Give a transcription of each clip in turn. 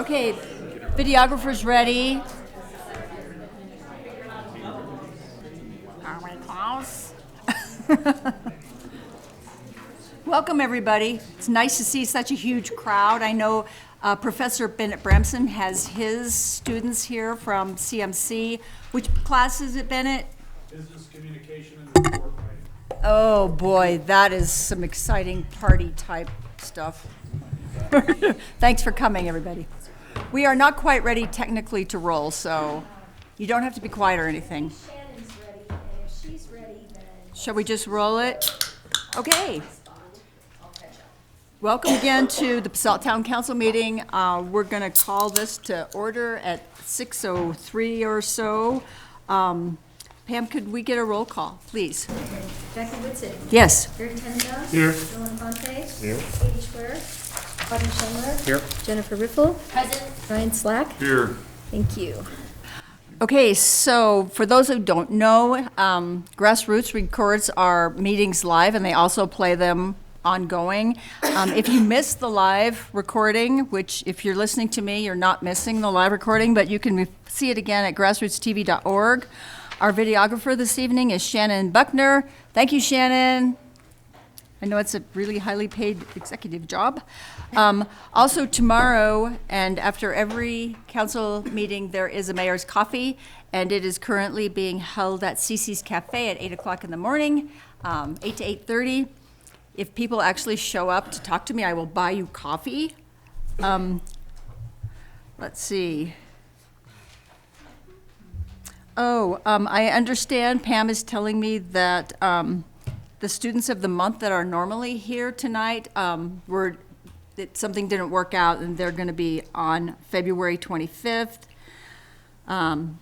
Okay, videographer's ready. Are we close? Welcome, everybody. It's nice to see such a huge crowd. I know Professor Bennett Bramson has his students here from CMC. Which class is it, Bennett? Business Communication and Report Writing. Oh boy, that is some exciting party type stuff. Thanks for coming, everybody. We are not quite ready technically to roll, so you don't have to be quiet or anything. Shannon's ready, and if she's ready, then... Shall we just roll it? Okay. Welcome again to the Basalt Town Council meeting. We're going to call this to order at 6:03 or so. Pam, could we get a roll call, please? Becky Whitson. Yes. Gary Tenenbaum. Here. Bill Infante. Here. Katie Schwer. Audrey Schindler. Here. Jennifer Riffle. Present. Ryan Slack. Here. Thank you. Okay, so for those who don't know, Grassroots records our meetings live, and they also play them ongoing. If you missed the live recording, which if you're listening to me, you're not missing the live recording, but you can see it again at grassrootstv.org. Our videographer this evening is Shannon Buckner. Thank you, Shannon. I know it's a really highly paid executive job. Also tomorrow, and after every council meeting, there is a mayor's coffee, and it is currently being held at Cece's Cafe at 8 o'clock in the morning, 8 to 8:30. If people actually show up to talk to me, I will buy you coffee. Let's see. I understand Pam is telling me that the students of the month that are normally here tonight, something didn't work out, and they're going to be on February 25th. And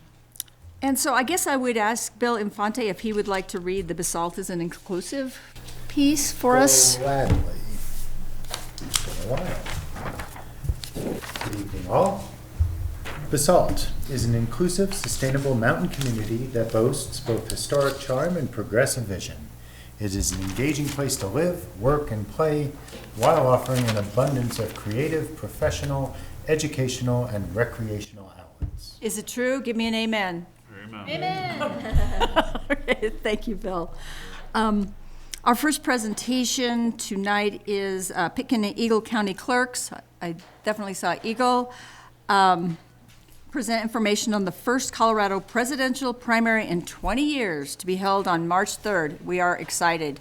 so I guess I would ask Bill Infante if he would like to read the Basalt is an Inclusive piece for us. Gladly. It's been a while. Good evening, all. Basalt is an inclusive, sustainable mountain community that boasts both historic charm and progressive vision. It is an engaging place to live, work, and play while offering an abundance of creative, professional, educational, and recreational outlets. Is it true? Give me an amen. Amen. Okay, thank you, Bill. Our first presentation tonight is Pitkin and Eagle County Clerks. I definitely saw Eagle. Present information on the first Colorado presidential primary in 20 years to be held on March 3rd. We are excited.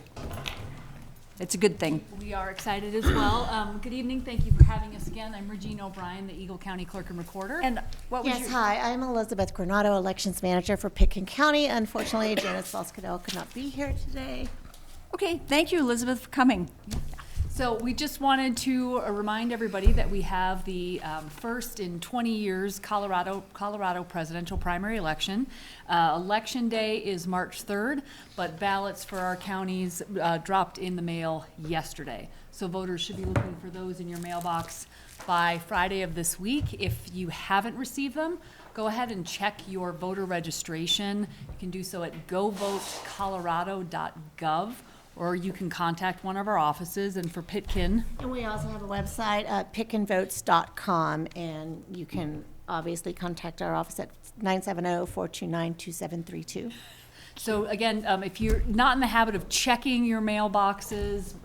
It's a good thing. We are excited as well. Good evening. Thank you for having us again. I'm Regina O'Brien, the Eagle County Clerk and Recorder. And what was Yes, hi, I'm Elizabeth Granado, Elections Manager for Pitkin County. Unfortunately, Janice Boscadell could not be here today. Okay, thank you, Elizabeth, for coming. So we just wanted to remind everybody that we have the first in 20 years Colorado presidential primary election. Election day is March 3rd, but ballots for our counties dropped in the mail yesterday. So voters should be looking for those in your mailbox by Friday of this week. If you haven't received them, go ahead and check your voter registration. You can do so at govotecolorado.gov. Or you can contact one of our offices, and for Pitkin. And we also have a website, pitkinvotes.com, and you can obviously contact our office at 970-429-2732. So again, if you're not in the habit of checking your mailboxes,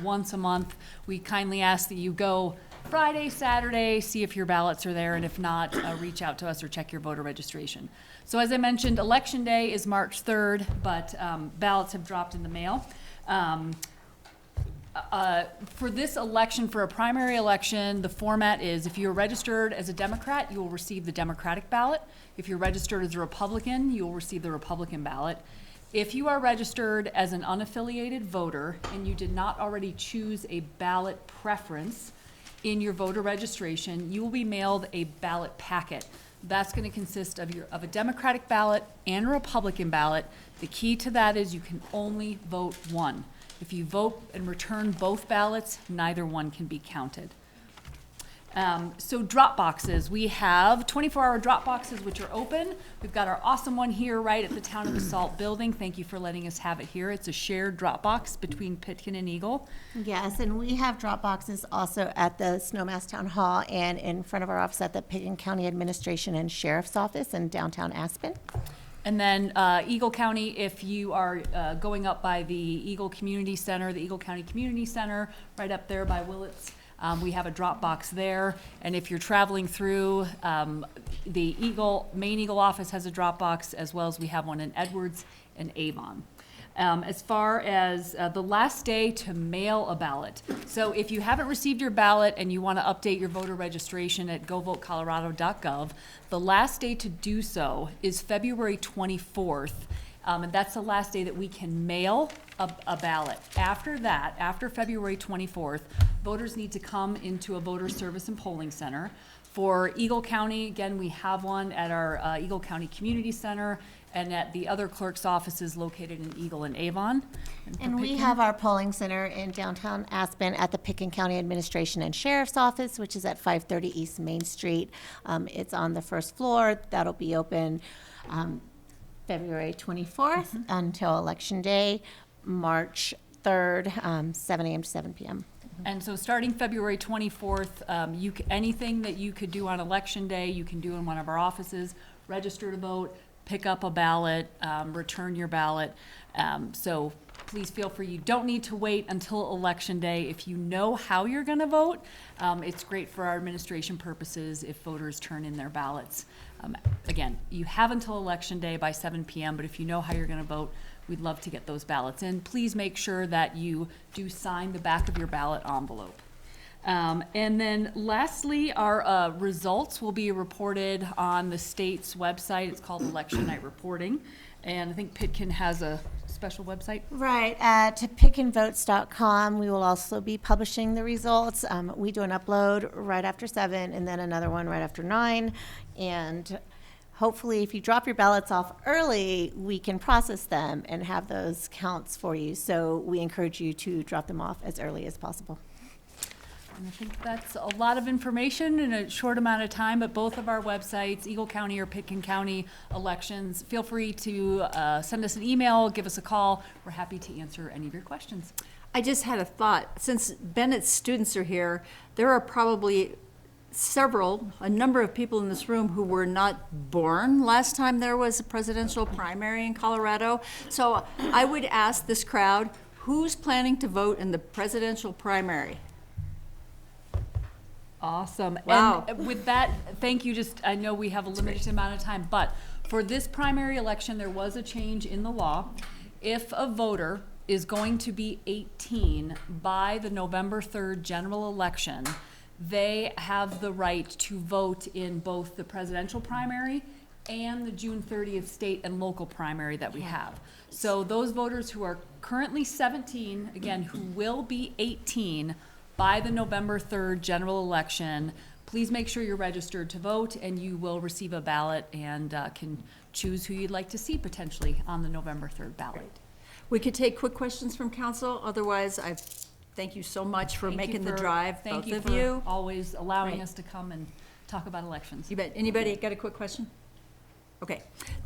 once a month, we kindly ask that you go Friday, Saturday, see if your ballots are there, and if not, reach out to us or check your voter registration. So as I mentioned, Election Day is March 3rd, but ballots have dropped in the mail. For this election, for a primary election, the format is if you're registered as a Democrat, you will receive the Democratic ballot. If you're registered as a Republican, you will receive the Republican ballot. If you are registered as an unaffiliated voter and you did not already choose a ballot preference in your voter registration, you will be mailed a ballot packet. That's going to consist of a Democratic ballot and a Republican ballot. The key to that is you can only vote one. If you vote and return both ballots, neither one can be counted. So drop boxes, we have 24-hour drop boxes which are open. We've got our awesome one here right at the Town of Basalt building. Thank you for letting us have it here. It's a shared drop box between Pitkin and Eagle. Yes, and we have drop boxes also at the Snowmass Town Hall and in front of our office at the Pickens County Administration and Sheriff's Office in downtown Aspen. And then Eagle County, if you are going up by the Eagle Community Center, the Eagle County Community Center, right up there by Willits, we have a drop box there. And if you're traveling through, the main Eagle office has a drop box, as well as we have one in Edwards and Avon. As far as the last day to mail a ballot. So if you haven't received your ballot and you want to update your voter registration at govotecolorado.gov, the last day to do so is February 24th. And that's the last day that we can mail a ballot. After that, after February 24th, voters need to come into a voter service and polling center. For Eagle County, again, we have one at our Eagle County Community Center and at the other clerk's offices located in Eagle and Avon. And we have our polling center in downtown Aspen at the Pickens County Administration and Sheriff's Office, which is at 530 East Main Street. It's on the first floor. That'll be open February 24th until Election Day, March 3rd, 7 a.m. to 7 p.m. And so starting February 24th, anything that you could do on Election Day, you can do in one of our offices, register to vote, pick up a ballot, return your ballot. So please feel free. You don't need to wait until Election Day. If you know how you're going to vote, it's great for our administration purposes if voters turn in their ballots. Again, you have until Election Day by 7 p.m., but if you know how you're going to vote, we'd love to get those ballots in. Please make sure that you do sign the back of your ballot envelope. And then lastly, our results will be reported on the state's website. It's called Election Night Reporting. And I think Pitkin has a special website. Right, at pickandvotes.com, we will also be publishing the results. We do an upload right after 7 and then another one right after 9. And hopefully, if you drop your ballots off early, we can process them and have those counts for you. So we encourage you to drop them off as early as possible. And I think that's a lot of information in a short amount of time, but both of our websites, Eagle County or Pitkin County elections, feel free to send us an email, give us a call. We're happy to answer any of your questions. I just had a thought. Since Bennett's students are here, there are probably a number of people in this room who were not born last time there was a presidential primary in Colorado. So I would ask this crowd, who's planning to vote in the presidential primary? Awesome. Wow. And with that, thank you. I know we have a limited amount of time, but for this primary election, there was a change in the law. If a voter is going to be 18 by the November 3rd general election, they have the right to vote in both the presidential primary and the June 30th state and local primary that we have. So those voters who are currently 17, again, who will be 18 by the November 3rd general election, please make sure you're registered to vote, and you will receive a ballot and can choose who you'd like to see potentially on the November 3rd ballot. We could take quick questions from council. Otherwise, I thank you so much for making the drive, Thank both you of for you. always allowing Great. us to come and talk about elections. You bet. Anybody got a quick question? Okay.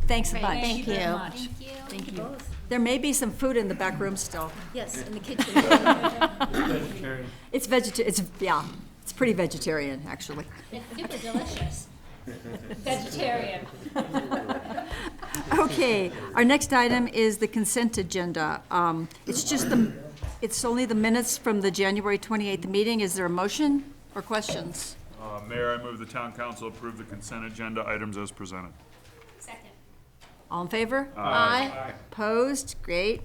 Thanks a bunch. Thank you very you. much. Thank you. There may be some food in the back room still. Yes, in the kitchen. It's it's pretty vegetarian, actually. It's super delicious. Vegetarian. Okay, our next item is the consent agenda. It's only the minutes from the January 28th meeting. Is there a motion or questions? Mayor, I move the town council approve the consent agenda items as presented. Second. All in favor? Aye. Opposed? Great.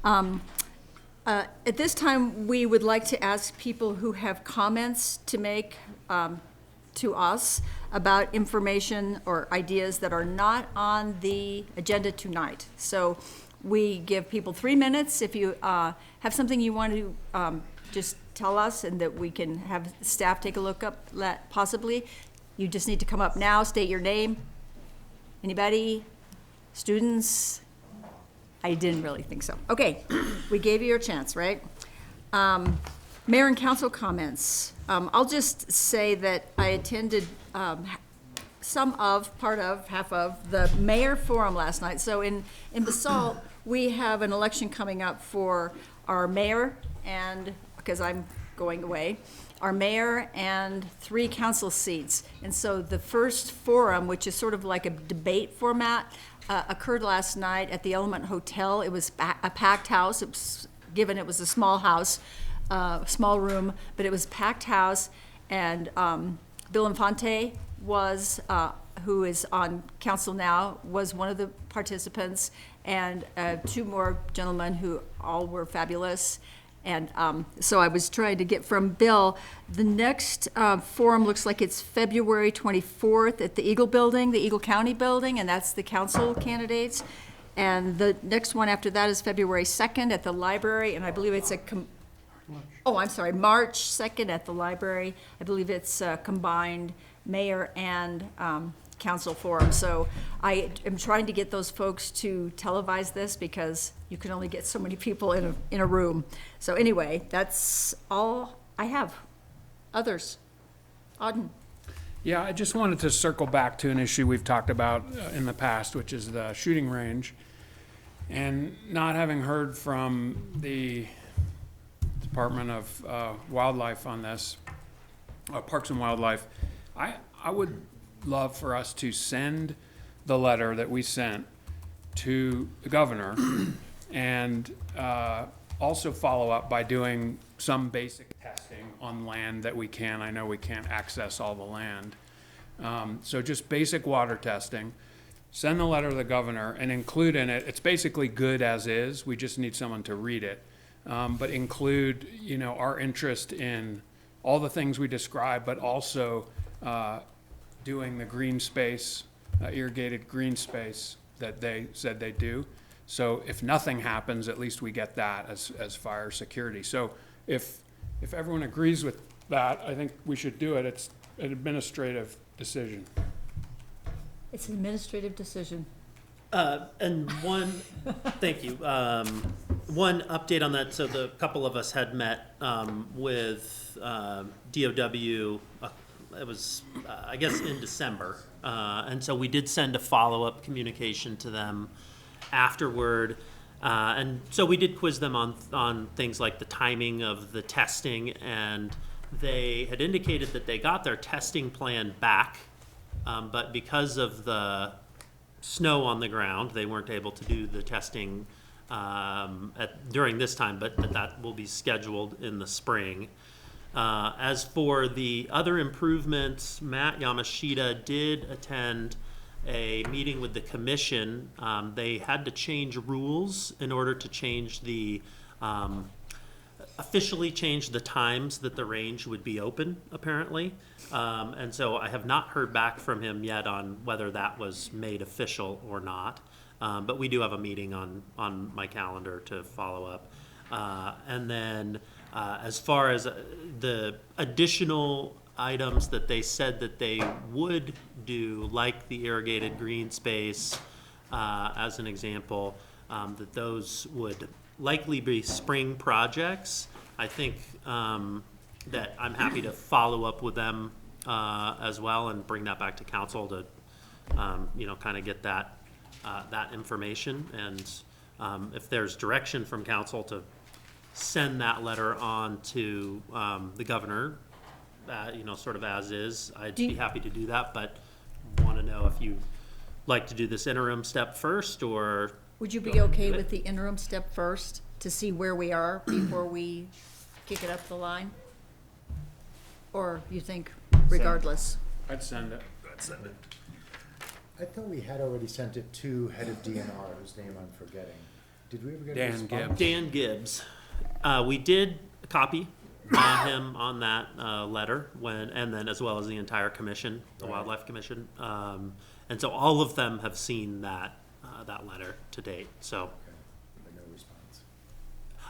At this time, we would like to ask people who have comments to make to us about information or ideas that are not on the agenda tonight. So we give people 3 minutes. If you have something you want to just tell us and that we can have staff take a look up, possibly, you just need to come up now, state your name. Anybody? Students? I didn't really think so. Okay, we gave you your chance, right? Mayor and council comments. I'll just say that I attended half of the mayor forum last night. So in Basalt, we have an election coming up for our mayor and, because I'm going away, our mayor and 3 council seats. And so the first forum, which is sort of like a debate format, occurred last night at the Element Hotel. It was a packed house. It was a small house, small room, but it was a packed house. And Bill Infante was, who is on council now, was one of the participants, and 2 more gentlemen who all were fabulous. And so I was trying to get from Bill. The next forum looks like it's February 24th at the Eagle County Building, and that's the council candidates. And the next one after that is February 2nd at the library, and I believe it's March 2nd at the library. I believe it's a combined mayor and council forum. So I am trying to get those folks to televise this because you can only get so many people in a room. So anyway, that's all I have. Others? Auden? Yeah, I just wanted to circle back to an issue we've talked about in the past, which is the shooting range. And not having heard from the Department of Wildlife on this, Parks and Wildlife, I would love for us to send the letter that we sent to the governor and also follow up by doing some basic testing on land that we can. I know we can't access all the land. So just basic water testing. Send the letter to the governor and include in it, it's basically good as is. We just need someone to read it. But include, our interest in all the things we described, but also doing the green space, irrigated green space that they said they do. So if nothing happens, at least we get that as fire security. So if everyone agrees with that, I think we should do it. It's an administrative decision. It's an administrative decision. And thank you. One update on that. So the couple of us had met with DOW. It was, I guess, in December. And so we did send a follow-up communication to them afterward. And so we did quiz them on things like the timing of the testing. And they had indicated that they got their testing plan back. But because of the snow on the ground, they weren't able to do the testing during this time, but that will be scheduled in the spring. As for the other improvements, Matt Yamashita did attend a meeting with the commission. They had to change rules in order to change officially change the times that the range would be open, apparently. And so I have not heard back from him yet on whether that was made official or not. But we do have a meeting on my calendar to follow up. And then as far as the additional items that they said that they would do, like the irrigated green space, as an example, that those would likely be spring projects. I think that I'm happy to follow up with them as well and bring that back to council to, kind of get that information. And if there's direction from council to send that letter on to the governor, sort of as is, I'd be happy to do that, but want to know if you like to do this interim step first, or Would you be okay with the interim step first to see where we are before we kick it up the line? Or you think regardless? I'd send it. I thought we had already sent it to head of DNR, whose name I'm forgetting. Did we ever get a Dan response? Gibbs. Dan Gibbs. We did copy him on that letter and then as well as the entire commission, the Wildlife Commission. And so all of them have seen that letter to date. So Okay, but no response.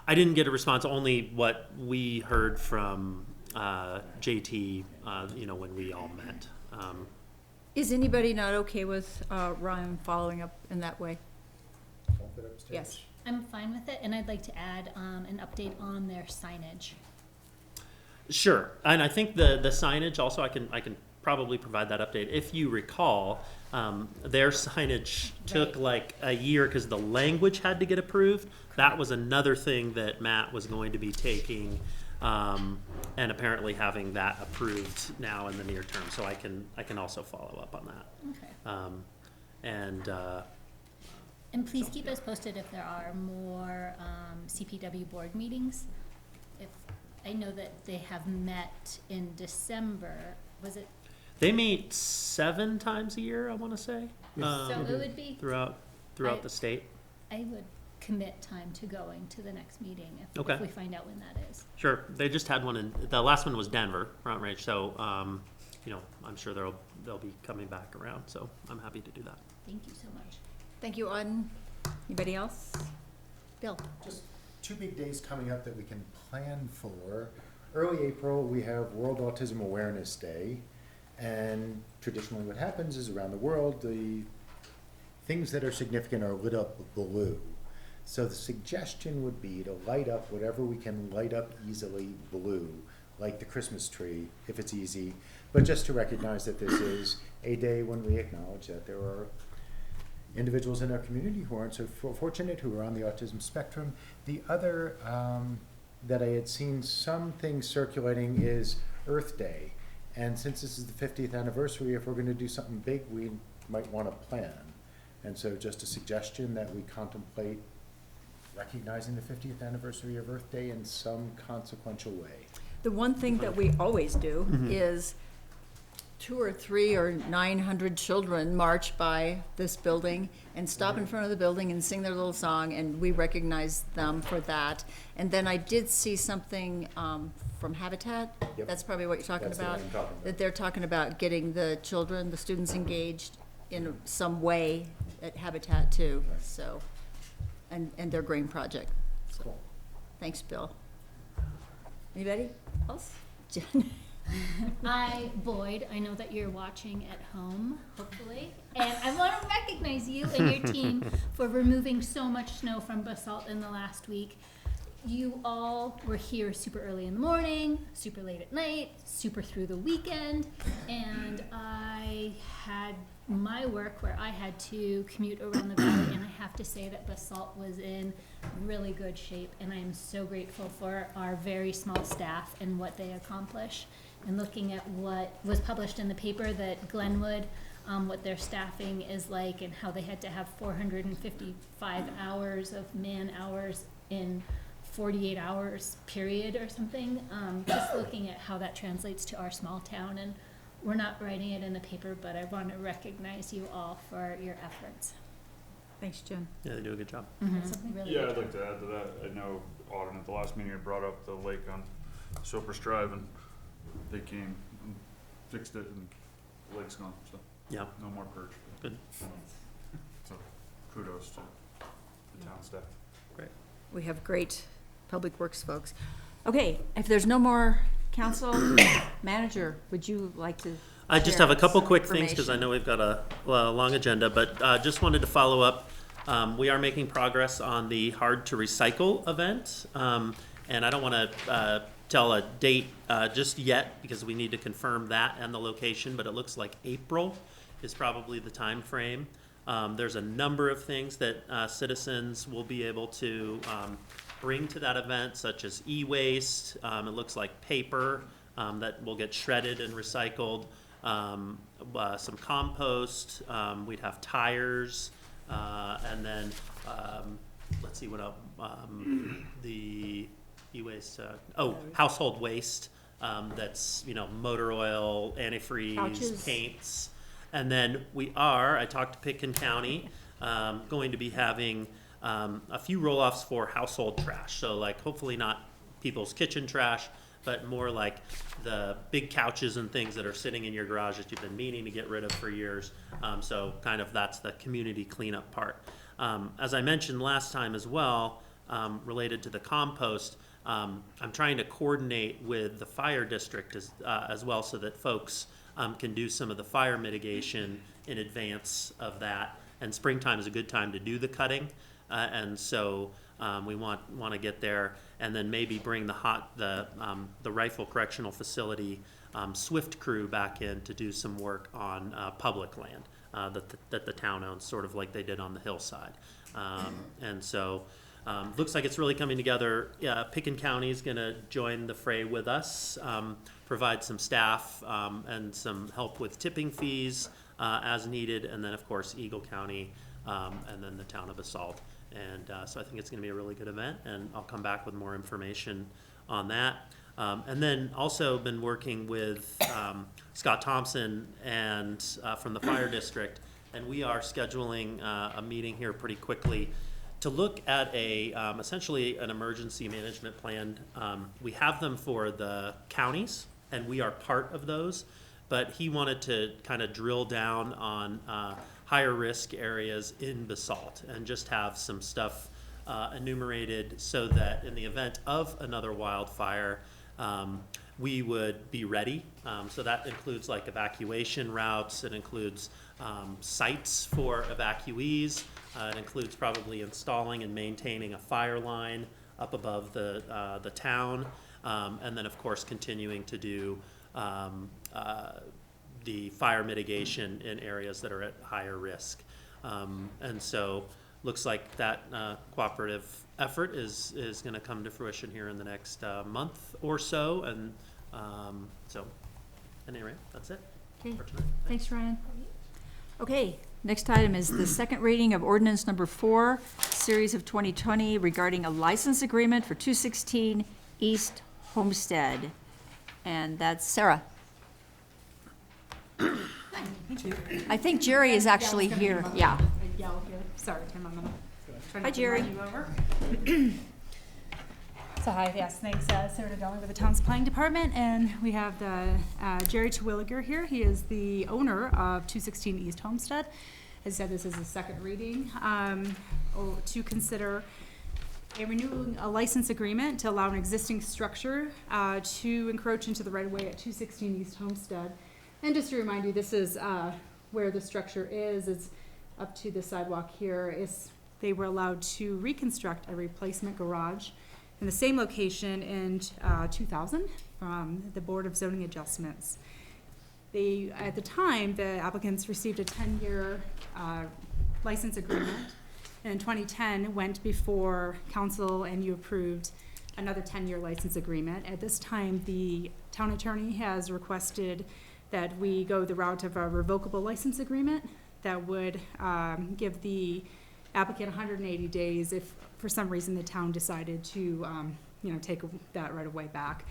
I didn't get a response, only what we heard from JT, when we all met. Is anybody not okay with Ryan following up in that way? Bump it upstairs. Yes. I'm fine with it, and I'd like to add an update on their signage. Sure, and I think the signage also, I can probably provide that update. If you recall, their signage took like a year because the language had to get approved. That was another thing that Matt was going to be taking, and apparently having that approved now in the near term. So I can also follow up on that. Okay. And And please keep us posted if there are more CPW board meetings. If I know that they have met in December, was it? they meet 7 times a year, I want to say, So it would be, throughout I- the state. I would commit time to going to the next meeting if Okay. we find out when that is. Sure, they just had one the last one was Denver, Front Range, so, I'm sure they'll be coming back around, so I'm happy to do that. Thank you so much. Thank you, Auden. Anybody else? Bill? Just 2 big days coming up that we can plan for. Early April, we have World Autism Awareness Day. And traditionally what happens is around the world, the things that are significant are lit up blue. So the suggestion would be to light up whatever we can light up easily blue, like the Christmas tree, if it's easy. But just to recognize that this is a day when we acknowledge that there are individuals in our community who aren't so fortunate, who are on the autism spectrum. The other that I had seen some things circulating is Earth Day. And since this is the 50th anniversary, if we're going to do something big, we might want to plan. And so just a suggestion that we contemplate recognizing the 50th anniversary of Earth Day in some consequential way. The one thing that we always do is 2 or 3 or 900 children march by this building and stop in front of the building and sing their little song, and we recognize them for that. And then I did see something from Habitat. Yep. That's probably what you're talking That's the one about. I'm talking about. That they're talking about getting the children, the students engaged in some way at Habitat too. Right. So, and their green project. So, Cool. thanks, Bill. Anybody else? Jen? Boyd, I know that you're watching at home, hopefully, and I want to recognize you and your team for removing so much snow from Basalt in the last week. You all were here super early in the morning, super late at night, super through the weekend, and I had my work where I had to commute around the valley, and I have to say that Basalt was in really good shape, and I am so grateful for our very small staff and what they accomplish. And looking at what was published in the paper that Glenwood, what their staffing is like and how they had to have 455 hours of man hours in 48 hours period or something. Just looking at how that translates to our small town, and we're not writing it in the paper, but I want to recognize you all for your efforts. Thanks, Jen. Yeah, they do a good job. Something really Yeah, good. I'd like to add to that. I know Auden at the last meeting had brought up the lake on Soapers Drive, and they came and fixed it, and the lake's gone, so Yeah, no more perch. good. So kudos to the town staff. We have great public works folks. Okay, if there's no more council manager, would you like to? I just share have a couple some quick things, because I information? know we've got a long agenda, but just wanted to follow up. We are making progress on the Hard to Recycle event, and I don't want to tell a date just yet, because we need to confirm that and the location, but it looks like April is probably the time frame. There's a number of things that citizens will be able to bring to that event, such as e-waste. It looks like paper that will get shredded and recycled, some compost, we'd have tires, and then, let's see what else, the e-waste, household waste, that's, motor oil, antifreeze, Couches. paints. And then I talked to Pitkin County, going to be having a few roll-offs for household trash. So like hopefully not people's kitchen trash, but more like the big couches and things that are sitting in your garage that you've been meaning to get rid of for years. So kind of that's the community cleanup part. As I mentioned last time as well, related to the compost, I'm trying to coordinate with the fire district as well, so that folks can do some of the fire mitigation in advance of that. And springtime is a good time to do the cutting. And so we want to get there, and then maybe bring the Rifle Correctional Facility SWIFT crew back in to do some work on public land that the town owns, sort of like they did on the hillside. And so looks like it's really coming together. Picken County is going to join the fray with us, provide some staff and some help with tipping fees as needed, and then of course Eagle County and then the town of Basalt. And so I think it's going to be a really good event, and I'll come back with more information on that. And then also been working with Scott Thompson and from the fire district, and we are scheduling a meeting here pretty quickly to look at essentially an emergency management plan. We have them for the counties, and we are part of those, but he wanted to kind of drill down on higher risk areas in Basalt and just have some stuff enumerated so that in the event of another wildfire, we would be ready. So that includes like evacuation routes, it includes sites for evacuees, it includes probably installing and maintaining a fire line up above the town, and then of course continuing to do the fire mitigation in areas that are at higher risk. And so looks like that cooperative effort is going to come to fruition here in the next month or so. And so anyway, that's it Okay. for tonight. Thanks, Ryan. Okay, next item is the second reading of ordinance number 4, series of 2020, regarding a license agreement for 216 East Homestead. And that's Sarah. I think Jerry is actually here, yeah. Sorry, I'm on the. Hi, Jerry. So hi, yes, thanks, Sarah Nadelli with the Town Supplying Department, and we have the Jerry Terwilliger here. He is the owner of 216 East Homestead. As I said, this is the second reading to consider renewing a license agreement to allow an existing structure to encroach into the right-of-way at 216 East Homestead. And just to remind you, this is where the structure is. It's up to the sidewalk here. They were allowed to reconstruct a replacement garage in the same location in 2000 from the Board of Zoning Adjustments. At the time, the applicants received a 10-year license agreement, and in 2010 went before council and you approved another 10-year license agreement. At this time, the town attorney has requested that we go the route of a revocable license agreement that would give the applicant 180 days if for some reason the town decided to take that right away back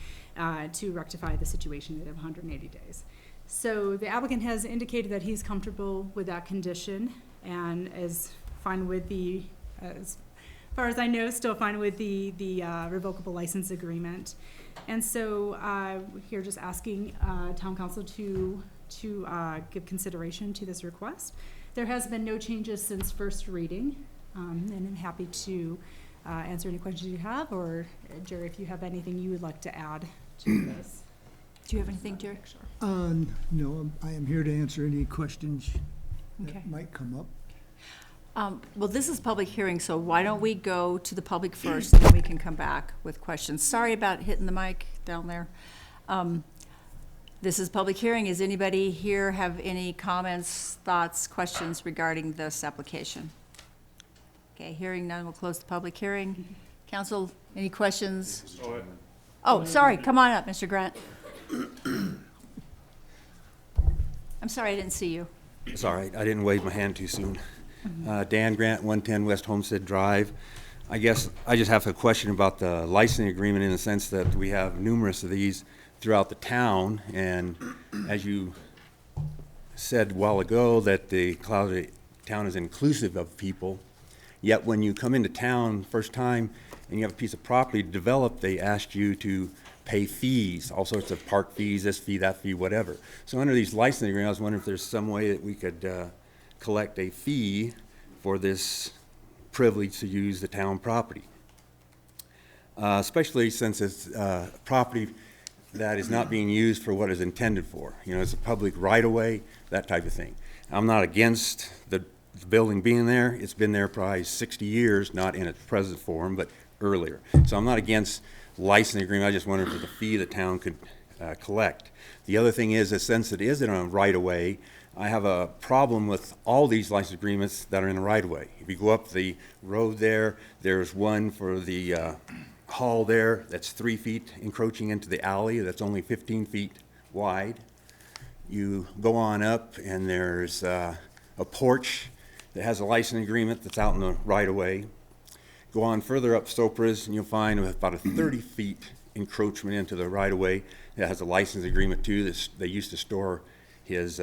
to rectify the situation. They'd have 180 days. So the applicant has indicated that he's comfortable with that condition and is fine with as far as I know, still fine with the revocable license agreement. And so we're here just asking town council to give consideration to this request. There has been no changes since first reading, and I'm happy to answer any questions you have, or Jerry, if you have anything you would like to add to this. Do you have anything, Jerry? No, I am here to answer any questions Okay. that might come up. Well, this is public hearing, so why don't we go to the public first, and then we can come back with questions. Sorry about hitting the mic down there. This is public hearing. Is anybody here have any comments, thoughts, questions regarding this application? Okay, hearing none, we'll close the public hearing. Council, any questions? Oh, sorry, come on up, Mr. Grant. I'm sorry, I didn't see you. It's all right. I didn't wave my hand too soon. Dan Grant, 110 West Homestead Drive. I guess I just have a question about the licensing agreement in the sense that we have numerous of these throughout the town. And as you said a while ago, that the town is inclusive of people. Yet when you come into town first time and you have a piece of property to develop, they ask you to pay fees, all sorts of park fees, this fee, that fee, whatever. So under these licensing agreements, I was wondering if there's some way that we could collect a fee for this privilege to use the town property. Especially since it's property that is not being used for what it's intended for. You know, it's a public right-of-way, that type of thing. I'm not against the the building being there, it's been there probably 60 years, not in its present form, but earlier. So I'm not against licensing agreement, I just wondered if the fee the town could collect. The other thing is that since it is in a right-of-way, I have a problem with all these license agreements that are in a right-of-way. If you go up the road there, there's one for the hall there that's 3 feet encroaching into the alley that's only 15 feet wide. You go on up and there's a porch that has a license agreement that's out in the right-of-way. Go on further up Sopras and you'll find about a 30 feet encroachment into the right-of-way that has a license agreement too. They used to store his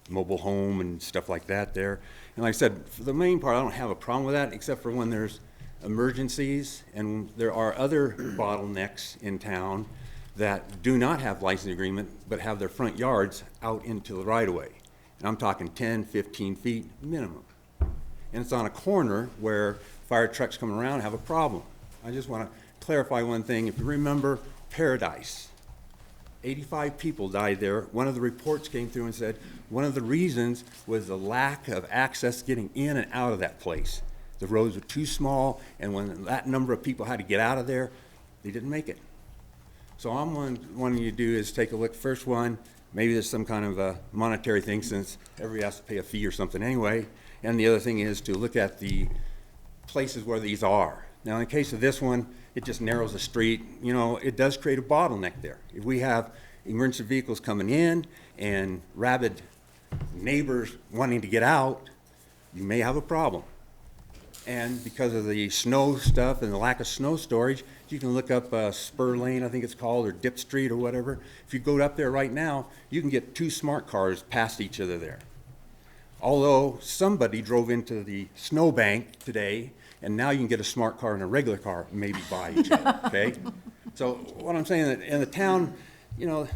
mobile home and stuff like that there. And like I said, for the main part, I don't have a problem with that, except for when there's emergencies, and there are other bottlenecks in town that do not have license agreement, but have their front yards out into the right-of-way. And I'm talking 10, 15 feet minimum. And it's on a corner where fire trucks coming around have a problem. I just want to clarify one thing. If you remember Paradise, 85 people died there. One of the reports came through and said one of the reasons was the lack of access getting in and out of that place. The roads were too small, and when that number of people had to get out of there, they didn't make it. So I'm wanting you to do is take a look. First one, maybe there's some kind of a monetary thing since everybody has to pay a fee or something anyway. And the other thing is to look at the places where these are. Now in the case of this one, it just narrows the street. You know, it does create a bottleneck there. If we have emergency vehicles coming in and rabid neighbors wanting to get out, you may have a problem. And because of the snow stuff and the lack of snow storage, you can look up Spur Lane, I think it's called, or Dip Street or whatever. If you go up there right now, you can get 2 smart cars past each other there. Although somebody drove into the snowbank today, and now you can get a smart car and a regular car maybe by each other, okay? So what I'm saying, that in the town, you know,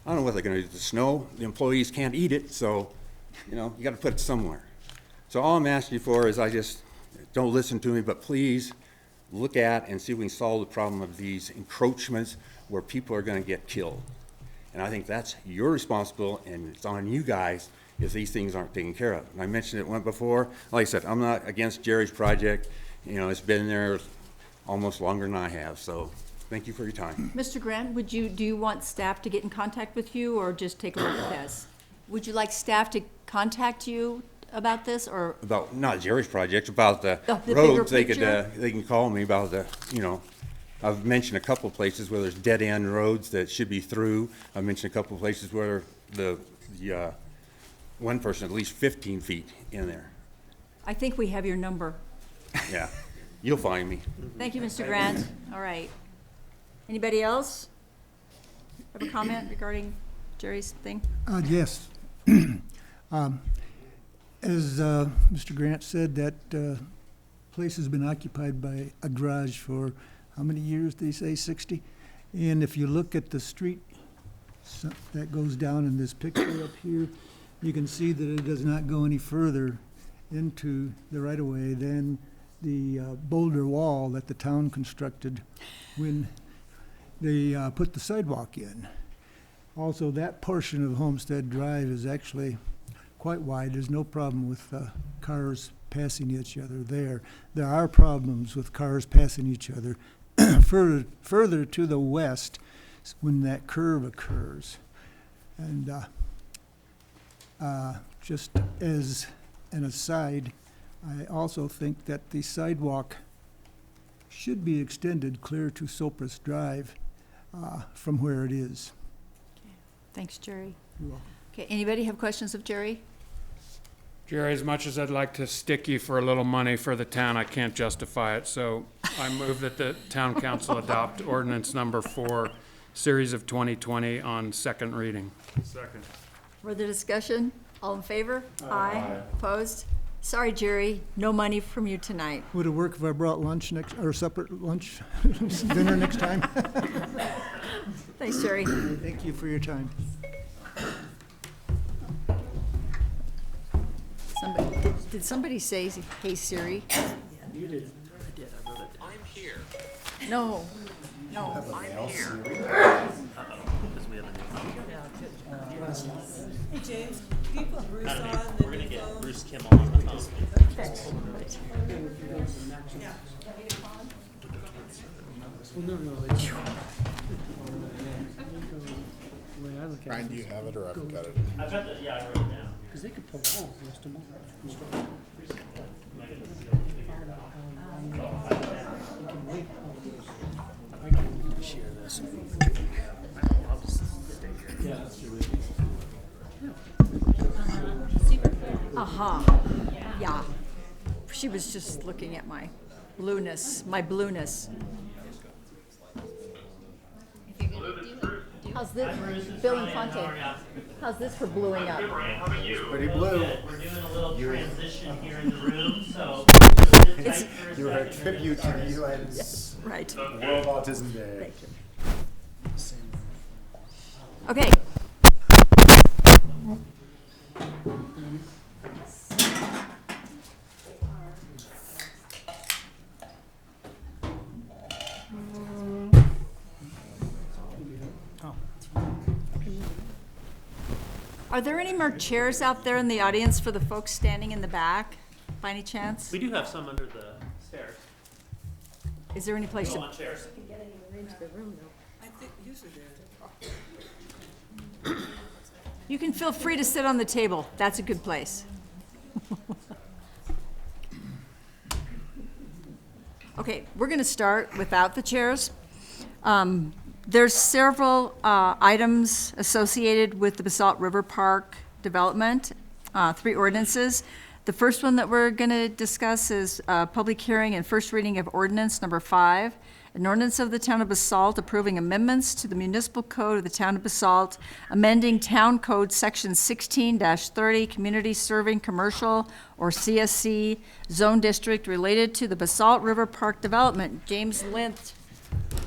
I don't know what they're gonna do with the snow. The employees can't eat it, so, you know, you gotta put it somewhere. So all I'm asking you for is don't listen to me, but please look at and see if we can solve the problem of these encroachments where people are gonna get killed. And I think that's your responsibility, and it's on you guys if these things aren't taken care of. And I mentioned it once before. Like I said, I'm not against Jerry's project. You know, it's been there almost longer than I have, so thank you for your time. Mr. Grant, do you want staff to get in contact with you or just take a look at this? Would you like staff to contact you about this, or? About, not Jerry's project, about the bigger roads, they picture? they can call me about the, you know, I've mentioned a couple of places where there's dead-end roads that should be through. I've mentioned a couple of places where the one person at least 15 feet in there. I think we have your number. Yeah, you'll find me. Thank you, Mr. Grant. All right. Anybody else have a comment regarding Jerry's thing? Yes. As Mr. Grant said, that place has been occupied by a garage for how many years? They say 60. And if you look at the street that goes down in this picture up here, you can see that it does not go any further into the right-of-way than the boulder wall that the town constructed when they put the sidewalk in. Also, that portion of Homestead Drive is actually quite wide. There's no problem with cars passing each other there. There are problems with cars passing each other further to the west when that curve occurs. And just as an aside, I also think that the sidewalk should be extended clear to Sopras Drive from where it is. Thanks, Jerry. You're welcome. Okay, anybody have questions of Jerry? Jerry, as much as I'd like to stick you for a little money for the town, I can't justify it. So I move that the town council adopt ordinance number 4, series of 2020 on second reading. Second. Further discussion? All in favor? Aye. Opposed? Sorry, Jerry, no money from you tonight. Would it work if I brought lunch or supper, lunch, dinner next time? Thanks, Jerry. Thank you for your time. Did somebody say, hey Siri? You did. I did. I wrote it. I'm here. No. I'm here. Uh-oh, because we have a new. Hey, James. We're gonna get Bruce Kimmel on the phone. Brian, do you have it or I've got it? I've got the, yeah, I wrote it down. Because they could pull all list them all. Share this. Aha, yeah. She was just looking at my blueness. How's this, Bill Infante? How's this for bluing up? Pretty blue. We're doing a little transition here in the room, so. You are a tribute to the UN's Right. World Autism Day. Thank you. Okay. Are there any more chairs out there in the audience for the folks standing in the back, by any chance? We do have some under the stairs. Is there any place Go to? on chairs. You can feel free to sit on the table. That's a good place. Okay, we're going to start without the chairs. There's several items associated with the Basalt River Park development, 3 ordinances. The first one that we're going to discuss is public hearing and first reading of ordinance number 5, an ordinance of the Town of Basalt approving amendments to the municipal code of the Town of Basalt, amending Town Code Section 16-30, Community Serving Commercial or CSC Zone District related to the Basalt River Park development. James Linth.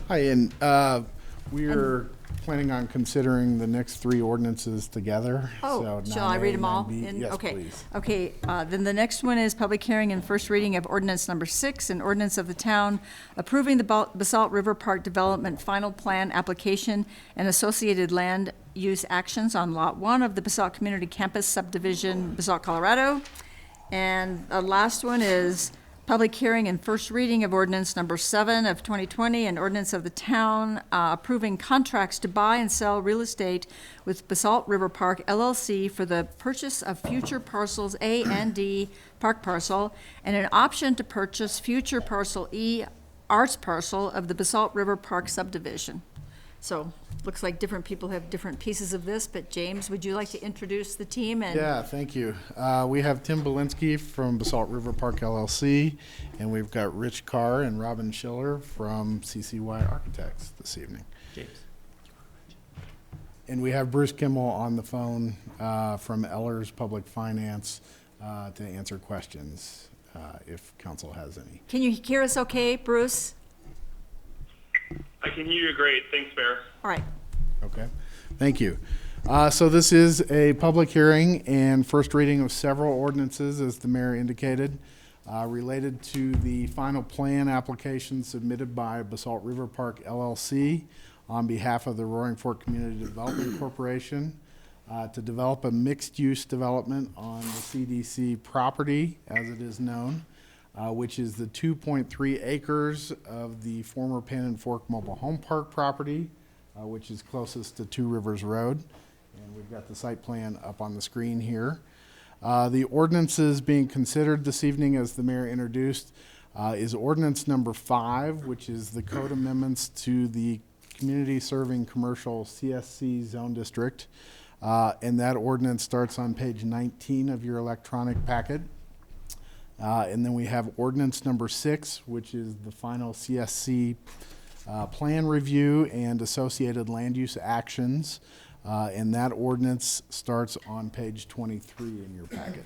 Hi, and we're planning on considering the next 3 ordinances together. Oh, So shall I read them all? 9A, 9B. Yes, Okay. please. Okay, then the next one is public hearing and first reading of ordinance number 6, an ordinance of the town approving the Basalt River Park Development Final Plan application and associated land use actions on Lot 1 of the Basalt Community Campus Subdivision, Basalt, Colorado. And the last one is public hearing and first reading of ordinance number 7 of 2020, an ordinance of the town approving contracts to buy and sell real estate with Basalt River Park LLC for the purchase of future parcels A and D park parcel, and an option to purchase future parcel E arts parcel of the Basalt River Park subdivision. So, looks like different people have different pieces of this, but James, would you like to introduce the team? And Yeah, thank you. We have Tim Belinsky from Basalt River Park LLC, and we've got Rich Carr and Robin Schiller from CCY Architects this evening. James. And we have Bruce Kimmel on the phone from Ellers Public Finance to answer questions if council has any. Can you hear us okay, Bruce? I can hear you great. Thanks, Mayor. All right. Okay, thank you. So this is a public hearing and first reading of several ordinances, as the mayor indicated, related to the final plan application submitted by Basalt River Park LLC on behalf of the Roaring Fork Community Development Corporation to develop a mixed-use development on the CDC property, as it is known, which is the 2.3 acres of the former Pan and Fork Mobile Home Park property, which is closest to Two Rivers Road. And we've got the site plan up on the screen here. The ordinances being considered this evening, as the mayor introduced, is ordinance number 5, which is the code amendments to the Community Serving Commercial CSC Zone District. And that ordinance starts on page 19 of your electronic packet. And then we have ordinance number 6, which is the final CSC plan review and associated land use actions. And that ordinance starts on page 23 in your packet.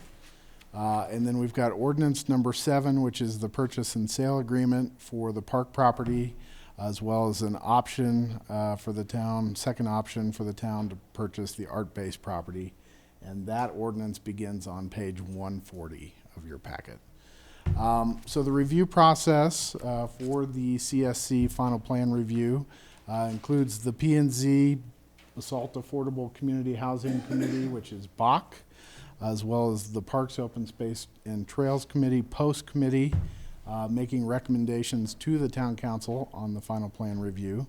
And then we've got ordinance number 7, which is the purchase and sale agreement for the park property, as well as an option for the town, second option for the town to purchase the art-based property. And that ordinance begins on page 140 of your packet. So the review process for the CSC final plan review includes the P&Z Basalt Affordable Community Housing Committee, which is BAC, as well as the Parks, Open Space, and Trails Committee, Post Committee, making recommendations to the Town Council on the final plan review,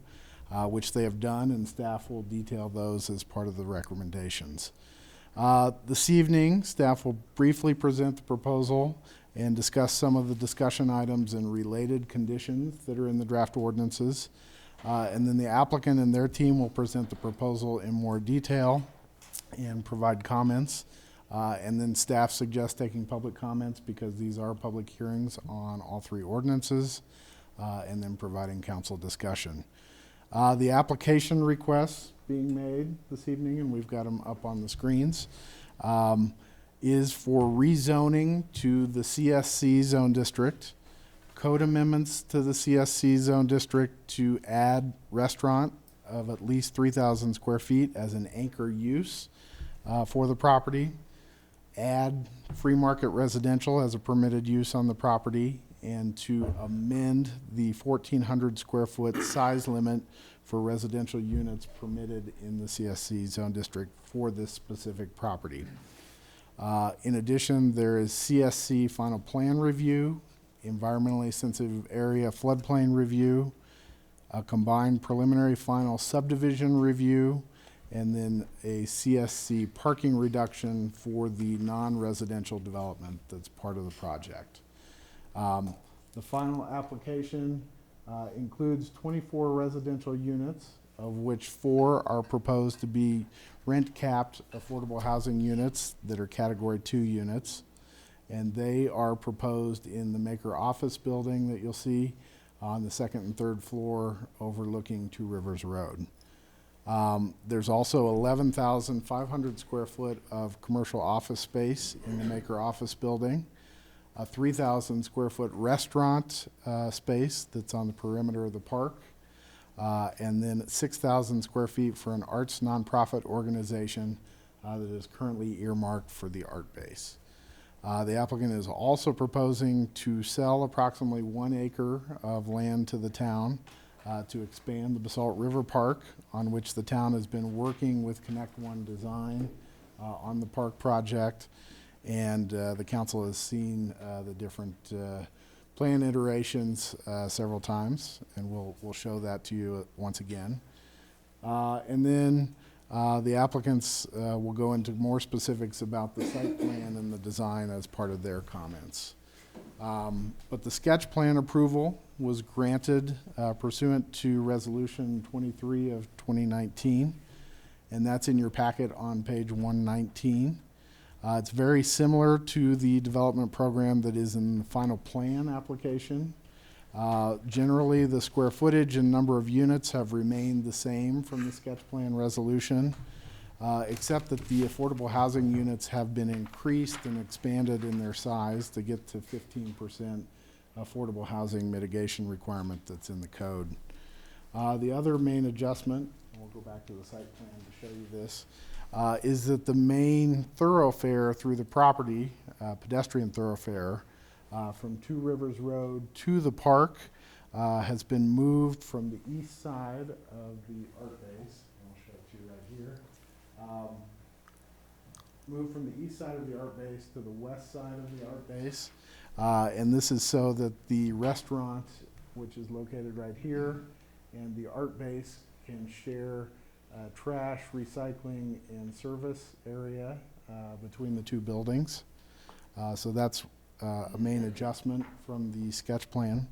which they have done, and staff will detail those as part of the recommendations. This evening, staff will briefly present the proposal and discuss some of the discussion items and related conditions that are in the draft ordinances. And then the applicant and their team will present the proposal in more detail and provide comments. And then staff suggests taking public comments because these are public hearings on all three ordinances, and then providing council discussion. The application requests being made this evening, and we've got them up on the screens, is for rezoning to the CSC zone district, code amendments to the CSC zone district to add restaurant of at least 3,000 square feet as an anchor use for the property, add free market residential as a permitted use on the property, and to amend the 1,400 square foot size limit for residential units permitted in the CSC zone district for this specific property. In addition, there is CSC final plan review, environmentally sensitive area floodplain review, a combined preliminary final subdivision review, and then a CSC parking reduction for the non-residential development that's part of the project. The final application includes 24 residential units, of which 4 are proposed to be rent-capped affordable housing units that are Category 2 units. And they are proposed in the Maker office building that you'll see on the 2nd and 3rd floor overlooking Two Rivers Road. There's also 11,500 square foot of commercial office space in the Maker office building, a 3,000 square foot restaurant space that's on the perimeter of the park, and then 6,000 square feet for an arts nonprofit organization that is currently earmarked for the art base. The applicant is also proposing to sell approximately 1 acre of land to the town to expand the Basalt River Park, on which the town has been working with Connect One Design on the park project. And the council has seen the different plan iterations several times, and we'll show that to you once again. And then the applicants will go into more specifics about the site plan and the design as part of their comments. But the sketch plan approval was granted pursuant to Resolution 23 of 2019, and that's in your packet on page 119. It's very similar to the development program that is in the final plan application. Generally, the square footage and number of units have remained the same from the sketch plan resolution, except that the affordable housing units have been increased and expanded in their size to get to 15% affordable housing mitigation requirement that's in the code. The other main adjustment, and we'll go back to the site plan to show you this, is that the main thoroughfare through the property, pedestrian thoroughfare, from Two Rivers Road to the park has been moved from the east side of the art base. I'll show it to you right here. Moved from the east side of the art base to the west side of the art base. And this is so that the restaurant, which is located right here, and the art base can share trash, recycling, and service area between the two buildings. So that's a main adjustment from the sketch plan.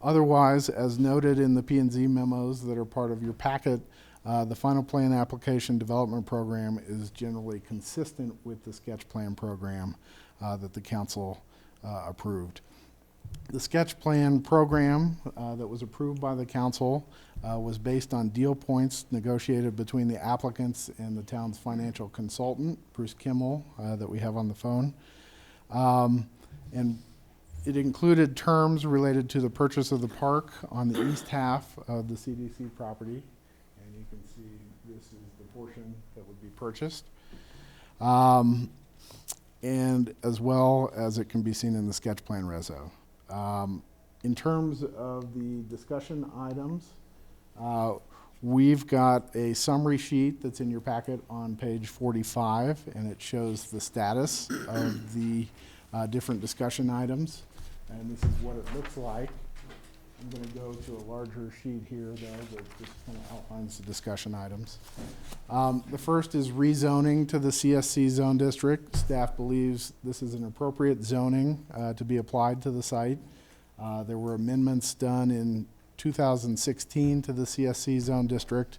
Otherwise, as noted in the P&Z memos that are part of your packet, the final plan application development program is generally consistent with the sketch plan program that the council approved. The sketch plan program that was approved by the council was based on deal points negotiated between the applicants and the town's financial consultant, Bruce Kimmel, that we have on the phone. And it included terms related to the purchase of the park on the east half of the CDC property. And you can see this is the portion that would be purchased. And as well as it can be seen in the sketch plan reso. In terms of the discussion items, We've got a summary sheet that's in your packet on page 45, and it shows the status of the different discussion items. And this is what it looks like. I'm going to go to a larger sheet here, though, that just kind of outlines the discussion items. The first is rezoning to the CSC zone district. Staff believes this is an appropriate zoning to be applied to the site. There were amendments done in 2016 to the CSC zone district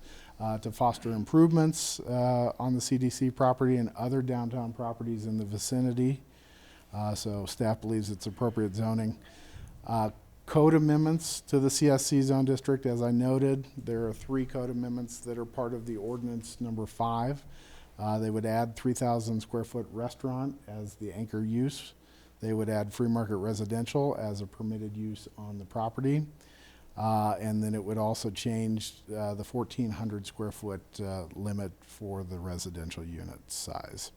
to foster improvements on the CDC property and other downtown properties in the vicinity. So staff believes it's appropriate zoning. Code amendments to the CSC zone district, as I noted, there are 3 code amendments that are part of the ordinance number 5. They would add 3,000 square foot restaurant as the anchor use. They would add free market residential as a permitted use on the property. And then it would also change the 1,400 square foot limit for the residential unit size.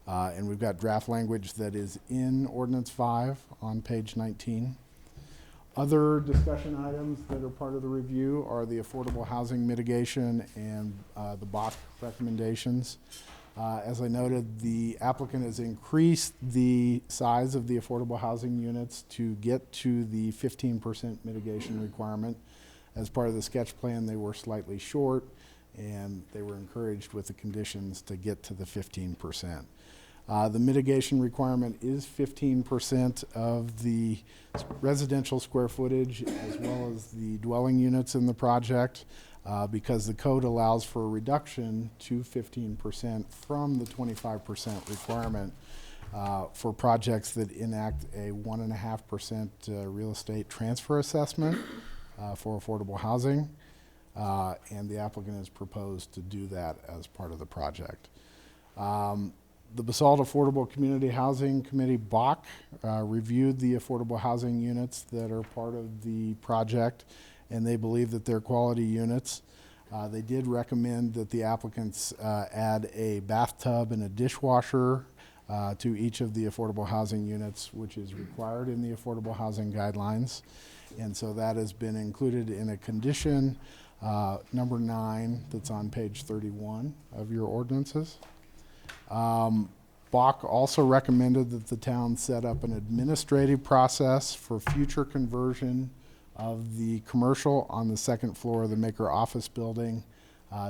And we've got draft language that is in Ordinance 5 on page 19. Other discussion items that are part of the review are the affordable housing mitigation and the Ballot recommendations. As I noted, the applicant has increased the size of the affordable housing units to get to the 15% mitigation requirement. As part of the sketch plan, they were slightly short, and they were encouraged with the conditions to get to the 15%. The mitigation requirement is 15% of the residential square footage as well as the dwelling units in the project. Because the code allows for a reduction to 15% from the 25% requirement for projects that enact a 1.5% real estate transfer assessment for affordable housing. And the applicant has proposed to do that as part of the project. The Basalt Affordable Community Housing Committee, BAC, reviewed the affordable housing units that are part of the project, and they believe that they're quality units. They did recommend that the applicants add a bathtub and a dishwasher to each of the affordable housing units, which is required in the affordable housing guidelines. And so that has been included in a condition number 9 that's on page 31 of your ordinances. BAC also recommended that the town set up an administrative process for future conversion of the commercial on the second floor of the Maker office building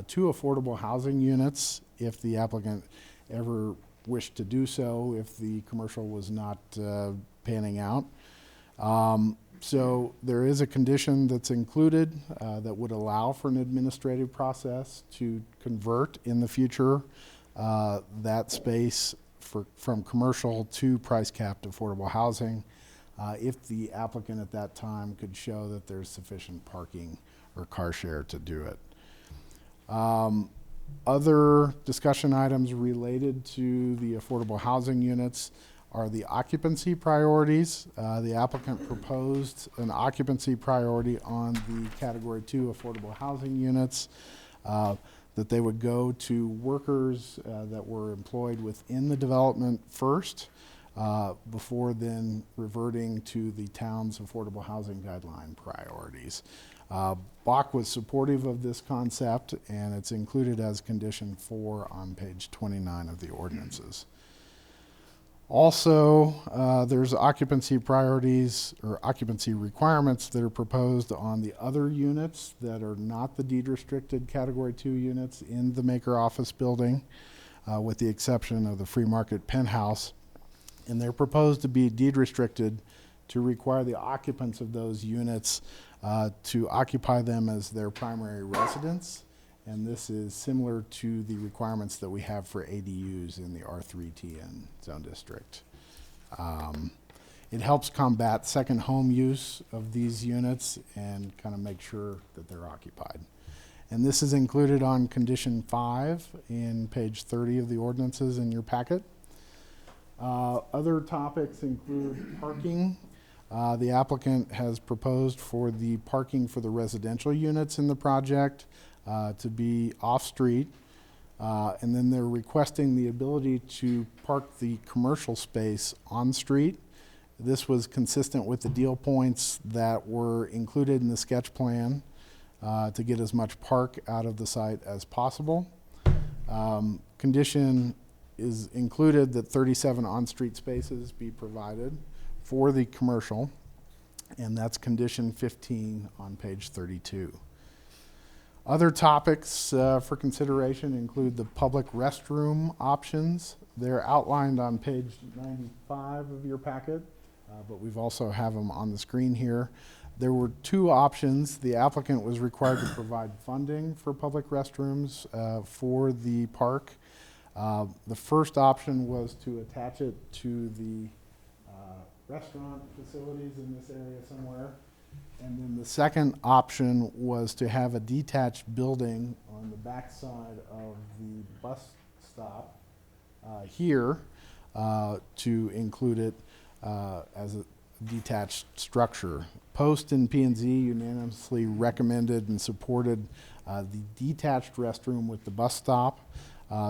to affordable housing units if the applicant ever wished to do so, if the commercial was not panning out. So there is a condition that's included that would allow for an administrative process to convert in the future that space from commercial to price capped affordable housing. If the applicant at that time could show that there's sufficient parking or car share to do it. Other discussion items related to the affordable housing units are the occupancy priorities. The applicant proposed an occupancy priority on the Category 2 affordable housing units, that they would go to workers that were employed within the development first, before then reverting to the town's affordable housing guideline priorities. BAC was supportive of this concept, and it's included as condition 4 on page 29 of the ordinances. Also, there's occupancy priorities or occupancy requirements that are proposed on the other units that are not the deed restricted Category 2 units in the Maker office building, with the exception of the free market penthouse. And they're proposed to be deed restricted to require the occupants of those units to occupy them as their primary residence. And this is similar to the requirements that we have for ADUs in the R3TN zone district. It helps combat second home use of these units and kind of make sure that they're occupied. And this is included on condition 5 in page 30 of the ordinances in your packet. Other topics include parking. The applicant has proposed for the parking for the residential units in the project to be off-street. And then they're requesting the ability to park the commercial space on-street. This was consistent with the deal points that were included in the sketch plan. to get as much park out of the site as possible. Condition is included that 37 on-street spaces be provided for the commercial, and that's condition 15 on page 32. Other topics for consideration include the public restroom options. They're outlined on page 95 of your packet, but we've also have them on the screen here. There were two options. The applicant was required to provide funding for public restrooms for the park. The first option was to attach it to the restaurant facilities in this area somewhere. And then the second option was to have a detached building on the backside of the bus stop here to include it as a detached structure. Post and P&Z unanimously recommended and supported the detached restroom with the bus stop.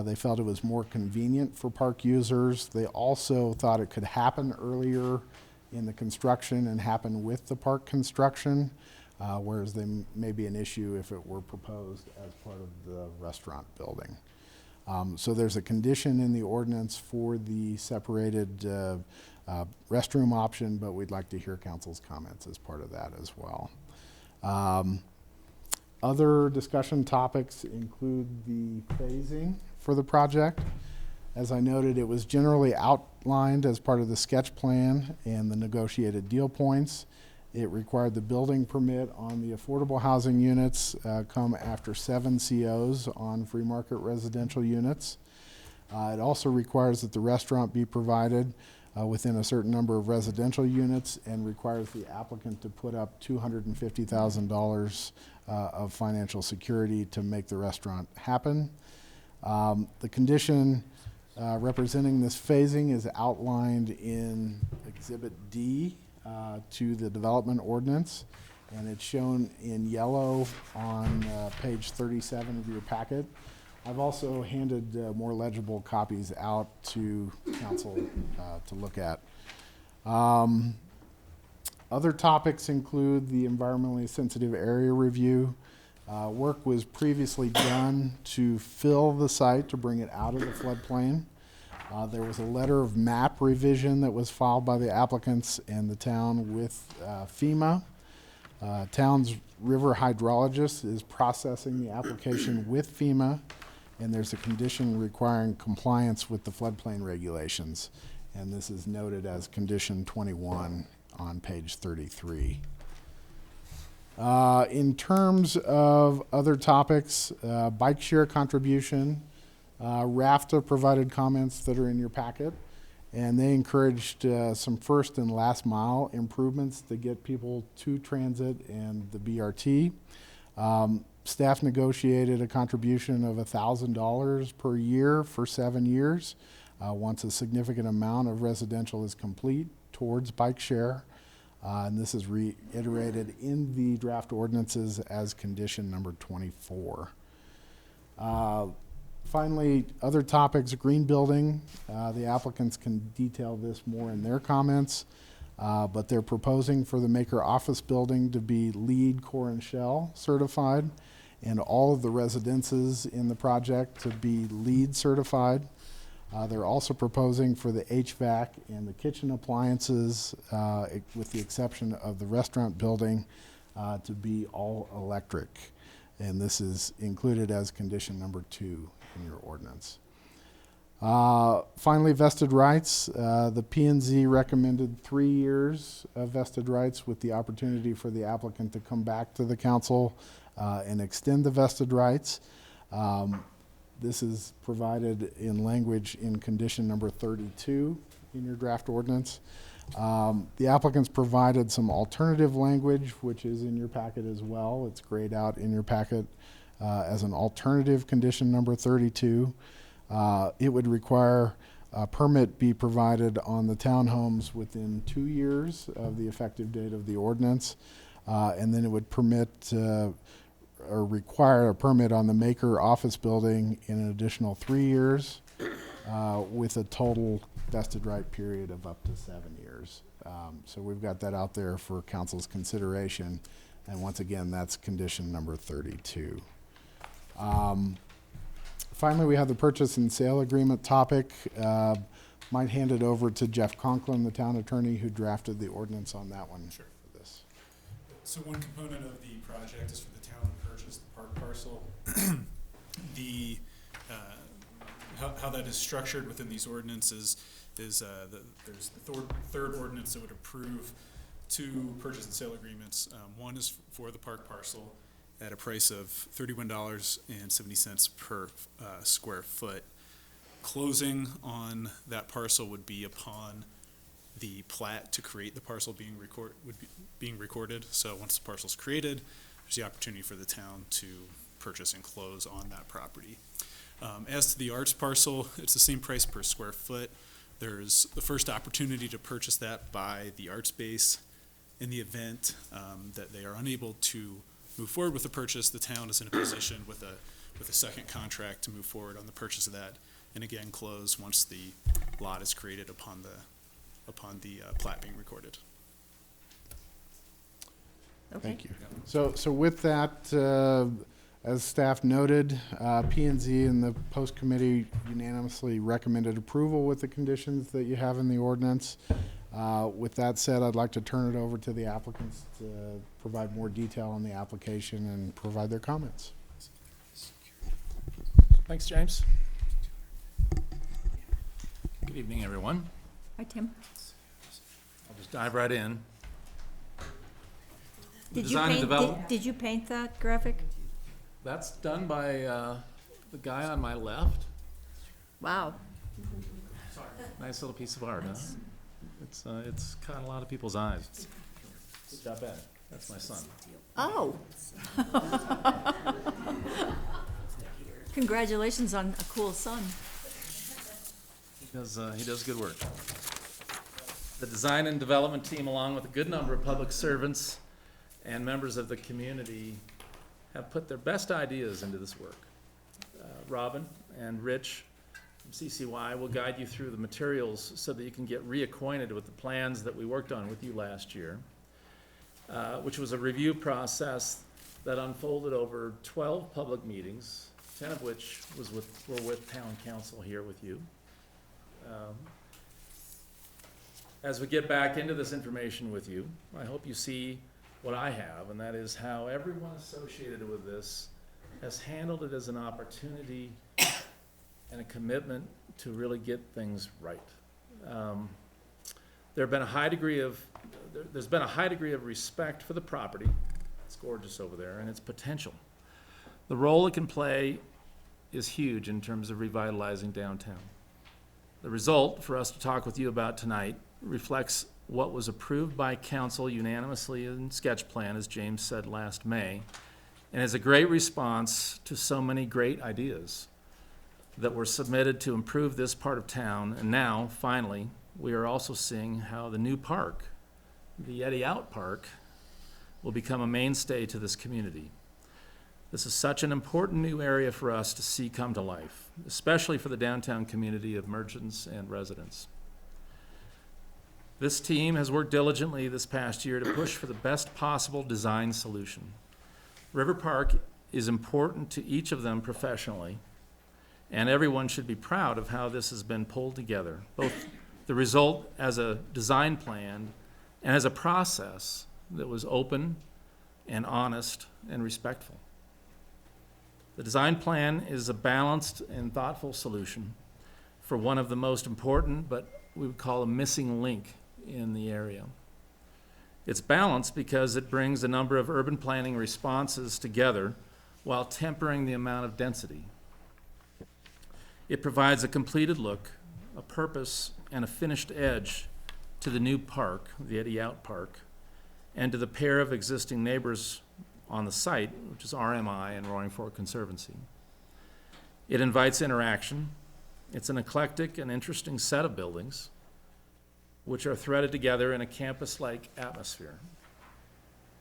They felt it was more convenient for park users. They also thought it could happen earlier in the construction and happen with the park construction, whereas they may be an issue if it were proposed as part of the restaurant building. So there's a condition in the ordinance for the separated restroom option, but we'd like to hear council's comments as part of that as well. Other discussion topics include the phasing for the project. As I noted, it was generally outlined as part of the sketch plan and the negotiated deal points. It required the building permit on the affordable housing units come after 7 COs on free market residential units. It also requires that the restaurant be provided within a certain number of residential units and requires the applicant to put up $250,000 of financial security to make the restaurant happen. The condition representing this phasing is outlined in Exhibit D to the development ordinance, and it's shown in yellow on page 37 of your packet. I've also handed more legible copies out to council to look at. Other topics include the environmentally sensitive area review. Work was previously done to fill the site to bring it out of the floodplain. There was a letter of map revision that was filed by the applicants and the town with FEMA. Town's river hydrologist is processing the application with FEMA, and there's a condition requiring compliance with the floodplain regulations. And this is noted as condition 21 on page 33. In terms of other topics, bike share contribution, RAFTA provided comments that are in your packet, and they encouraged some first and last mile improvements to get people to transit and the BRT. Staff negotiated a contribution of $1,000 per year for 7 years once a significant amount of residential is complete towards bike share. And this is reiterated in the draft ordinances as condition number 24. Finally, other topics, green building. The applicants can detail this more in their comments, but they're proposing for the Maker office building to be LEED Core and Shell certified, and all of the residences in the project to be LEED certified. They're also proposing for the HVAC and the kitchen appliances, with the exception of the restaurant building, to be all electric. And this is included as condition number 2 in your ordinance. Finally, vested rights. The P&Z recommended 3 years of vested rights with the opportunity for the applicant to come back to the council and extend the vested rights. This is provided in language in condition number 32 in your draft ordinance. The applicants provided some alternative language, which is in your packet as well. It's grayed out in your packet as an alternative condition number 32. It would require a permit be provided on the townhomes within 2 years of the effective date of the ordinance, and then it would permit or require a permit on the Maker office building in an additional 3 years, with a total vested right period of up to 7 years. So we've got that out there for council's consideration. And once again, that's condition number 32. Finally, we have the purchase and sale agreement topic. Might hand it over to Jeff Conklin, the town attorney, who drafted the ordinance on that one. Sure. For this. So one component of the project is for the town to purchase the park parcel. How that is structured within these ordinances is there's the third ordinance that would approve two purchase and sale agreements. One is for the park parcel at a price of $31.70 per square foot. Closing on that parcel would be upon the plat to create the parcel being recorded. So once the parcel's created, there's the opportunity for the town to purchase and close on that property. As to the arts parcel, it's the same price per square foot. There's the first opportunity to purchase that by the arts base. In the event that they are unable to move forward with the purchase, the town is in a position with a second contract to move forward on the purchase of that, and again close once the lot is created upon the plat being recorded. Thank you. So with that, as staff noted, P&Z and the post committee unanimously recommended approval with the conditions that you have in the ordinance. With that said, I'd like to turn it over to the applicants to provide more detail on the application and provide their comments. Thanks, James. Good evening, everyone. Hi, Tim. I'll just dive right in. Did you paint that graphic? That's done by the guy on my left. Wow. Nice little piece of art, huh? It's caught a lot of people's eyes. Good job, Ben. That's my son. Oh. Congratulations on a cool son. He does good work. The design and development team, along with a good number of public servants and members of the community, have put their best ideas into this work. Robin and Rich from CCY will guide you through the materials so that you can get reacquainted with the plans that we worked on with you last year, which was a review process that unfolded over 12 public meetings, 10 of which were with town council here with you. As we get back into this information with you, I hope you see what I have, and that is how everyone associated with this has handled it as an opportunity and a commitment to really get things right. There's been a high degree of respect for the property. It's gorgeous over there, and its potential. The role it can play is huge in terms of revitalizing downtown. The result for us to talk with you about tonight reflects what was approved by council unanimously in sketch plan, as James said last May, and is a great response to so many great ideas that were submitted to improve this part of town. And now, finally, we are also seeing how the new park, the Eddie Out Park, will become a mainstay to this community. This is such an important new area for us to see come to life, especially for the downtown community of merchants and residents. This team has worked diligently this past year to push for the best possible design solution. River Park is important to each of them professionally, and everyone should be proud of how this has been pulled together, both the result as a design plan and as a process that was open and honest and respectful. The design plan is a balanced and thoughtful solution for one of the most important, but we would call a missing link in the area. It's balanced because it brings a number of urban planning responses together while tempering the amount of density. It provides a completed look, a purpose, and a finished edge to the new park, the Eddie Out Park, and to the pair of existing neighbors on the site, which is RMI and Roaring Fork Conservancy. It invites interaction. It's an eclectic and interesting set of buildings which are threaded together in a campus-like atmosphere.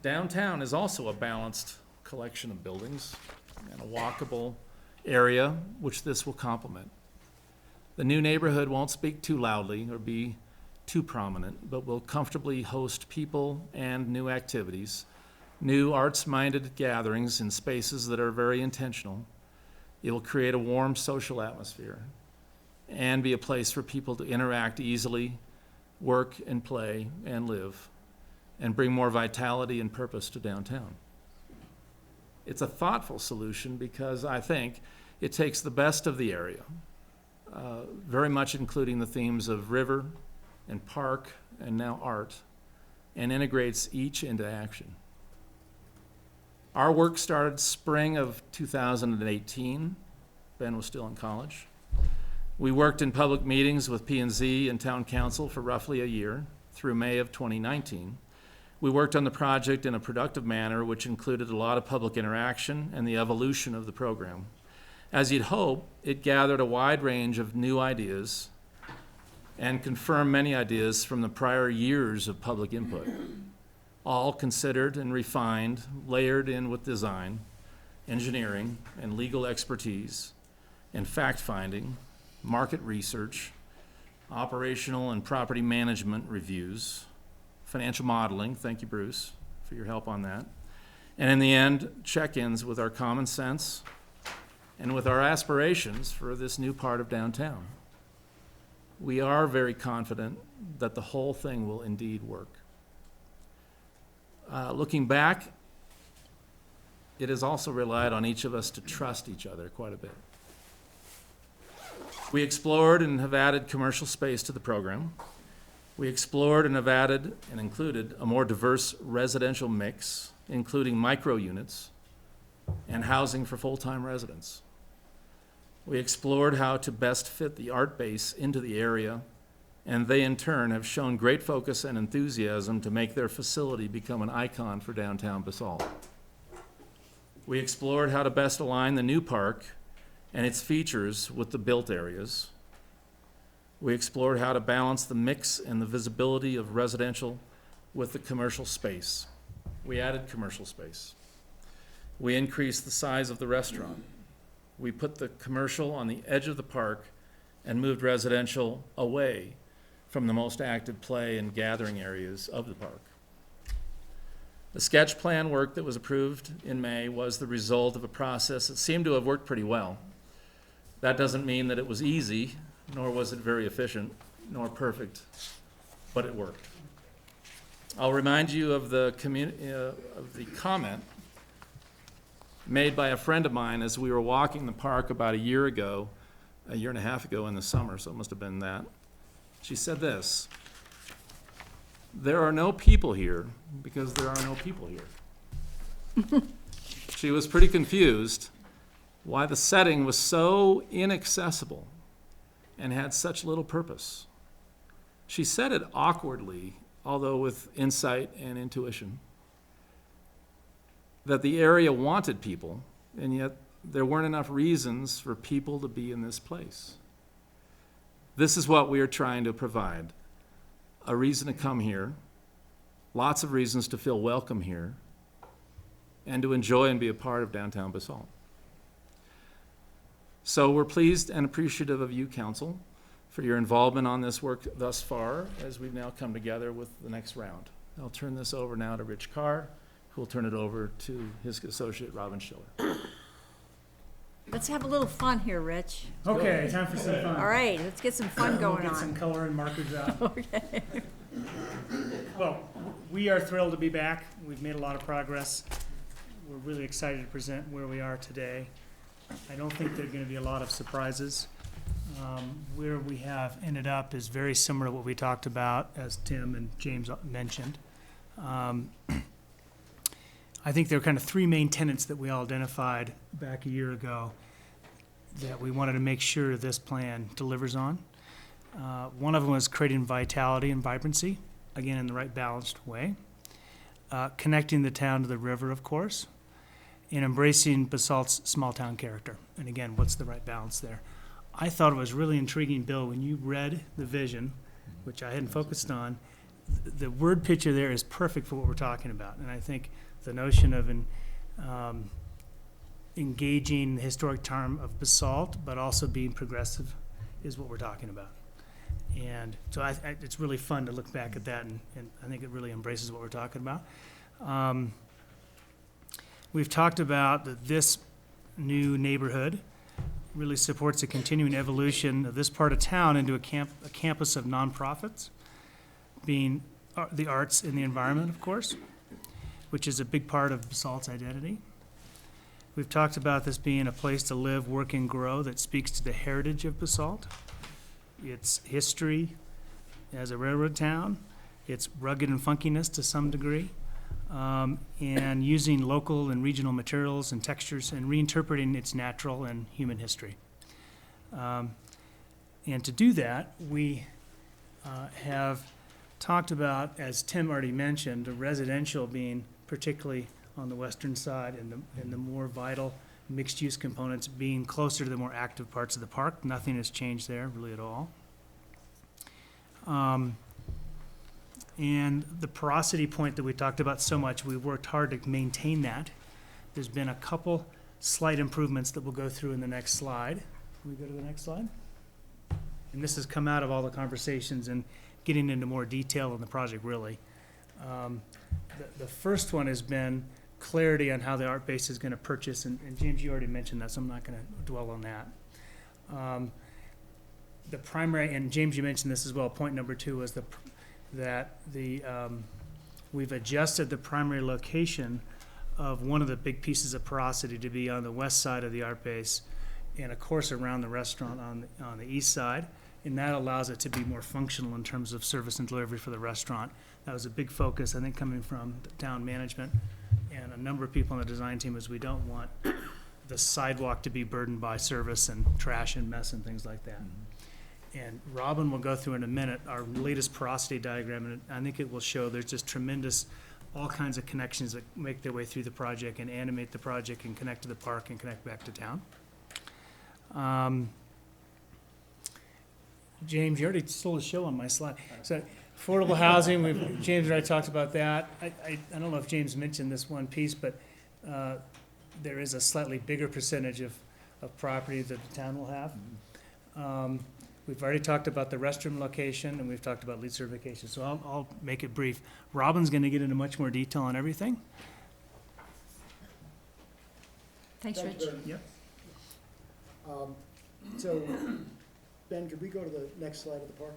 Downtown is also a balanced collection of buildings and a walkable area which this will complement. The new neighborhood won't speak too loudly or be too prominent, but will comfortably host people and new activities new arts-minded gatherings in spaces that are very intentional. It will create a warm social atmosphere and be a place for people to interact easily, work and play and live, and bring more vitality and purpose to downtown. It's a thoughtful solution because I think it takes the best of the area, very much including the themes of river and park and now art, and integrates each into action. Our work started spring of 2018. Ben was still in college. We worked in public meetings with P&Z and Town Council for roughly a year through May of 2019. We worked on the project in a productive manner, which included a lot of public interaction and the evolution of the program. As you'd hope, it gathered a wide range of new ideas and confirmed many ideas from the prior years of public input, all considered and refined, layered in with design, engineering, and legal expertise, and fact-finding, market research, operational and property management reviews, financial modeling, thank you, Bruce, for your help on that, and in the end, check-ins with our common sense and with our aspirations for this new part of downtown. We are very confident that the whole thing will indeed work. Looking back, it has also relied on each of us to trust each other quite a bit. We explored and have added commercial space to the program. We explored and have added and included a more diverse residential mix, including micro units and housing for full-time residents. We explored how to best fit the art base into the area, and they in turn have shown great focus and enthusiasm to make their facility become an icon for downtown Basalt. We explored how to best align the new park and its features with the built areas. We explored how to balance the mix and the visibility of residential with the commercial space. We added commercial space. We increased the size of the restaurant. We put the commercial on the edge of the park and moved residential away from the most active play and gathering areas of the park. The sketch plan work that was approved in May was the result of a process that seemed to have worked pretty well. That doesn't mean that it was easy, nor was it very efficient, nor perfect, but it worked. I'll remind you of the comment made by a friend of mine as we were walking the park about a year and a half ago in the summer, so it must have been that. She said this: "There are no people here because there are no people here." She was pretty confused why the setting was so inaccessible and had such little purpose. She said it awkwardly, although with insight and intuition, that the area wanted people, and yet there weren't enough reasons for people to be in this place. This is what we are trying to provide: a reason to come here, lots of reasons to feel welcome here, and to enjoy and be a part of downtown Basalt. So we're pleased and appreciative of you, Council, for your involvement on this work thus far as we've now come together with the next round. I'll turn this over now to Rich Carr, who will turn it over to his associate, Robin Schiller. Let's have a little fun here, Rich. Okay, time for some fun. All right, let's get some fun going Get on. some color and markers out. Okay. Well, we are thrilled to be back. We've made a lot of progress. We're really excited to present where we are today. I don't think there are going to be a lot of surprises. Where we have ended up is very similar to what we talked about, as Tim and James mentioned. I think there are kind of three main tenets that we all identified back a year ago that we wanted to make sure this plan delivers on. One of them was creating vitality and vibrancy, again, in the right balanced way. Connecting the town to the river, of course, and embracing Basalt's small-town character. And again, what's the right balance there? I thought it was really intriguing, Bill, when you read the vision, which I hadn't focused on, the word picture there is perfect for what we're talking about. And I think the notion of engaging the historic charm of Basalt, but also being progressive, is what we're talking about. And so it's really fun to look back at that, and I think it really embraces what we're talking about. We've talked about that this new neighborhood really supports a continuing evolution of this part of town into a campus of nonprofits, being the arts and the environment, of course, which is a big part of Basalt's identity. We've talked about this being a place to live, work, and grow that speaks to the heritage of Basalt, its history as a railroad town, its rugged and funkiness to some degree, and using local and regional materials and textures and reinterpreting its natural and human history. And to do that, we have talked about, as Tim already mentioned, the residential being particularly on the western side and the more vital mixed-use components being closer to the more active parts of the park. Nothing has changed there really at all. And the porosity point that we talked about so much, we've worked hard to maintain that. There's been a couple slight improvements that we'll go through in the next slide. Can we go to the next slide? And this has come out of all the conversations and getting into more detail in the project, really. The first one has been clarity on how the art base is going to purchase, and James, you already mentioned that, so I'm not going to dwell on that. The primary, and James, you mentioned this as well, point number 2 was we've adjusted the primary location of one of the big pieces of porosity to be on the west side of the art base, and of course around the restaurant on the east side, and that allows it to be more functional in terms of service and delivery for the restaurant. That was a big focus, I think, coming from the town management and a number of people on the design team, is we don't want the sidewalk to be burdened by service and trash and mess and things like that. And Robin will go through in a minute our latest porosity diagram, and I think it will show there's just tremendous, all kinds of connections that make their way through the project and animate the project and connect to the park and connect back to town. James, you already stole the show on my slide. So affordable housing, James and I talked about that. I don't know if James mentioned this one piece, but there is a slightly bigger percentage of property that the town will have. We've already talked about the restroom location, and we've talked about lead certification, so I'll make it brief. Robin's going to get into much more detail on everything. Thanks, Rich. Yep. So, Ben, could we go to the next slide of the park?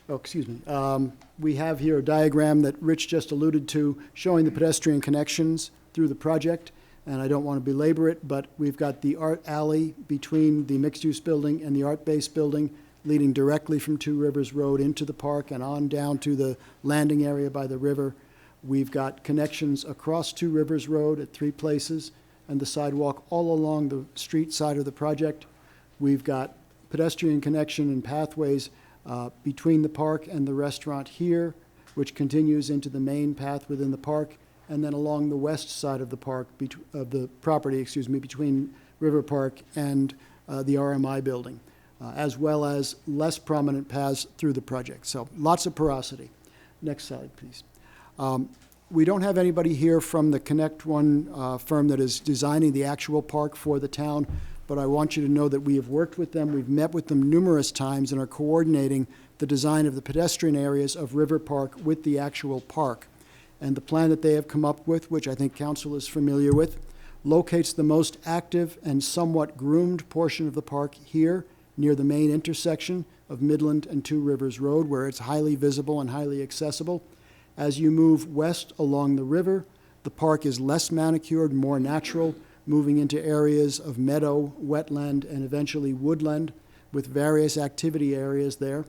Oh, excuse me. We have here a diagram that Rich just alluded to showing the pedestrian connections through the project. And I don't want to belabor it, but we've got the art alley between the mixed-use building and the art-based building leading directly from Two Rivers Road into the park and on down to the landing area by the river. We've got connections across Two Rivers Road at 3 places and the sidewalk all along the street side of the project. We've got pedestrian connection and pathways between the park and the restaurant here, which continues into the main path within the park, and then along the west side of the park, of the property, between River Park and the RMI building, as well as less prominent paths through the project. So lots of porosity. Next slide, please. We don't have anybody here from the Connect One firm that is designing the actual park for the town, but I want you to know that we have worked with them. We've met with them numerous times and are coordinating the design of the pedestrian areas of River Park with the actual park. And the plan that they have come up with, which I think council is familiar with, locates the most active and somewhat groomed portion of the park here near the main intersection of Midland and Two Rivers Road, where it's highly visible and highly accessible. As you move west along the river, the park is less manicured, more natural, moving into areas of meadow, wetland, and eventually woodland with various activity areas there.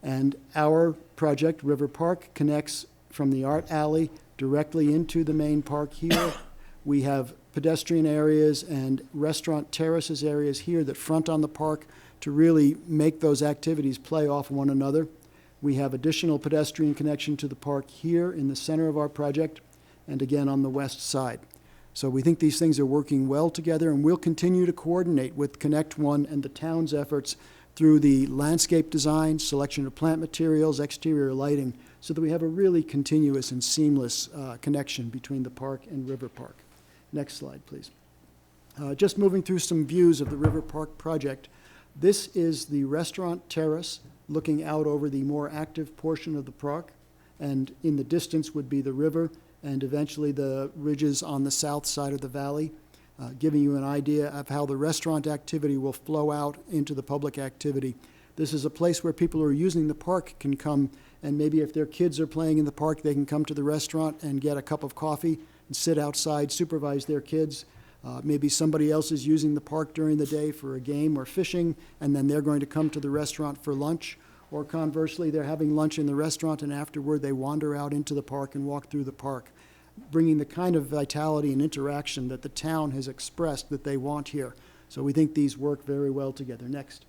And our project, River Park, connects from the art alley directly into the main park here. We have pedestrian areas and restaurant terraces areas here that front on the park to really make those activities play off one another. We have additional pedestrian connection to the park here in the center of our project and again on the west side. So we think these things are working well together, and we'll continue to coordinate with Connect One and the town's efforts through the landscape design, selection of plant materials, exterior lighting, so that we have a really continuous and seamless connection between the park and River Park. Next slide, please. Just moving through some views of the River Park project. This is the restaurant terrace looking out over the more active portion of the park, and in the distance would be the river, and eventually the ridges on the south side of the valley, giving you an idea of how the restaurant activity will flow out into the public activity. This is a place where people who are using the park can come, and maybe if their kids are playing in the park, they can come to the restaurant and get a cup of coffee and sit outside, supervise their kids. Maybe somebody else is using the park during the day for a game or fishing, and then they're going to come to the restaurant for lunch. Or conversely, they're having lunch in the restaurant, and afterward they wander out into the park and walk through the park, bringing the kind of vitality and interaction that the town has expressed that they want here. So we think these work very well together. Next.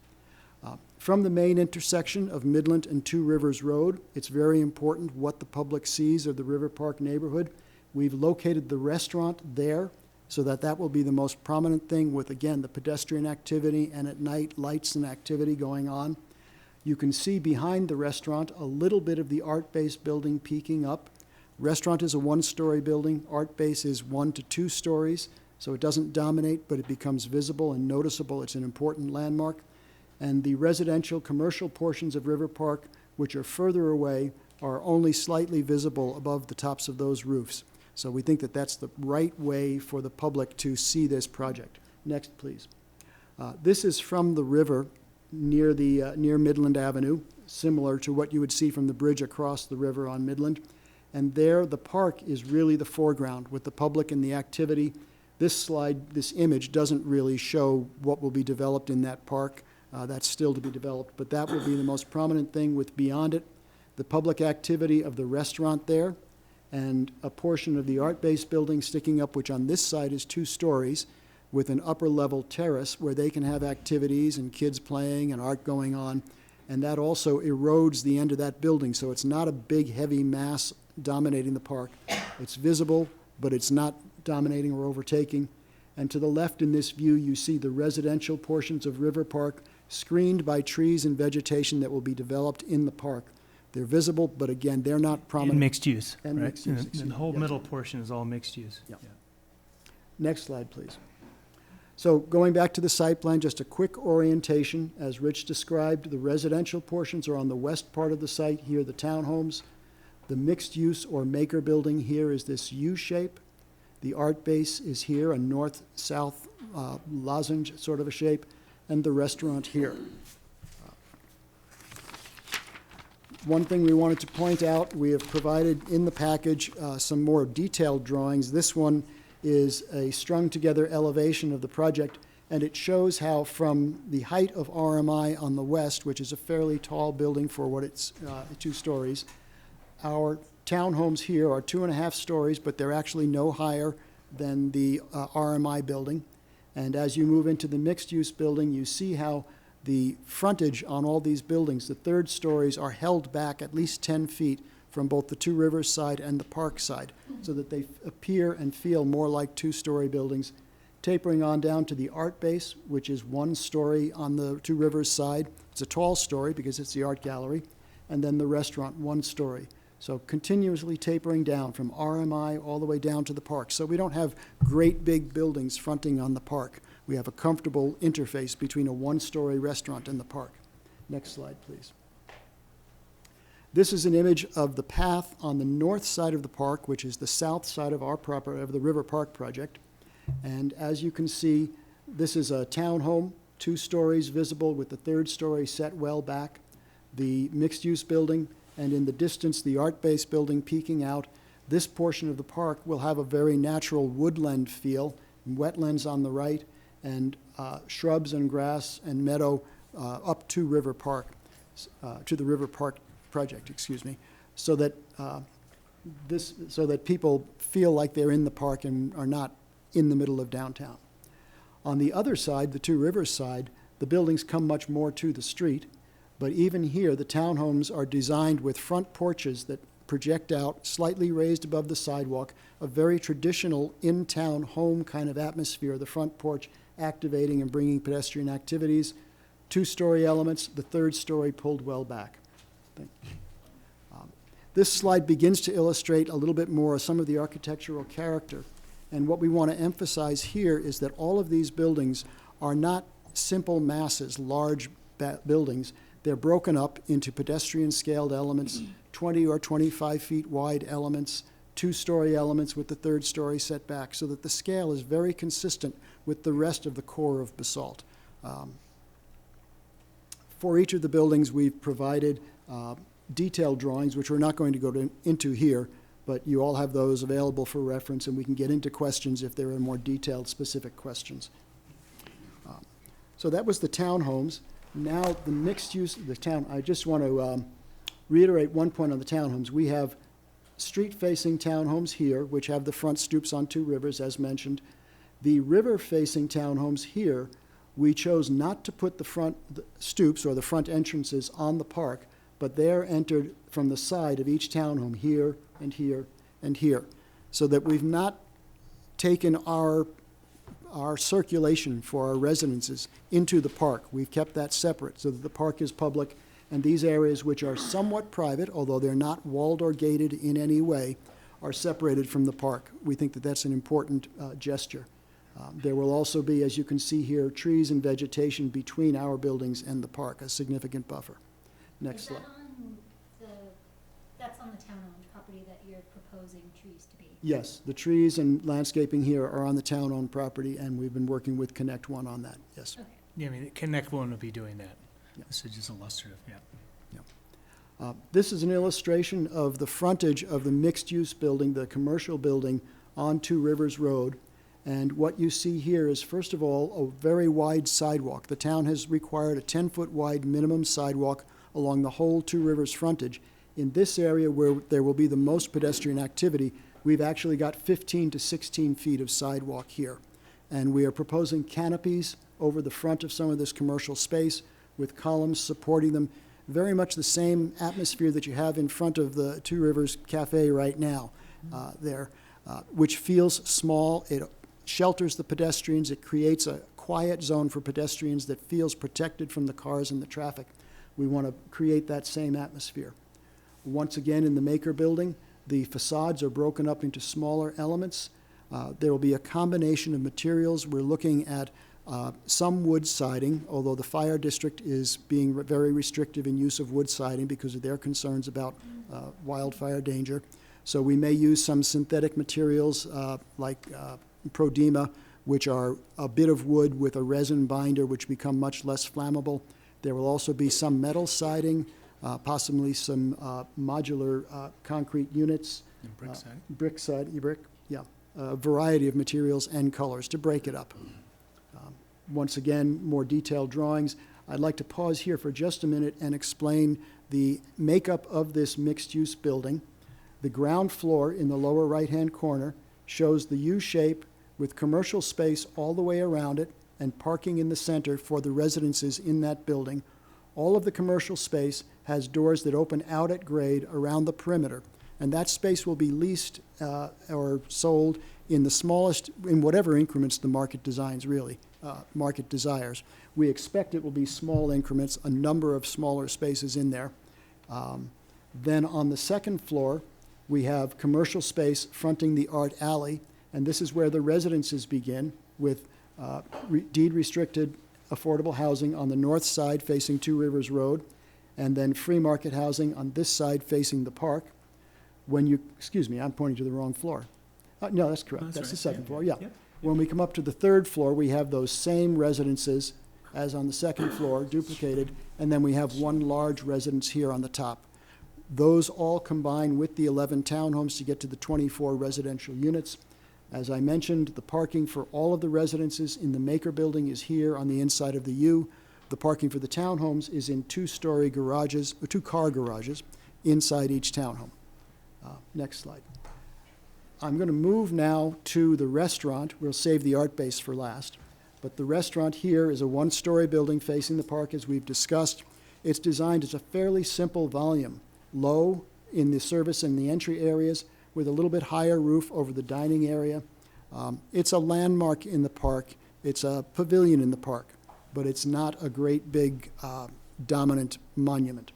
From the main intersection of Midland and Two Rivers Road, it's very important what the public sees of the River Park neighborhood. We've located the restaurant there so that that will be the most prominent thing with, again, the pedestrian activity and at night lights and activity going on. You can see behind the restaurant a little bit of the art base building peeking up. Restaurant is a one-story building. Art base is 1 to 2 stories, so it doesn't dominate, but it becomes visible and noticeable. It's an important landmark. And the residential commercial portions of River Park, which are further away, are only slightly visible above the tops of those roofs. So we think that that's the right way for the public to see this project. Next, please. This is from the river near Midland Avenue, similar to what you would see from the bridge across the river on Midland. And there, the park is really the foreground with the public and the activity. This slide, this image, doesn't really show what will be developed in that park. That's still to be developed, but that will be the most prominent thing with beyond it, the public activity of the restaurant there, and a portion of the art base building sticking up, which on this side is 2 stories, with an upper level terrace where they can have activities and kids playing and art going on. And that also erodes the end of that building, so it's not a big, heavy mass dominating the park. It's visible, but it's not dominating or overtaking. And to the left in this view, you see the residential portions of River Park screened by trees and vegetation that will be developed in the park. They're visible, but again, they're not prominent. And mixed use, And right? mixed use, And excuse the me. whole Yes. middle portion is all mixed use. Yeah. Next slide, please. So going back to the site plan, just a quick orientation. As Rich described, the residential portions are on the west part of the site. Here, the townhomes. The mixed use or maker building here is this U shape. The art base is here, a north-south lozenge sort of a shape, and the restaurant here. One thing we wanted to point out, we have provided in the package some more detailed drawings. This one is a strung-together elevation of the project, and it shows how from the height of RMI on the west, which is a fairly tall building for what it's 2 stories, our townhomes here are 2.5 stories, but they're actually no higher than the RMI building. And as you move into the mixed-use building, you see how the frontage on all these buildings, the 3rd stories, are held back at least 10 feet from both the Two Rivers side and the park side, so that they appear and feel more like 2-story buildings, tapering on down to the art base, which is 1 story on the Two Rivers side. It's a tall story because it's the art gallery, and then the restaurant, 1 story. So continuously tapering down from RMI all the way down to the park. So we don't have great big buildings fronting on the park. We have a comfortable interface between a 1-story restaurant and the park. Next slide, please. This is an image of the path on the north side of the park, which is the south side of the River Park project. And as you can see, this is a townhome, 2 stories visible with the 3rd story set well back. The mixed-use building, and in the distance, the art-based building peeking out. This portion of the park will have a very natural woodland feel, wetlands on the right, and shrubs and grass and meadow up to River Park, to the River Park project, excuse me, so that people feel like they're in the park and are not in the middle of downtown. On the other side, the Two Rivers side, the buildings come much more to the street, but even here, the townhomes are designed with front porches that project out, slightly raised above the sidewalk, a very traditional in-town home kind of atmosphere, the front porch activating and bringing pedestrian activities. 2-story elements, the 3rd story pulled well back. This slide begins to illustrate a little bit more of some of the architectural character. And what we want to emphasize here is that all of these buildings are not simple masses, large buildings. They're broken up into pedestrian-scaled elements, 20 or 25 feet wide elements, two-story elements with the third-story setback, so that the scale is very consistent with the rest of the core of Basalt. For each of the buildings, we've provided detailed drawings, which we're not going to go into here, but you all have those available for reference, and we can get into questions if there are more detailed, specific questions. So that was the townhomes. Now, the mixed use of the town, I just want to reiterate one point on the townhomes. We have street-facing townhomes here, which have the front stoops on two rivers, as mentioned. The river-facing townhomes here, we chose not to put the stoops or the front entrances on the park, but they're entered from the side of each townhome, here and here and here, so that we've not taken our circulation for our residences into the park. We've kept that separate so that the park is public, and these areas, which are somewhat private, although they're not walled or gated in any way, are separated from the park. We think that that's an important gesture. There will also be, as you can see here, trees and vegetation between our buildings and the park, a significant buffer. Next slide. That's on the town-owned property that you're proposing trees to be? Yes, the trees and landscaping here are on the town-owned property, and we've been working with Connect One on that, yes. Okay. Yeah, I mean, Connect One will be doing that. Yeah. This is just illustrative, yeah. This is an illustration of the frontage of the mixed-use building, the commercial building, on Two Rivers Road. And what you see here is, first of all, a very wide sidewalk. The town has required a 10-foot wide minimum sidewalk along the whole Two Rivers frontage. In this area where there will be the most pedestrian activity, we've actually got 15 to 16 feet of sidewalk here. And we are proposing canopies over the front of some of this commercial space with columns supporting them. Very much the same atmosphere that you have in front of the Two Rivers Cafe right now which feels small. It shelters the pedestrians. It creates a quiet zone for pedestrians that feels protected from the cars and the traffic. We want to create that same atmosphere. Once again, in the Maker Building, the facades are broken up into smaller elements. There will be a combination of materials. We're looking at some wood siding, although the fire district is being very restrictive in use of wood siding because of their concerns about wildfire danger. So we may use some synthetic materials like Prodema, which are a bit of wood with a resin binder, which become much less flammable. There will also be some metal siding, possibly some modular concrete units. And brick siding? Brick, yeah. A variety of materials and colors to break it up. Once again, more detailed drawings. I'd like to pause here for just a minute and explain the makeup of this mixed-use building. The ground floor in the lower right-hand corner shows the U shape with commercial space all the way around it and parking in the center for the residences in that building. All of the commercial space has doors that open out at grade around the perimeter, and that space will be leased or sold in the smallest, in whatever increments the market desires. We expect it will be small increments, a number of smaller spaces in there. Then on the second floor, we have commercial space fronting the art alley, and this is where the residences begin with deed-restricted affordable housing on the north side facing Two Rivers Road, and then free market housing on this side facing the park. Excuse me, I'm pointing to the wrong floor. No, that's correct. That's the second floor, yeah. When we come up to the third floor, we have those same residences as on the second floor, duplicated, and then we have one large residence here on the top. Those all combine with the 11 townhomes to get to the 24 residential units. As I mentioned, the parking for all of the residences in the Maker Building is here on the inside of the U. The parking for the townhomes is in two-story garages, or two-car garages, inside each townhome. Next slide. I'm going to move now to the restaurant. We'll save the art base for last. But the restaurant here is a one-story building facing the park, as we've discussed. It's designed as a fairly simple volume, low in the service and the entry areas, with a little bit higher roof over the dining area. It's a landmark in the park. It's a pavilion in the park, but it's not a great big dominant monument.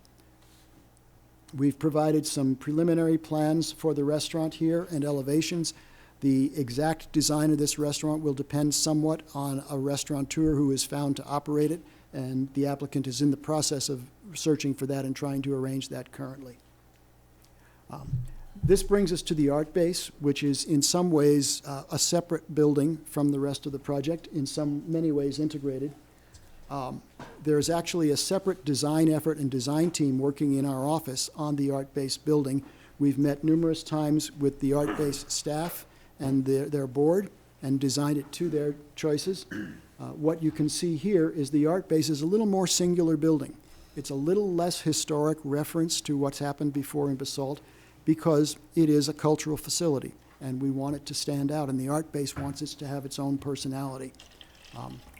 We've provided some preliminary plans for the restaurant here and elevations. The exact design of this restaurant will depend somewhat on a restaurateur who is found to operate it. and the applicant is in the process of searching for that and trying to arrange that currently. This brings us to the art base, which is in some ways a separate building from the rest of the project, in many ways integrated. There's actually a separate design effort and design team working in our office on the art base building. We've met numerous times with the art base staff and their board and designed it to their choices. What you can see here is the art base is a little more singular building. It's a little less historic reference to what's happened before in Basalt because it is a cultural facility and we want it to stand out, and the art base wants it to have its own personality.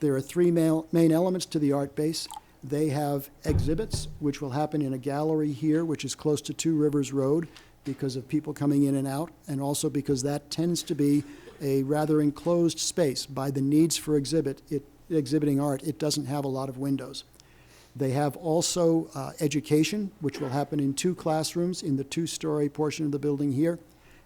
There are three main elements to the art base. They have exhibits, which will happen in a gallery here, which is close to Two Rivers Road because of people coming in and out, and also because that tends to be a rather enclosed space. By the needs for exhibiting art, it doesn't have a lot of windows. They have also education, which will happen in 2 classrooms in the 2-story portion of the building here.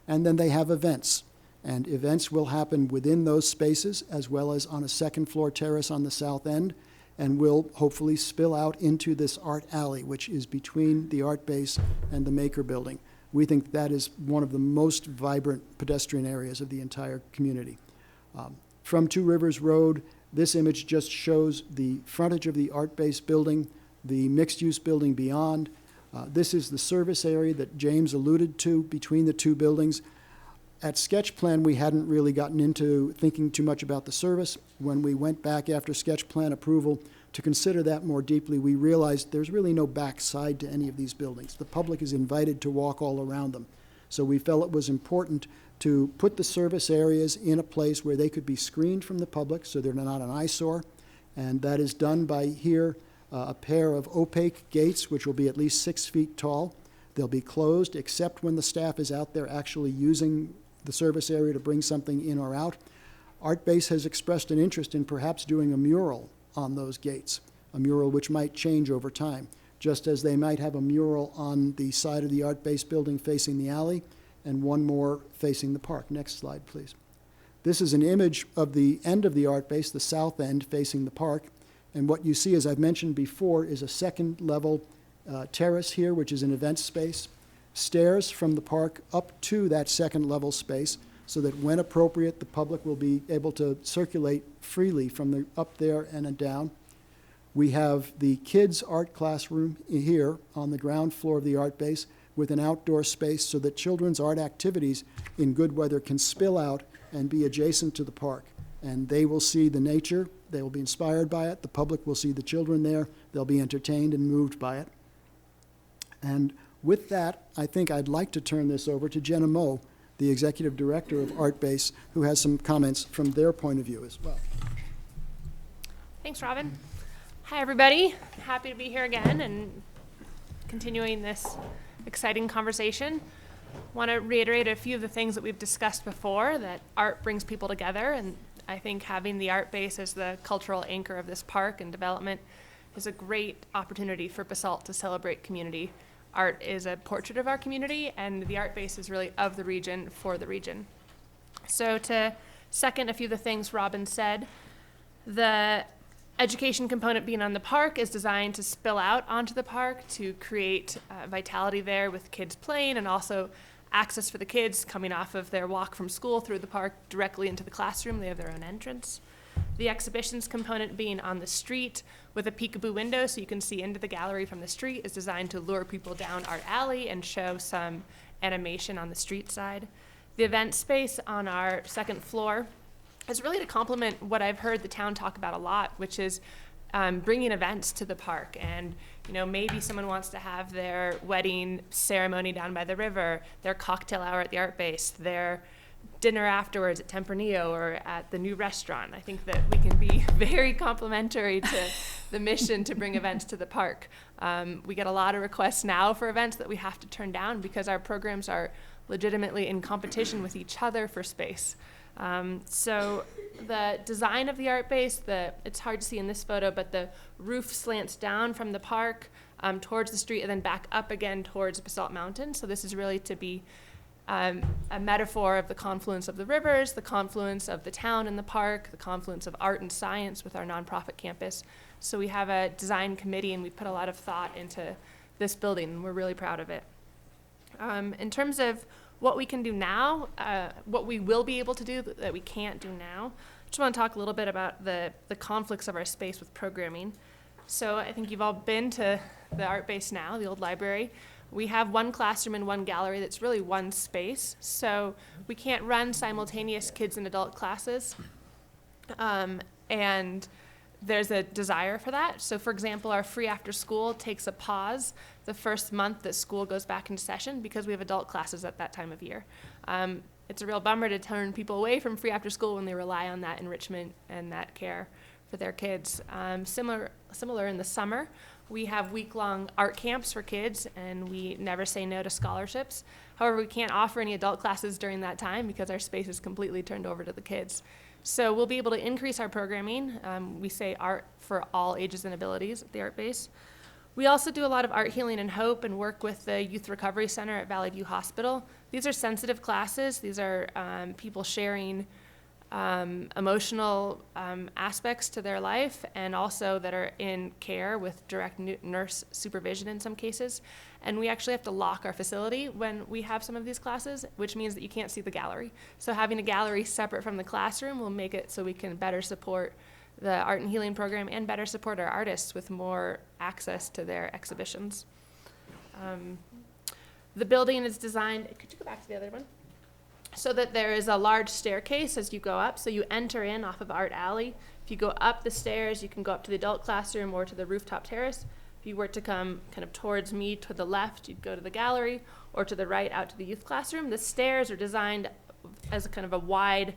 And then they have events. And events will happen within those spaces as well as on a second-floor terrace on the south end, and will hopefully spill out into this art alley, which is between the art base and the Maker Building. We think that is one of the most vibrant pedestrian areas of the entire community. From Two Rivers Road, this image just shows the frontage of the art base building, the mixed-use building beyond. This is the service area that James alluded to between the 2 buildings. At sketch plan, we hadn't really gotten into thinking too much about the service. When we went back after sketch plan approval to consider that more deeply, we realized there's really no back side to any of these buildings. The public is invited to walk all around them. So we felt it was important to put the service areas in a place where they could be screened from the public so they're not an eyesore. And that is done by here, a pair of opaque gates, which will be at least 6 feet tall. They'll be closed except when the staff is out there actually using the service area to bring something in or out. Art Base has expressed an interest in perhaps doing a mural on those gates, a mural which might change over time, just as they might have a mural on the side of the Art Base building facing the alley and one more facing the park. Next slide, please. This is an image of the end of the Art Base, the south end facing the park. And what you see, as I've mentioned before, is a second-level terrace here, which is an event space. Stairs from the park up to that second-level space so that when appropriate, the public will be able to circulate freely from up there and down. We have the kids' art classroom here on the ground floor of the art base with an outdoor space so that children's art activities in good weather can spill out and be adjacent to the park. And they will see the nature, they will be inspired by it, the public will see the children there, they'll be entertained and moved by it. And with that, I think I'd like to turn this over to Jenna Moe, the Executive Director of Art Base, who has some comments from their point of view as well. Thanks, Robin. Hi, everybody. Happy to be here again and continuing this exciting conversation. Want to reiterate a few of the things that we've discussed before, that art brings people together, and I think having the art base as the cultural anchor of this park and development is a great opportunity for Basalt to celebrate community. Art is a portrait of our community, and the art base is really of the region for the region. So to second a few of the things Robin said, the education component being on the park is designed to spill out onto the park to create vitality there with kids playing, and also access for the kids coming off of their walk from school through the park directly into the classroom. They have their own entrance. The exhibitions component being on the street with a peekaboo window so you can see into the gallery from the street is designed to lure people down Art Alley and show some animation on the street side. The event space on our second floor is really to complement what I've heard the town talk about a lot, which is bringing events to the park. And maybe someone wants to have their wedding ceremony down by the river, their cocktail hour at the art base, their dinner afterwards at Tempranillo or at the new restaurant. I think that we can be very complimentary to the mission to bring events to the park. We get a lot of requests now for events that we have to turn down because our programs are legitimately in competition with each other for space. So the design of the art base, it's hard to see in this photo, but the roof slants down from the park towards the street and then back up again towards Basalt Mountain. So this is really to be a metaphor of the confluence of the rivers, the confluence of the town and the park, the confluence of art and science with our nonprofit campus. So we have a design committee, and we put a lot of thought into this building, and we're really proud of it. In terms of what we can do now, what we will be able to do that we can't do now, I just want to talk a little bit about the conflicts of our space with programming. So I think you've all been to the art base now, the old library. We have one classroom and one gallery that's really one space. So we can't run simultaneous kids and adult classes. And there's a desire for that. So for example, our free after school takes a pause the first month that school goes back into session because we have adult classes at that time of year. It's a real bummer to turn people away from free after school when they rely on that enrichment and that care for their kids. Similar in the summer, we have week-long art camps for kids, and we never say no to scholarships. However, we can't offer any adult classes during that time because our space is completely turned over to the kids. So we'll be able to increase our programming. We say art for all ages and abilities at the art base. We also do a lot of art healing and hope and work with the Youth Recovery Center at Valley View Hospital. These are sensitive classes. These are people sharing emotional aspects to their life, and also that are in care with direct nurse supervision in some cases. And we actually have to lock our facility when we have some of these classes, which means that you can't see the gallery. So having a gallery separate from the classroom will make it so we can better support the art and healing program and better support our artists with more access to their exhibitions. The building is designed, could you go back to the other one? So that there is a large staircase as you go up. So you enter in off of Art Alley. If you go up the stairs, you can go up to the adult classroom or to the rooftop terrace. If you were to come kind of towards me to the left, you'd go to the gallery, or to the right out to the youth classroom. The stairs are designed as a kind of a wide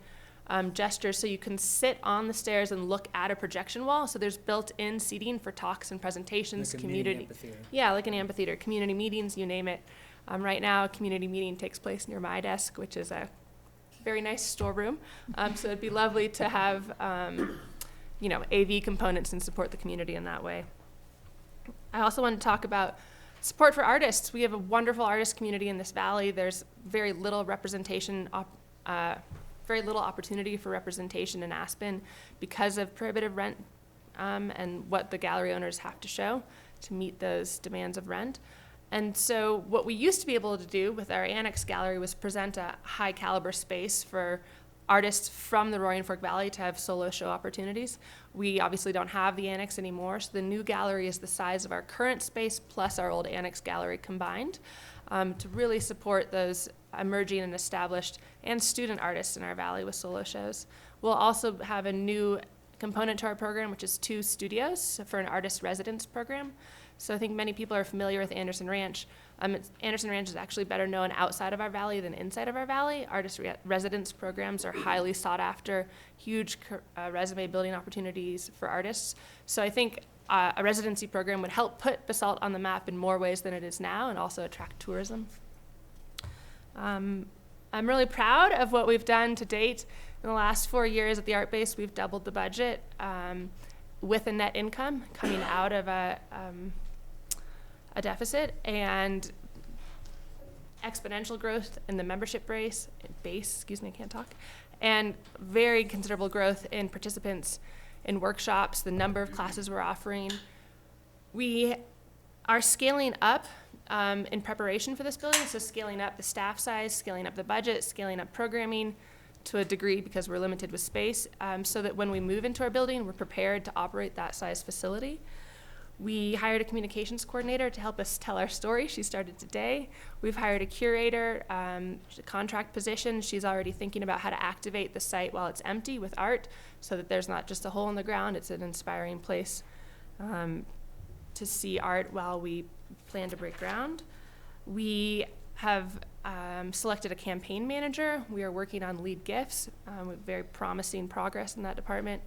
gesture, so you can sit on the stairs and look at a projection wall. So there's built-in seating for talks and presentations, Like a mini amphitheater. Yeah, like an amphitheater, community meetings, you name it. Right now, a community meeting takes place near my desk, which is a very nice storeroom. So it'd be lovely to have, AV components and support the community in that way. I also want to talk about support for artists. We have a wonderful artist community in this valley. There's very little representation, very little opportunity for representation in Aspen because of prohibitive rent and what the gallery owners have to show to meet those demands of rent. And so what we used to be able to do with our annex gallery was present a high caliber space for artists from the Roaring Fork Valley to have solo show opportunities. We obviously don't have the annex anymore, so the new gallery is the size of our current space plus our old annex gallery combined to really support those emerging and established and student artists in our valley with solo shows. We'll also have a new component to our program, which is 2 studios for an artist residence program. So I think many people are familiar with Anderson Ranch. Anderson Ranch is actually better known outside of our valley than inside of our valley. Artist residence programs are highly sought after, huge resume building opportunities for artists. So I think a residency program would help put Basalt on the map in more ways than it is now and also attract tourism. I'm really proud of what we've done to date. In the last 4 years at the Art Base, we've doubled the budget with a net income coming out of a deficit, and exponential growth in the membership base, and very considerable growth in participants in workshops, the number of classes we're offering. We are scaling up in preparation for this building, so scaling up the staff size, scaling up the budget, scaling up programming to a degree because we're limited with space, so that when we move into our building, we're prepared to operate that size facility. We hired a communications coordinator to help us tell our story. She started today. We've hired a curator, a contract position. She's already thinking about how to activate the site while it's empty with art so that there's not just a hole in the ground. It's an inspiring place to see art while we plan to break ground. We have selected a campaign manager. We are working on lead gifts with very promising progress in that department,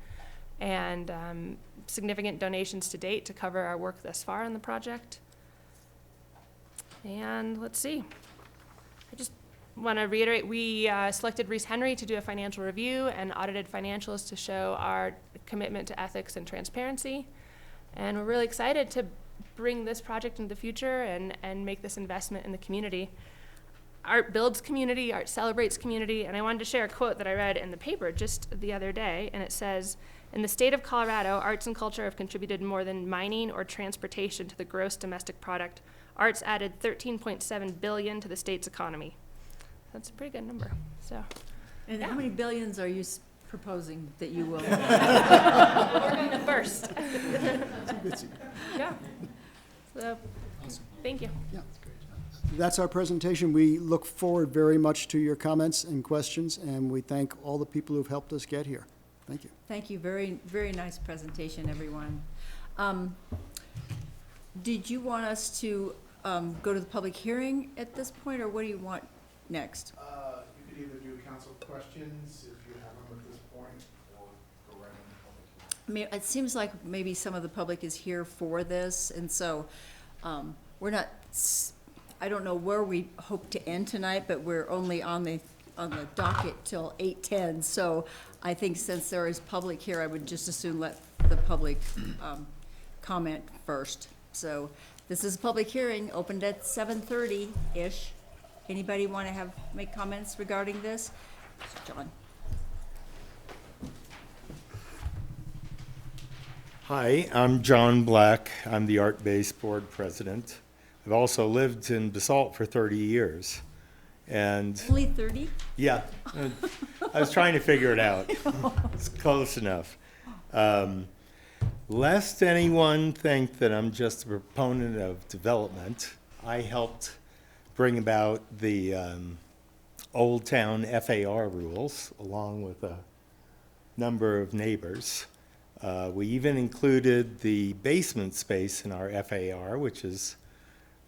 and significant donations to date to cover our work thus far on the project. And let's see. I just want to reiterate, we selected Reese Henry to do a financial review and audited financials to show our commitment to ethics and transparency. And we're really excited to bring this project into the future and make this investment in the community. art builds community, art celebrates community, and I wanted to share a quote that I read in the paper just the other day, and it says, "In the state of Colorado, arts and culture have contributed more than mining or transportation to the gross domestic product. Arts added $13.7 billion to the state's economy." That's a pretty good number, so. And how many billions are you proposing that you will? We're gonna burst. Yeah. So, thank you. Yeah. That's our presentation. We look forward very much to your comments and questions, and we thank all the people who've helped us get here. Thank you. Thank you. Very, very nice presentation, everyone. Did you want us to go to the public hearing at this point, or what do you want next? You could either do council questions if you have them at this point, or go right into public hearing. I mean, it seems like maybe some of the public is here for this, and so we're not, I don't know where we hope to end tonight, but we're only on the docket till 8:10, so I think since there is public here, I would just as soon let the public comment first. So this is a public hearing, opened at 7:30-ish. Anybody want to make comments regarding this? John. Hi, I'm John Black. I'm the Art Base Board President. I've also lived in Basalt for 30 years. And only 30? Yeah. I was trying to figure it out. It's close enough. Lest anyone think that I'm just a proponent of development, I helped bring about the Old Town FAR rules along with a number of neighbors. We even included the basement space in our FAR, which is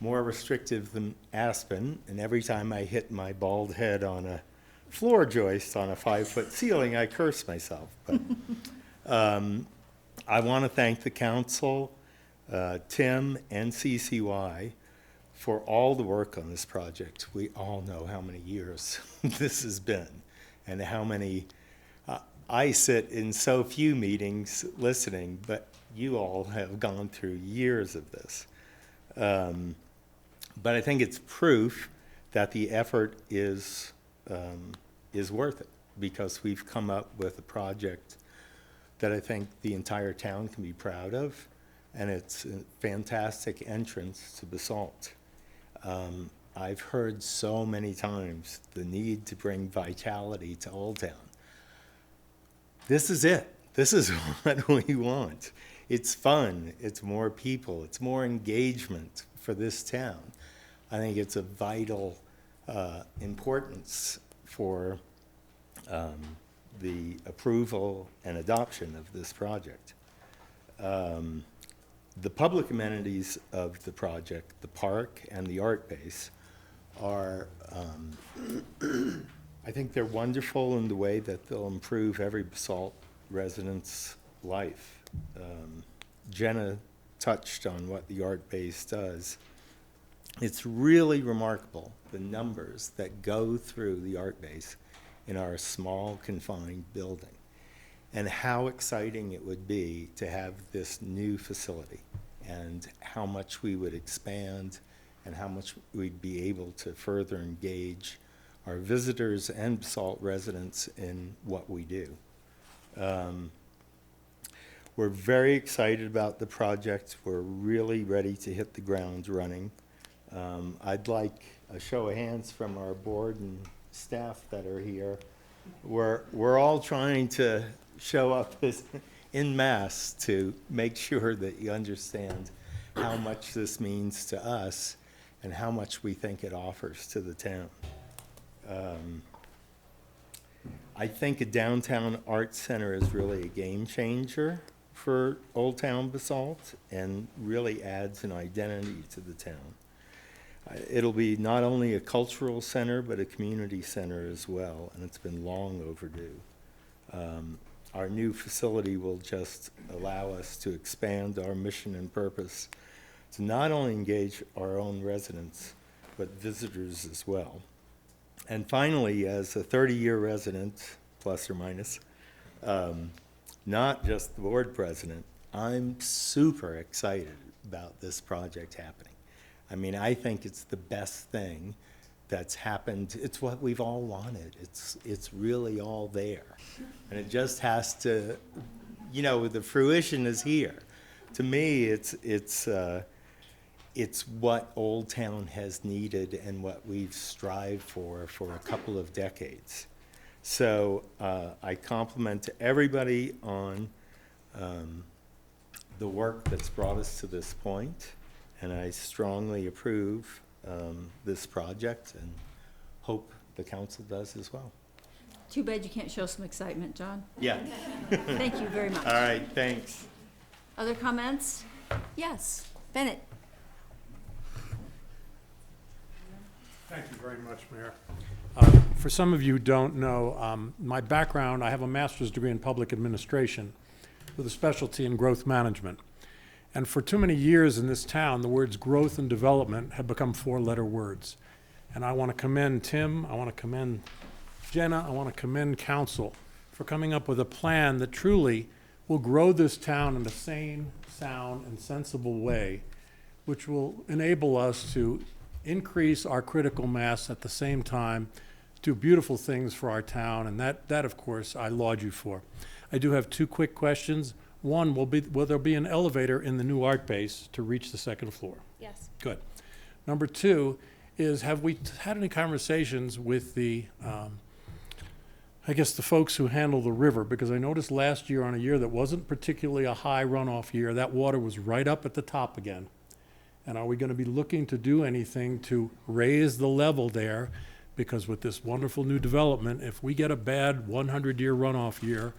more restrictive than Aspen, and every time I hit my bald head on a floor joist on a 5-foot ceiling, I curse myself. But I want to thank the council, Tim and CCY, for all the work on this project. We all know how many years this has been, and how many, I sit in so few meetings listening, but you all have gone through years of this. But I think it's proof that the effort is worth it, because we've come up with a project that I think the entire town can be proud of, and it's a fantastic entrance to Basalt. I've heard so many times the need to bring vitality to Old Town. This is it. This is what we want. It's fun, it's more people, it's more engagement for this town. I think it's of vital importance for the approval and adoption of this project. The public amenities of the project, the park and the art base, are, I think they're wonderful in the way that they'll improve every Basalt resident's life. Jenna touched on what the art base does. It's really remarkable, the numbers that go through the art base in our small confined building, and how exciting it would be to have this new facility, and how much we would expand, and how much we'd be able to further engage our visitors and Basalt residents in what we do. We're very excited about the project. We're really ready to hit the ground running. I'd like a show of hands from our board and staff that are here. We're all trying to show up en masse to make sure that you understand how much this means to us and how much we think it offers to the town. I think a downtown art center is really a game changer for Old Town Basalt, and really adds an identity to the town. It'll be not only a cultural center, but a community center as well, and it's been long overdue. Our new facility will just allow us to expand our mission and purpose to not only engage our own residents, but visitors as well. And finally, as a 30-year resident, plus or minus, not just the board president, I'm super excited about this project happening. I mean, I think it's the best thing that's happened. It's what we've all wanted. It's really all there. And it just has to, the fruition is here. To me, it's what Old Town has needed and what we've strived for a couple of decades. So I compliment everybody on the work that's brought us to this point, and I strongly approve this project and hope the council does as well. Too bad you can't show some excitement, John. Yeah. Thank you very much. All right, thanks. Other comments? Yes, Bennett. Thank you very much, Mayor. For some of you who don't know, my background, I have a master's degree in public administration with a specialty in growth management. And for too many years in this town, the words growth and development have become four-letter words. And I want to commend Tim, I want to commend Jenna, I want to commend council for coming up with a plan that truly will grow this town in a sane, sound, and sensible way, which will enable us to increase our critical mass at the same time, do beautiful things for our town, and that of course, I laud you for. I do have two quick questions. One, will there be an elevator in the new art base to reach the second floor? Yes. Good. Number two is, have we had any conversations with the, I guess the folks who handle the river? Because I noticed last year, on a year that wasn't particularly a high runoff year, that water was right up at the top again. And are we going to be looking to do anything to raise the level there? Because with this wonderful new development, if we get a bad 100-year runoff year,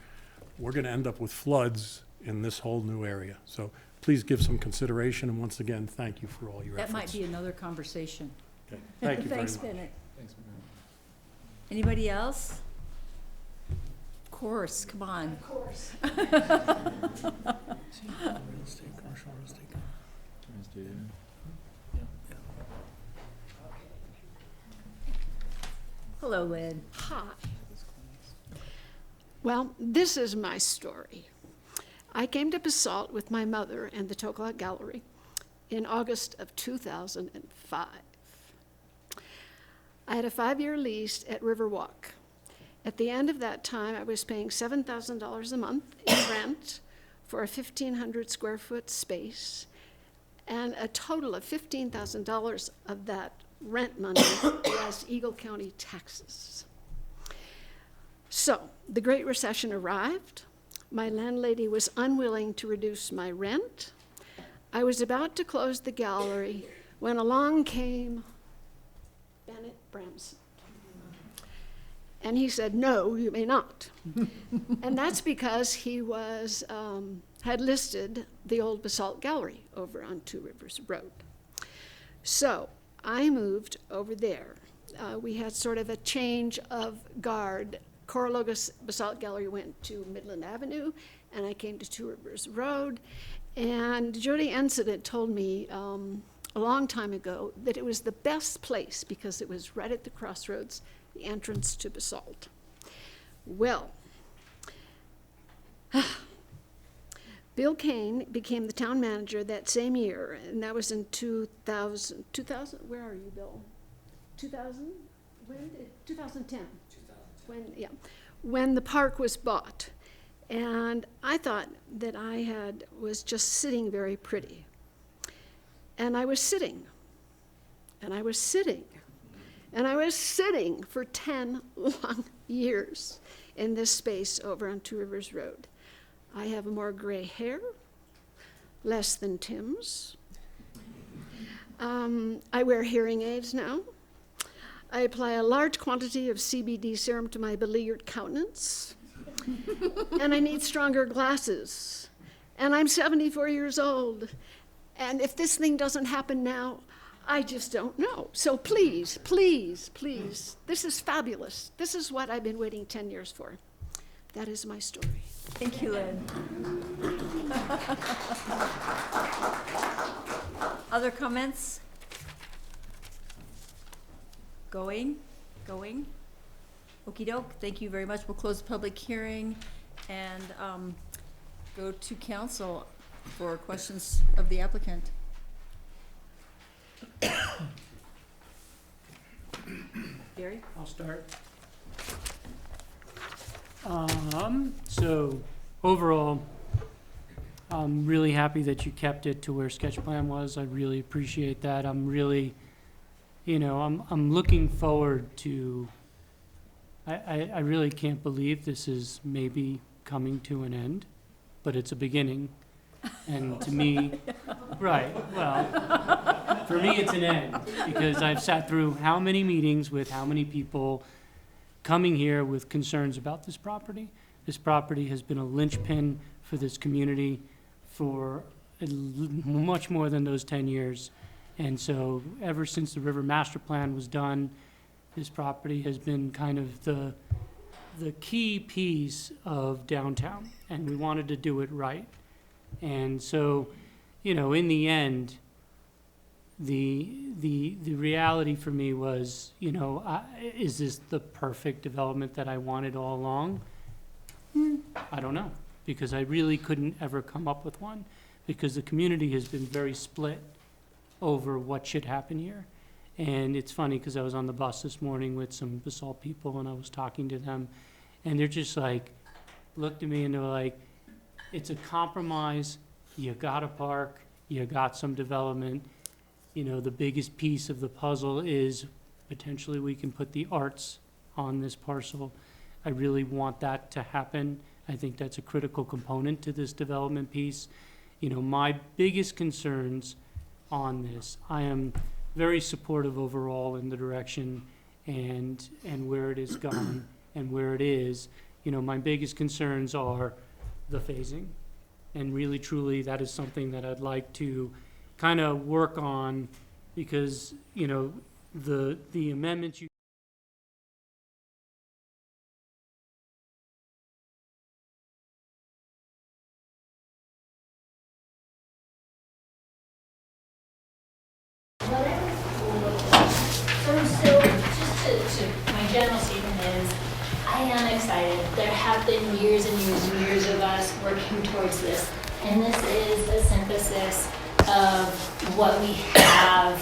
we're going to end up with floods in this whole new area. So please give some consideration, and once again, thank you for all your efforts. That might be another conversation. Okay. Thank you very much. Thanks, Bennett. Anybody else? Of course, come on. Of course. Hello, Lynn. Hi. Well, this is my story. I came to Basalt with my mother and the Tokala Gallery in August of 2005. I had a 5-year lease at Riverwalk. At the end of that time, I was paying $7,000 a month in rent for a 1,500 square foot space, and a total of $15,000 of that rent money was Eagle County taxes. So the Great Recession arrived. My landlady was unwilling to reduce my rent. I was about to close the gallery when along came Bennett Bramson. And he said, "No, you may not." And that's because he was, had listed the old Basalt Gallery over on Two Rivers Road. So I moved over there. We had sort of a change of guard. Coralogus Basalt Gallery went to Midland Avenue, and I came to Two Rivers Road. And Jody Ensign had told me a long time ago that it was the best place because it was right at the crossroads, the entrance to Basalt. Well, Bill Kane became the town manager that same year, and that was in 2000, where are you, Bill? 2000? When did, 2010. When the park was bought. And I thought that I was just sitting very pretty. And I was sitting, and I was sitting, and I was sitting for 10 long years in this space over on Two Rivers Road. I have more gray hair, less than Tim's. I wear hearing aids now. I apply a large quantity of CBD serum to my beleaguered countenance. And I need stronger glasses. And I'm 74 years old. And if this thing doesn't happen now, I just don't know. So please, please, please, this is fabulous. This is what I've been waiting 10 years for. That is my story. Thank you, Lynn. Other comments? Going? Okey doke, thank you very much. We'll close the public hearing and go to council for questions of the applicant. I'll start. So overall, I'm really happy that you kept it to where sketch plan was. I really appreciate that. I'm really, I'm looking forward to, I really can't believe this is maybe coming to an end, but it's a beginning. And to me, right, well, for me, it's an end, because I've sat through how many meetings with how many people coming here with concerns about this property. This property has been a linchpin for this community for much more than those 10 years. And so ever since the River Master Plan was done, this property has been kind of the key piece of downtown, and we wanted to do it right. And so, in the end, the reality for me was, is this the perfect development that I wanted all along? I don't know, because I really couldn't ever come up with one, because the community has been very split over what should happen here. And it's funny, because I was on the bus this morning with some Basalt people, and I was talking to them, and they're just like, looked at me and they were like, it's a compromise. You got a park, you got some development. The biggest piece of the puzzle is potentially we can put the arts on this parcel. I really want that to happen. I think that's a critical component to this development piece. My biggest concerns on this, I am very supportive overall in the direction and where it has gone and where it is. My biggest concerns are the phasing. And really, truly, that is something that I'd like to kind of work on, because, the amendments you My general statement is, I am excited. There have been years and years and years of us working towards this, and this is a synthesis of what we have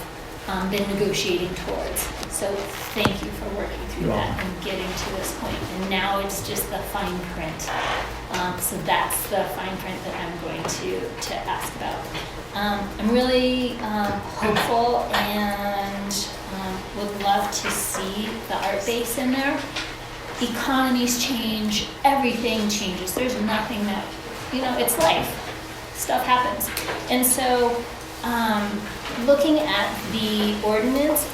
been negotiating towards. So thank you for working through that and getting to this point. And now it's just the fine print. So that's the fine print that I'm going to ask about. I'm really hopeful and would love to see the art base in there. Economies change, everything changes. There's nothing that, it's life. Stuff happens. And so looking at the ordinance,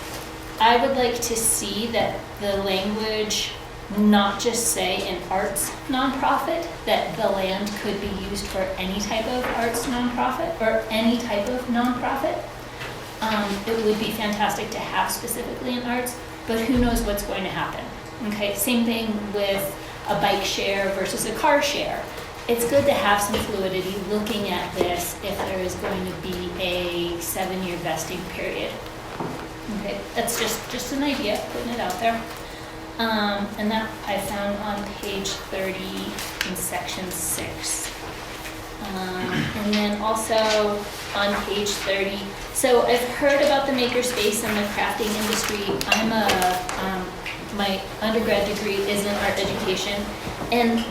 I would like to see that the language not just say an arts nonprofit, that the land could be used for any type of arts nonprofit or any type of nonprofit. It would be fantastic to have specifically in arts, but who knows what's going to happen. Okay, same thing with a bike share versus a car share. It's good to have some fluidity looking at this if there is going to be a 7-year vesting period. Okay, that's just an idea, putting it out there. And that I found on page 30 in section 6. And then also on page 30, so I've heard about the makerspace and the crafting industry. My undergrad degree is in art education, and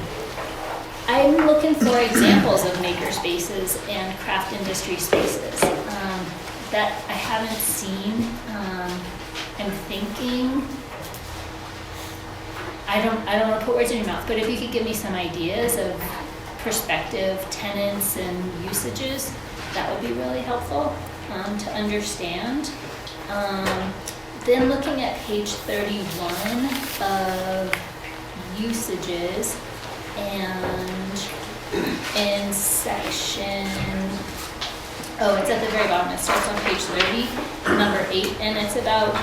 I'm looking for examples of makerspaces and craft industry spaces that I haven't seen. I'm thinking, I don't want to put words in your mouth, but if you could give me some ideas of prospective tenants and usages, that would be really helpful to understand. Then looking at page 31 of usages, and in section, it's at the very bottom, it starts on page 30, number 8, and it's about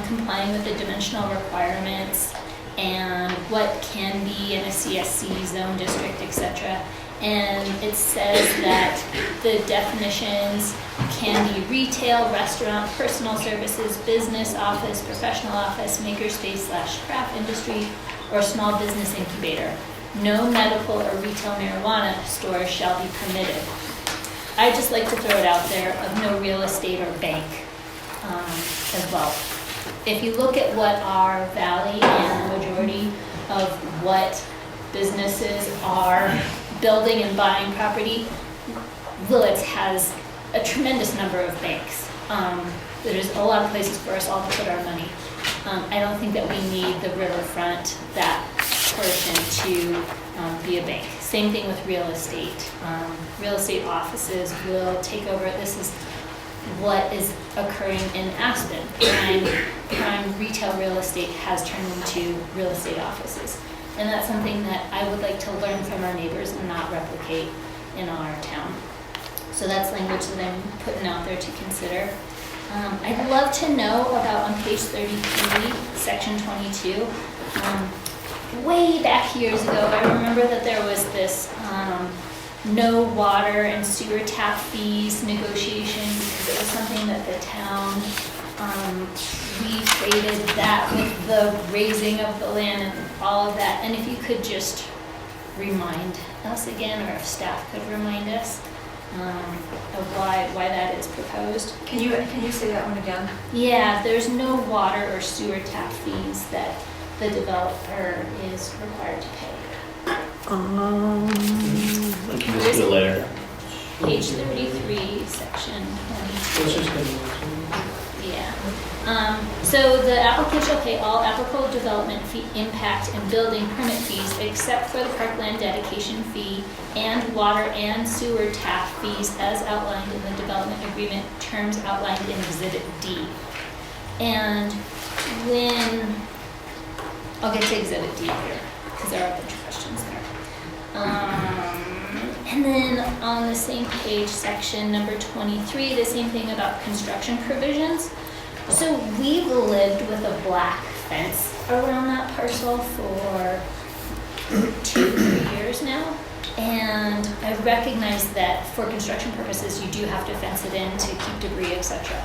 complying with the dimensional requirements and what can be in a CSC zone district, etc. And it says that the definitions can be retail, restaurant, personal services, business, office, professional office, makerspace / craft industry, or small business incubator. No medical or retail marijuana stores shall be permitted. I just like to throw it out there of no real estate or bank as well. if you look at what our valley and the majority of what businesses are building and buying property, Willits has a tremendous number of banks. There's a lot of places for us all to put our money. I don't think that we need the riverfront, that portion, to be a bank. Same thing with real estate. Real estate offices will take over. This is what is occurring in Aspen. Prime retail real estate has turned into real estate offices. And that's something that I would like to learn from our neighbors and not replicate in our town. So that's language that I'm putting out there to consider. I'd love to know about on page 33, section 22. Way back years ago, I remember that there was this no water and sewer tap fees negotiation because it was something that the town, we traded that with the raising of the land and all of that. And if you could just remind us again, or if staff could remind us of why that is proposed. Can you say that one again? Yeah, there's no water or sewer tap fees that the developer is required to pay. Just do it later. Page 33, section 22. Yeah. So the applicant shall pay all applicable development fee, impact, and building permit fees except for the parkland dedication fee and water and sewer tap fees as outlined in the development agreement terms outlined in Exhibit D. And when, I'll get to Exhibit D here, because there are a bunch of questions there. And then on the same page, section number 23, the same thing about construction provisions. So we've lived with a black fence around that parcel for 2-3 years now. And I recognize that for construction purposes, you do have to fence it in to keep debris, etc.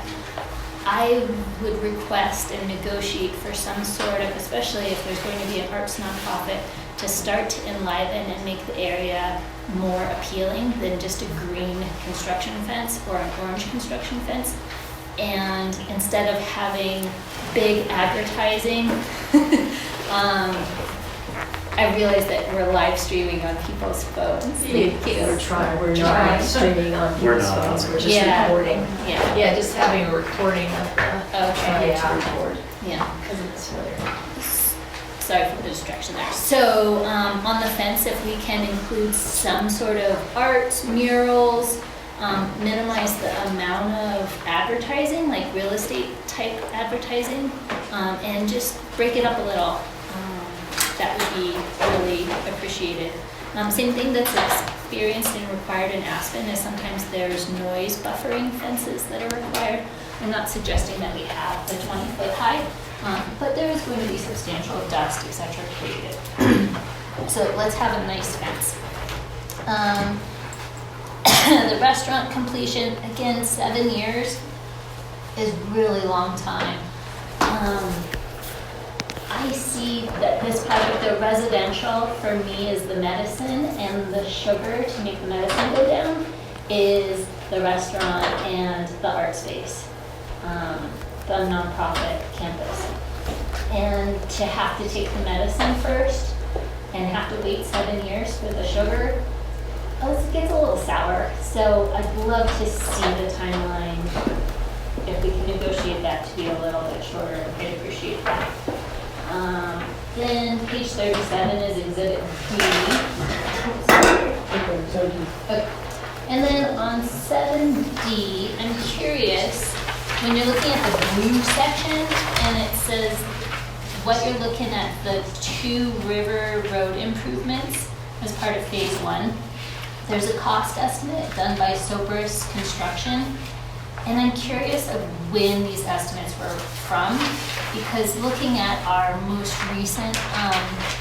I would request and negotiate for some sort of, especially if there's going to be an arts nonprofit, to start to enliven and make the area more appealing than just a green construction fence or an orange construction fence. And instead of having big advertising, I realize that we're live streaming on people's phones. We're trying streaming on people's phones, we're just recording. Yeah, just having a recording of the, trying to record. Yeah. Because it's familiar. Sorry for the distraction there. So on the fence, if we can include some sort of art, murals, minimize the amount of advertising, like real estate type advertising, and just break it up a little, that would be really appreciated. Same thing that's experienced and required in Aspen is sometimes there's noise buffering fences that are required. I'm not suggesting that we have the 20-foot high, but there is going to be substantial dust, etc. created. So let's have a nice fence. The restaurant completion, again, 7 years is really long time. I see that this project, the residential, for me is the medicine, and the sugar to make the medicine go down is the restaurant and the art space, the nonprofit campus. And to have to take the medicine first and have to wait 7 years for the sugar, it gets a little sour. So I'd love to see the timeline, if we can negotiate that to be a little bit shorter. I'd appreciate that. Then page 37 is Exhibit B. Okay. And then on 7D, I'm curious, when you're looking at the blue section and it says what you're looking at, the 2 river road improvements as part of phase 1, there's a cost estimate done by Sopris Construction. And I'm curious of when these estimates were from, because looking at our most recent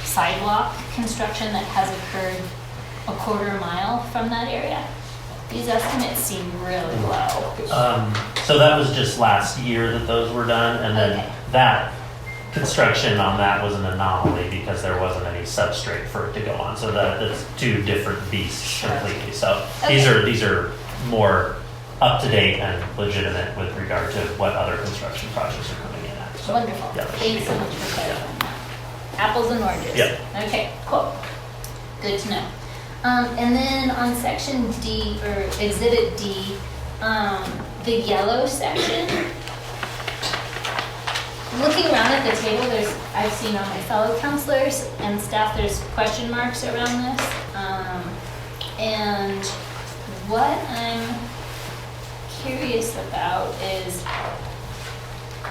sidewalk construction that has occurred a quarter mile from that area, these estimates seem really low. So that was just last year that those were done, and then that construction on that was an anomaly because there wasn't any substrate for it to go on. So that's 2 different beasts completely. So these are more up to date and legitimate with regard to what other construction projects are coming in at. Wonderful. Yeah. Thanks so much for clarifying that. Apples and oranges. Yeah. Okay, cool. Good to know. And then on section D, or exhibit D, the yellow section, looking around at the table, I've seen on my fellow counselors and staff, there's question marks around this. And what I'm curious about is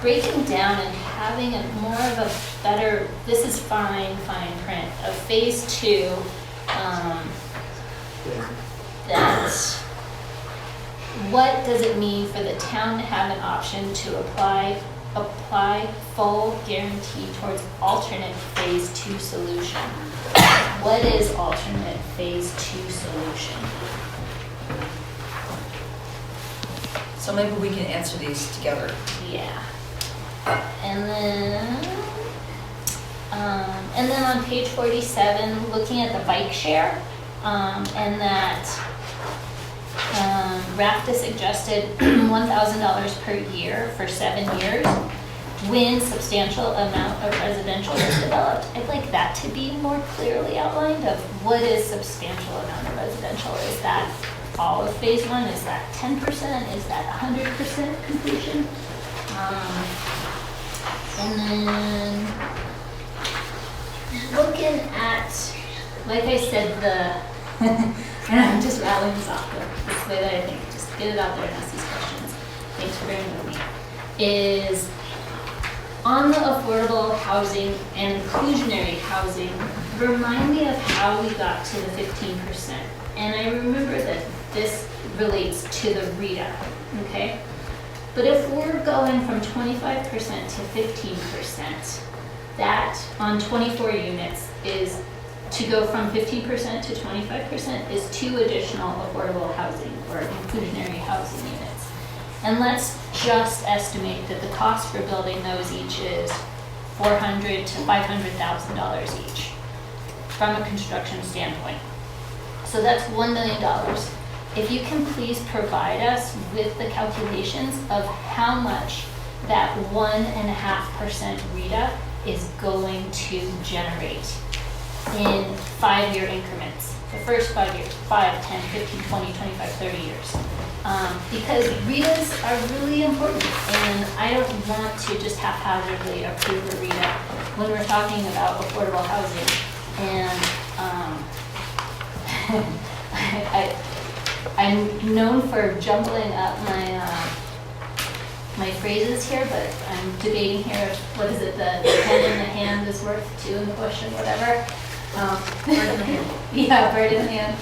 breaking down and having more of a better, this is fine print, of phase 2, that what does it mean for the town to have an option to apply full guarantee towards alternate phase 2 solution? What is alternate phase 2 solution? So maybe we can answer these together. Yeah. And then on page 47, looking at the bike share, and that RAFTA suggested $1,000 per year for 7 years when substantial amount of residential is developed. I'd like that to be more clearly outlined of what is substantial amount of residential. Is that all of phase 1? Is that 10%? Is that 100% completion? And then looking at, like I said, and I'm just rattling this off the way that I think, just get it out there and ask these questions. Thanks for bearing with me. Is on the affordable housing and inclusionary housing, remind me of how we got to the 15%. And I remember that this relates to the RETA, okay? But if we're going from 25% to 15%, that on 24 units is to go from 15% to 25% is 2 additional affordable housing or inclusionary housing units. And let's just estimate that the cost for building those each is $400,000 to $500,000 each from a construction standpoint. So that's $1 million. If you can please provide us with the calculations of how much that 1.5% RETA is going to generate in 5-year increments. The first 5 years, 5, 10, 15, 20, 25, 30 years. Because RETAs are really important, and I don't want to just haphazardly approve a RETA when we're talking about affordable housing. And I'm known for jumbling up my phrases here, but I'm debating here, what is it, the 10 in the hand is worth 2 in the bush and whatever. Bird in the hand. Yeah, bird in the hand.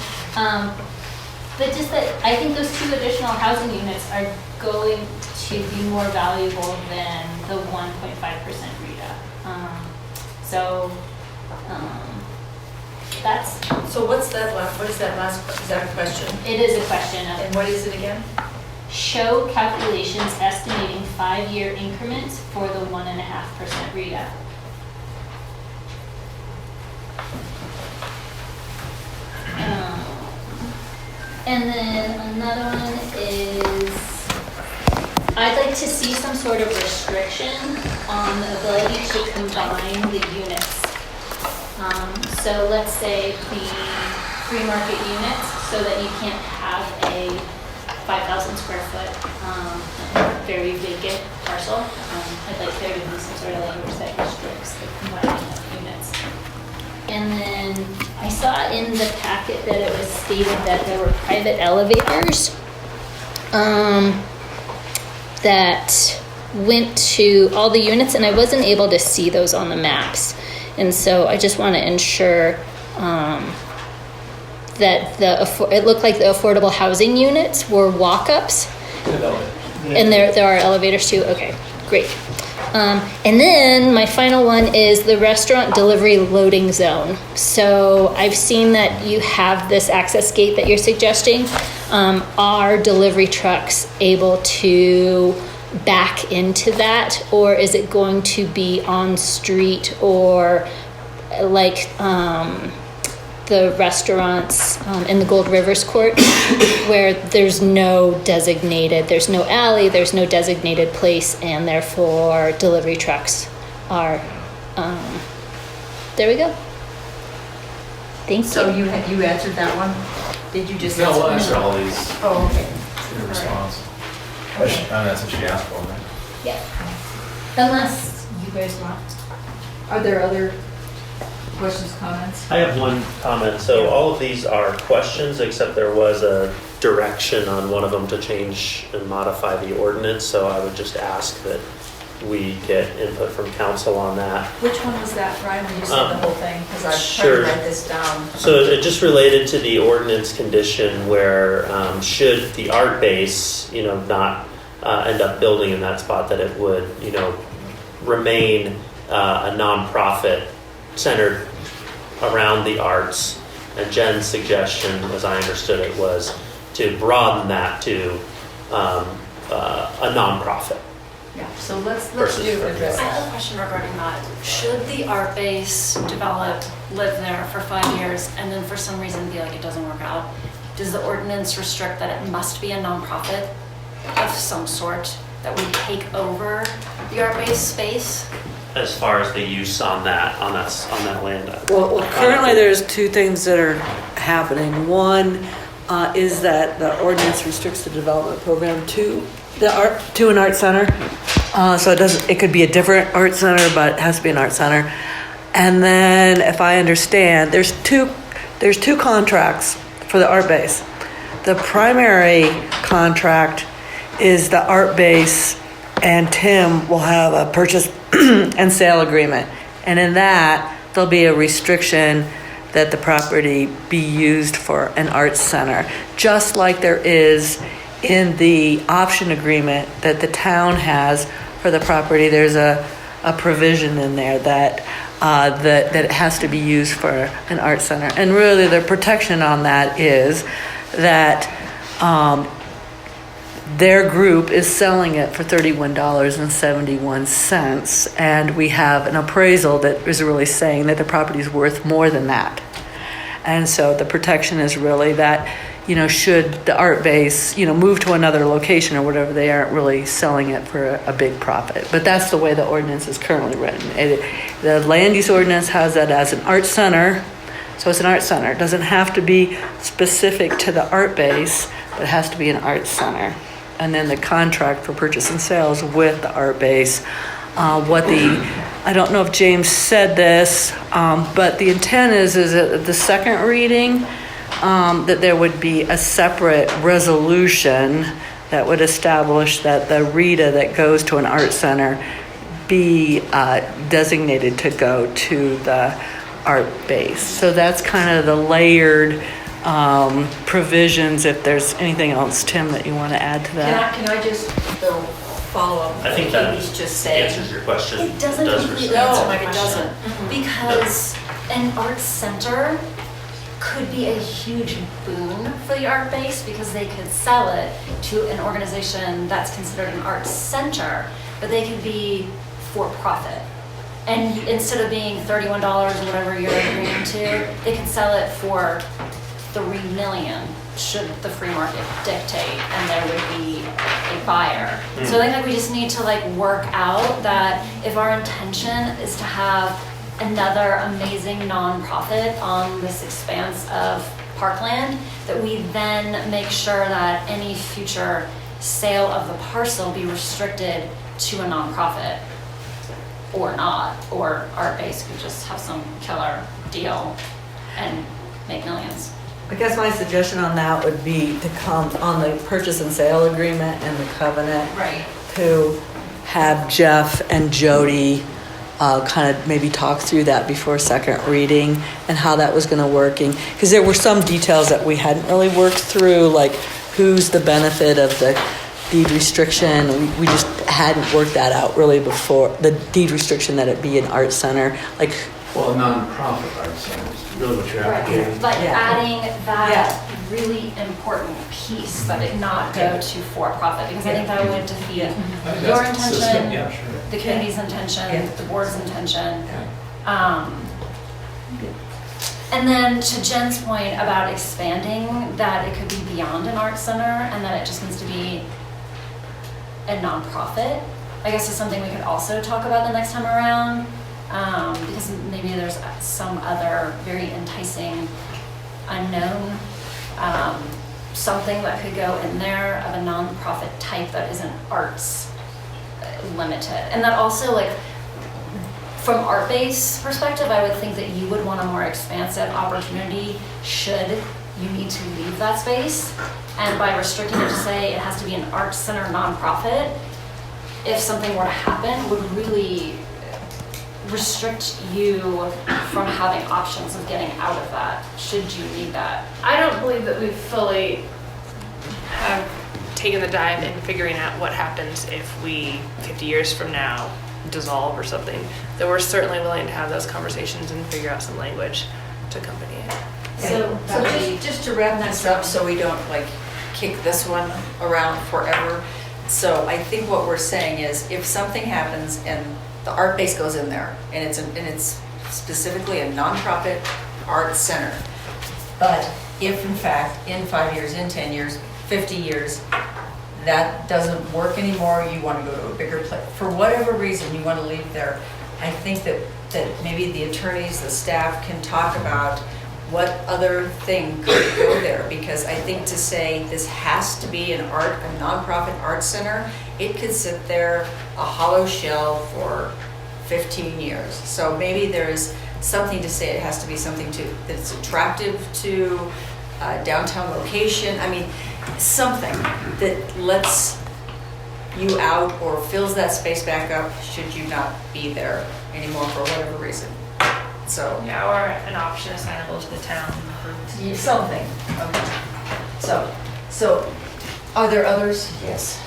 But just that, I think those 2 additional housing units are going to be more valuable than the 1.5% RETA. That's. So what is that last is that a question? It is a question. And what is it again? Show calculations estimating 5-year increments for the 1.5% RETA. And then another one is, I'd like to see some sort of restriction on the ability to combine the units. So let's say the free market units, so that you can't have a 5,000 square foot very vacant parcel. I'd like there to be some sort of language that restricts the combining of units. And then I saw in the packet that it was stated that there were private elevators that went to all the units, and I wasn't able to see those on the maps. And so I just want to ensure that it looked like the affordable housing units were walk-ups. And there are elevators too? Okay, great. And then my final one is the restaurant delivery loading zone. So I've seen that you have this access gate that you're suggesting. Are delivery trucks able to back into that, or is it going to be on street, or like the restaurants in the Gold Rivers Court where there's no alley, there's no designated place, and therefore delivery trucks are, there we go. Thank you. So you answered that one? Did you just? No, answer? we'll answer all these Oh, okay. in response. That's what she asked for, right? Yeah. Unless you guys want. Are there other questions, comments? I have one comment. So all of these are questions, except there was a direction on one of them to change and modify the ordinance. So I would just ask that we get input from council on that. Which one was that, Brian? When you said the whole thing? Because I've Sure. tried to write this down. So it just related to the ordinance condition where should the art base, not end up building in that spot, that it would, remain a nonprofit centered around the arts. And Jen's suggestion, as I understood it, was to broaden that to a nonprofit. Yeah, so let's Versus do for- address I have a that. question regarding that. Should the art base develop, live there for 5 years, and then for some reason feel like it doesn't work out? Does the ordinance restrict that it must be a nonprofit of some sort that would take over the art base space? As far as the use on that land. Well, currently there's two things that are happening. One is that the ordinance restricts the development program to an art center. So it could be a different art center, but it has to be an art center. And then, if I understand, there's two contracts for the art base. The primary contract is the art base, and Tim will have a purchase and sale agreement. And in that, there'll be a restriction that the property be used for an arts center, just like there is in the option agreement that the town has for the property. There's a provision in there that it has to be used for an art center. And really the protection on that is that their group is selling it for $31.71, and we have an appraisal that is really saying that the property is worth more than that. And so the protection is really that, should the art base, move to another location or whatever, they aren't really selling it for a big profit. But that's the way the ordinance is currently written. The land use ordinance has that as an art center, so it's an art center. It doesn't have to be specific to the art base, but it has to be an art center. And then the contract for purchase and sales with the art base, I don't know if James said this, but the intent is at the second reading, that there would be a separate resolution that would establish that the RETA that goes to an art center be designated to go to the art base. So that's kind of the layered provisions. If there's anything else, Tim, that you want to add to that? Can I just follow up? I think what that Katie's just saying? answers your question. It doesn't does completely restrict. answer my it question. doesn't. Because an art center could be a huge boon for the art base because they could sell it to an organization that's considered an art center, but they could be for profit. And instead of being $31 or whatever you're agreeing to, they could sell it for $3 million should the free market dictate, and there would be a buyer. So I think we just need to work out that if our intention is to have another amazing nonprofit on this expanse of parkland, that we then make sure that any future sale of the parcel be restricted to a nonprofit or not, or Art Base could just have some killer deal and make millions. I guess my suggestion on that would be to come on the purchase and sale agreement and the covenant. Right. To have Jeff and Jody kind of maybe talk through that before second reading and how that was going to working. Because there were some details that we hadn't really worked through, like who's the benefit of the deed restriction. We just hadn't worked that out really before, the deed restriction that it be an art center. Well, a non-profit art center is really what you're advocating. But adding that really important piece, that it not go to for-profit, because I think that would defeat your intention, the community's intention, the board's intention. And then to Jen's point about expanding, that it could be beyond an art center and that it just needs to be a nonprofit, I guess is something we could also talk about the next time around, because maybe there's some other very enticing unknown, something that could go in there of a nonprofit type that isn't arts limited. And that also, like, from art-based perspective, I would think that you would want a more expansive opportunity should you need to leave that space. And by restricting it to say it has to be an arts center nonprofit, if something were to happen, would really restrict you from having options of getting out of that, should you need that. I don't believe that we fully have taken the dive in figuring out what happens if we, 50 years from now, dissolve or something. That we're certainly willing to have those conversations and figure out some language to accompany it. So just to wrap this up so we don't like kick this one around forever. So I think what we're saying is if something happens and the art base goes in there and it's specifically a nonprofit art center, but if in fact in 5 years, in 10 years, 50 years, that doesn't work anymore, you want to go to a bigger place, for whatever reason you want to leave there, I think that maybe the attorneys, the staff can talk about what other thing could go there, because I think to say this has to be a nonprofit art center, it could sit there, a hollow shell for 15 years. So maybe there's something to say it has to be something that's attractive to downtown location. I mean, something that lets you out or fills that space back up should you not be there anymore for whatever reason. So yeah, or an option assignable to the town. Something. Okay. So are there others? Yes.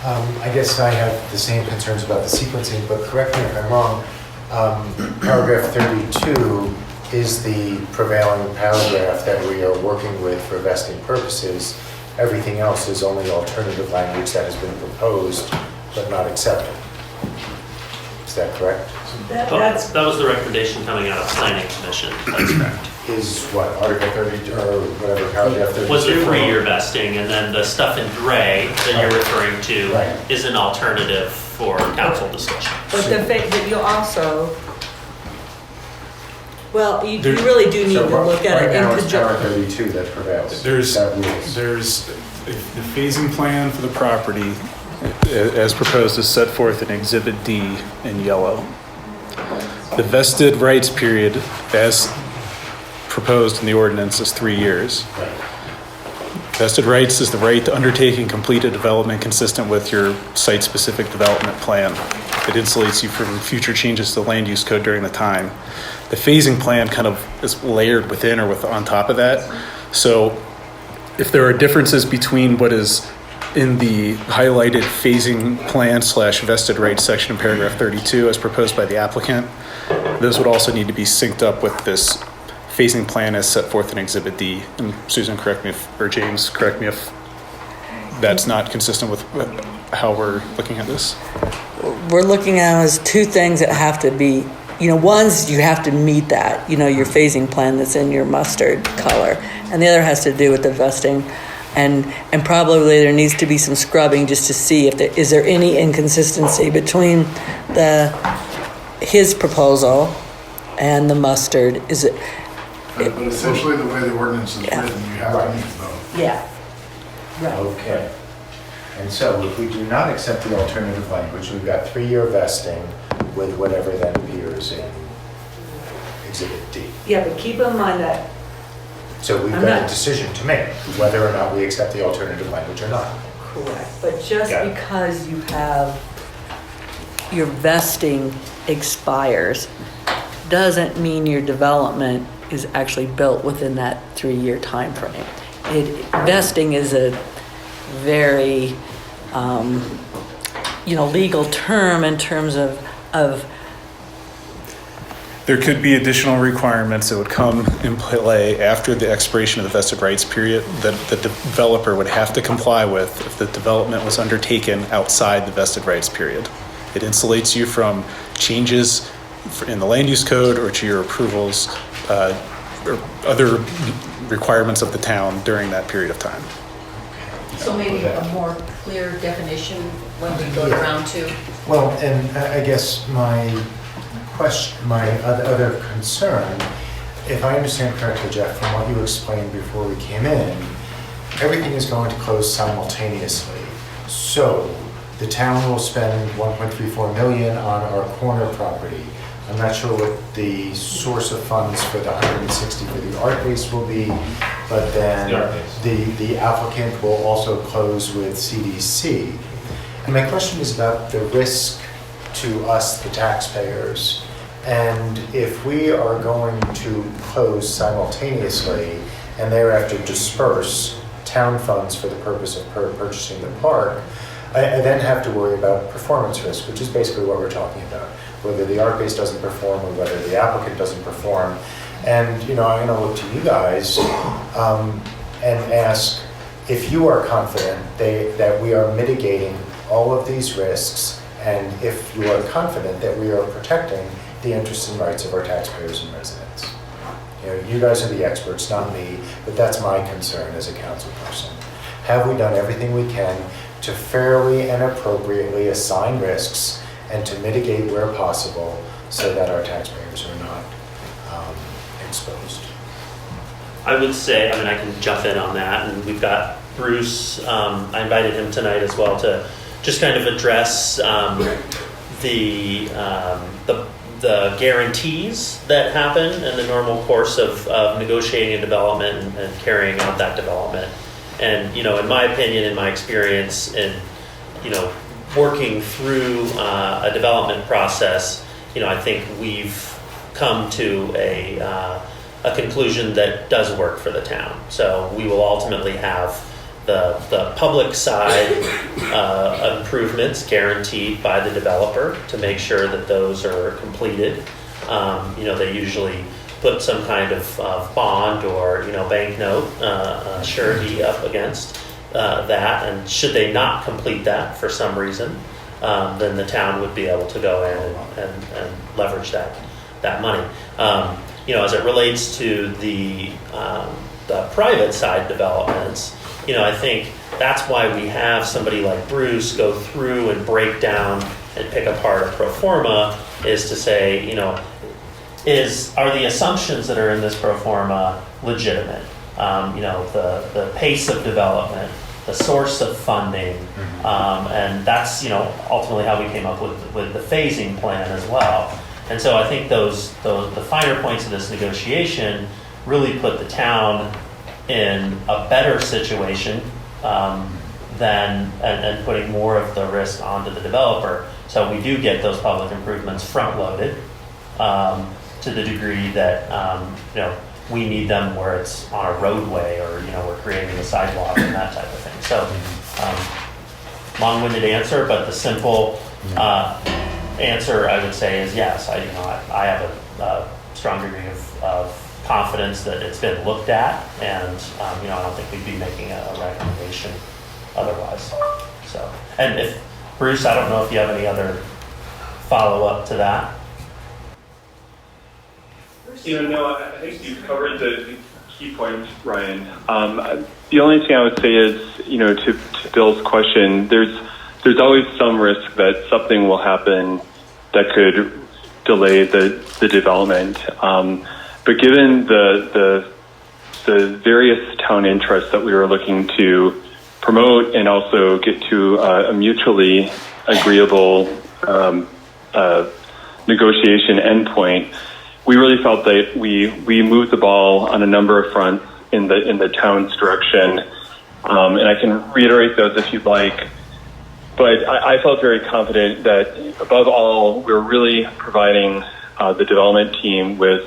I guess I have the same concerns about the sequencing, but correct me if I'm wrong. Paragraph 32 is the prevailing paragraph that we are working with for vesting purposes. Everything else is only alternative language that has been proposed but not accepted. Is that correct? That was the recommendation coming out of Planning Commission. That's correct. Is what, Article 32 or whatever, paragraph 32? Was a 3-year vesting, and then the stuff in gray that you're referring to is an alternative for council discussion. But the fact that you also, well, you really do need to look at it in Right now, it's conjunction. paragraph 32 that prevails. There's the phasing plan for the property as proposed is set forth in Exhibit D in yellow. The vested rights period as proposed in the ordinance is 3 years. Vested rights is the right to undertake and complete a development consistent with your site-specific development plan. It insulates you from future changes to the land use code during the time. The phasing plan kind of is layered within or on top of that. So if there are differences between what is in the highlighted phasing plan / vested rights section of paragraph 32 as proposed by the applicant, those would also need to be synced up with this phasing plan as set forth in Exhibit D. And Susan, correct me or James, correct me if that's not consistent with how we're looking at this. We're looking at it as two things that have to be, one's you have to meet that, your phasing plan that's in your mustard color. And the other has to do with the vesting. And probably there needs to be some scrubbing just to see if is there any inconsistency between his proposal and the mustard. Is it? But essentially, the way the ordinance is written, you have to meet both. Yeah. Right. Okay. And so if we do not accept the alternative language, we've got 3-year vesting with whatever that appears in Exhibit D. Yeah, but keep in mind that. So we've got a decision to make, whether or not we accept the alternative language or not. Correct. But just because you have your vesting expires doesn't mean your development is actually built within that 3-year time frame. Vesting is a very legal term in terms of There could be additional requirements that would come in play after the expiration of the vested rights period that the developer would have to comply with if the development was undertaken outside the vested rights period. It insulates you from changes in the land use code or to your approvals or other requirements of the town during that period of time. So maybe a more clear definition when we go to round two? Well, and I guess my question, my other concern, if I understand correctly, Jeff, from what you explained before we came in, everything is going to close simultaneously. So the town will spend 1.34 million on our corner property. I'm not sure what the source of funds for the 160 for the art base will be, but then the applicant will also close with CDC. And my question is about the risk to us, the taxpayers. And if we are going to close simultaneously and thereafter disperse town funds for the purpose of purchasing the park, I then have to worry about performance risk, which is basically what we're talking about. Whether the art base doesn't perform or whether the applicant doesn't perform. And, you know, I'm gonna look to you guys and ask if you are confident that we are mitigating all of these risks, and if you are confident that we are protecting the interests and rights of our taxpayers and residents. You know, you guys are the experts, not me, but that's my concern as a council person. Have we done everything we can to fairly and appropriately assign risks and to mitigate where possible so that our taxpayers are not exposed? I would say, I mean, I can jump in on that, and we've got Bruce, I invited him tonight as well to just kind of address the guarantees that happen in the normal course of negotiating a development and carrying out that development. And, you know, in my opinion, in my experience, in, you know, working through a development process, you know, I think we've come to a conclusion that does work for the town. So we will ultimately have the public side improvements guaranteed by the developer to make sure that those are completed. You know, they usually put some kind of bond or, you know, banknote surety up against that, and should they not complete that for some reason, then the town would be able to go in and leverage that money. You know, as it relates to the private side developments, you know, I think that's why we have somebody like Bruce go through and break down and pick apart a pro forma, is to say, you know, are the assumptions that are in this pro forma legitimate? You know, the pace of development, the source of funding, and that's, you know, ultimately how we came up with the phasing plan as well. And so I think the finer points of this negotiation really put the town in a better situation than and putting more of the risk onto the developer. So we do get those public improvements front loaded to the degree that you know, we need them where it's on a roadway, or, you know, we're creating a sidewalk and that type of thing. So long-winded answer, but the simple answer I would say is yes. I have a strong degree of confidence that it's been looked at, and you know, I don't think we'd be making a recommendation otherwise. So, and if Bruce, I don't know if you have any other follow-up to that. You know, no, I think you've covered the key points, Ryan. The only thing I would say is, you know, to Bill's question, there's always some risk that something will happen that could delay the development. But given the various town interests that we were looking to promote and also get to a mutually agreeable negotiation endpoint, we really felt that we moved the ball on a number of fronts in the town's direction, and I can reiterate those if you'd like. But I felt very confident that, above all, we're really providing the development team with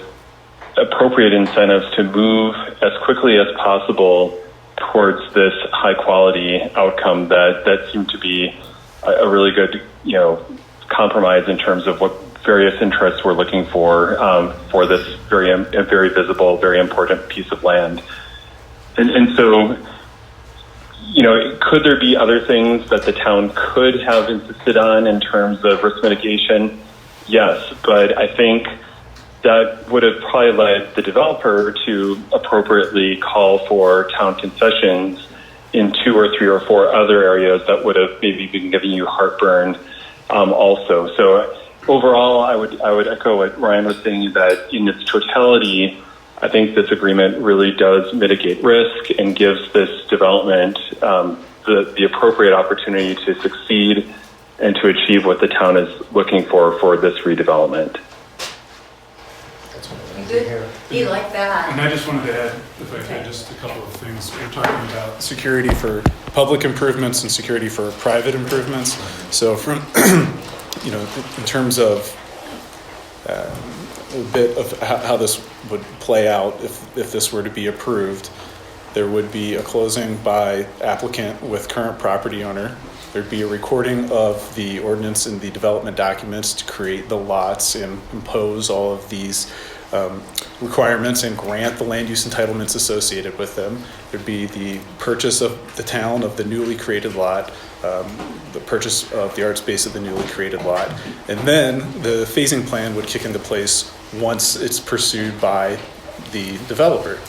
appropriate incentives to move as quickly as possible towards this high quality outcome that seemed to be a really good, you know, compromise in terms of what various interests we're looking for this very visible, very important piece of land. And so, you know, could there be other things that the town could have insisted on in terms of risk mitigation? Yes, but I think that would have probably led the developer to appropriately call for town concessions in 2 or 3 or 4 other areas that would have maybe been giving you heartburn also. So overall, I would echo what Ryan was saying, that in its totality, I think this agreement really does mitigate risk and gives this development the appropriate opportunity to succeed and to achieve what the town is looking for this redevelopment. Good. You like that? And I just wanted to add, if I could, just a couple of things. We're talking about security for public improvements and security for private improvements. So from, in terms of a bit of how this would play out if this were to be approved, there would be a closing by applicant with current property owner. There'd be a recording of the ordinance and the development documents to create the lots and impose all of these requirements and grant the land use entitlements associated with them. There'd be the purchase of the town of the newly created lot, the purchase of the art space of the newly created lot, and then the phasing plan would kick into place once it's pursued by the developer.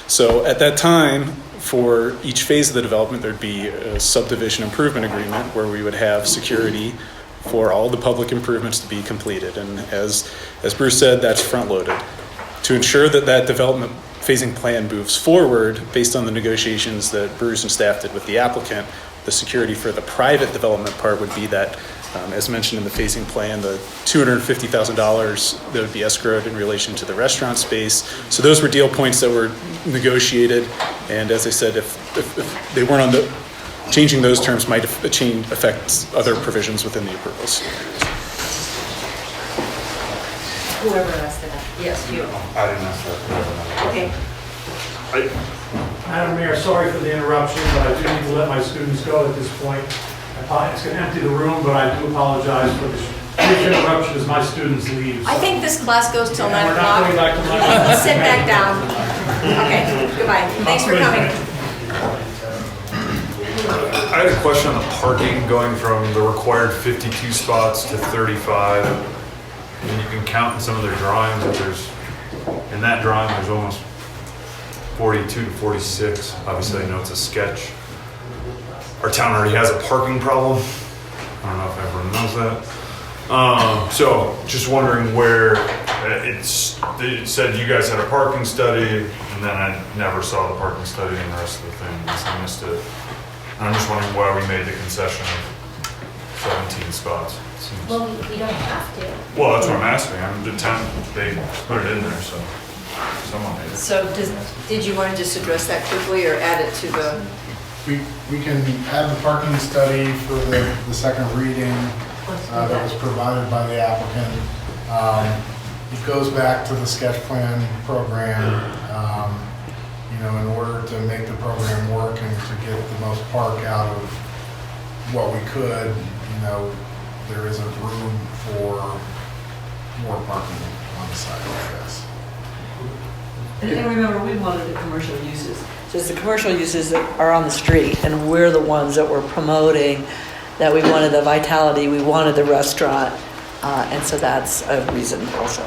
So at that time, for each phase of the development, there'd be a subdivision improvement agreement where we would have security for all the public improvements to be completed. And as Bruce said, that's front-loaded. To ensure that that development phasing plan moves forward based on the negotiations that Bruce and staff did with the applicant, the security for the private development part would be that, as mentioned in the phasing plan, the $250,000 that would be escrowed in relation to the restaurant space. So those were deal points that were negotiated. And as I said, if they weren't on the, changing those terms might affect other provisions within the approvals. Whoever asked that. Yes, you. I didn't ask that. Okay. Madam Mayor, sorry for the interruption, but I do need to let my students go at this point. It's going to empty the room, but I do apologize for the brief interruption as my students leave. I think this class goes till 9 We're not o'clock. going back to lunch. Sit back down. Okay, goodbye. Thanks for coming. I had a question on the parking going from the required 52 spots to 35. And you can count in some of their drawings that in that drawing there's almost 42 to 46. Obviously I know it's a sketch. Our town already has a parking problem. I don't know if everyone knows that. So just wondering where it said you guys had a parking study, and then I never saw the parking study and the rest of the thing. I missed it. And I'm just wondering why we made the concession of 17 spots. Well, we don't have to. Well, that's what I'm asking. The town, they put it in there, so someone made it. So did you want to just address that quickly or add it to the? We can add the parking study for the second reading that was provided by the applicant. It goes back to the sketch plan program. In order to make the program work and to get the most park out of what we could, there isn't room for more parking on the side, I guess. And remember, we wanted the commercial uses. So it's the commercial uses that are on the street, and we're the ones that were promoting that we wanted the vitality, we wanted the restaurant, and so that's a reason also.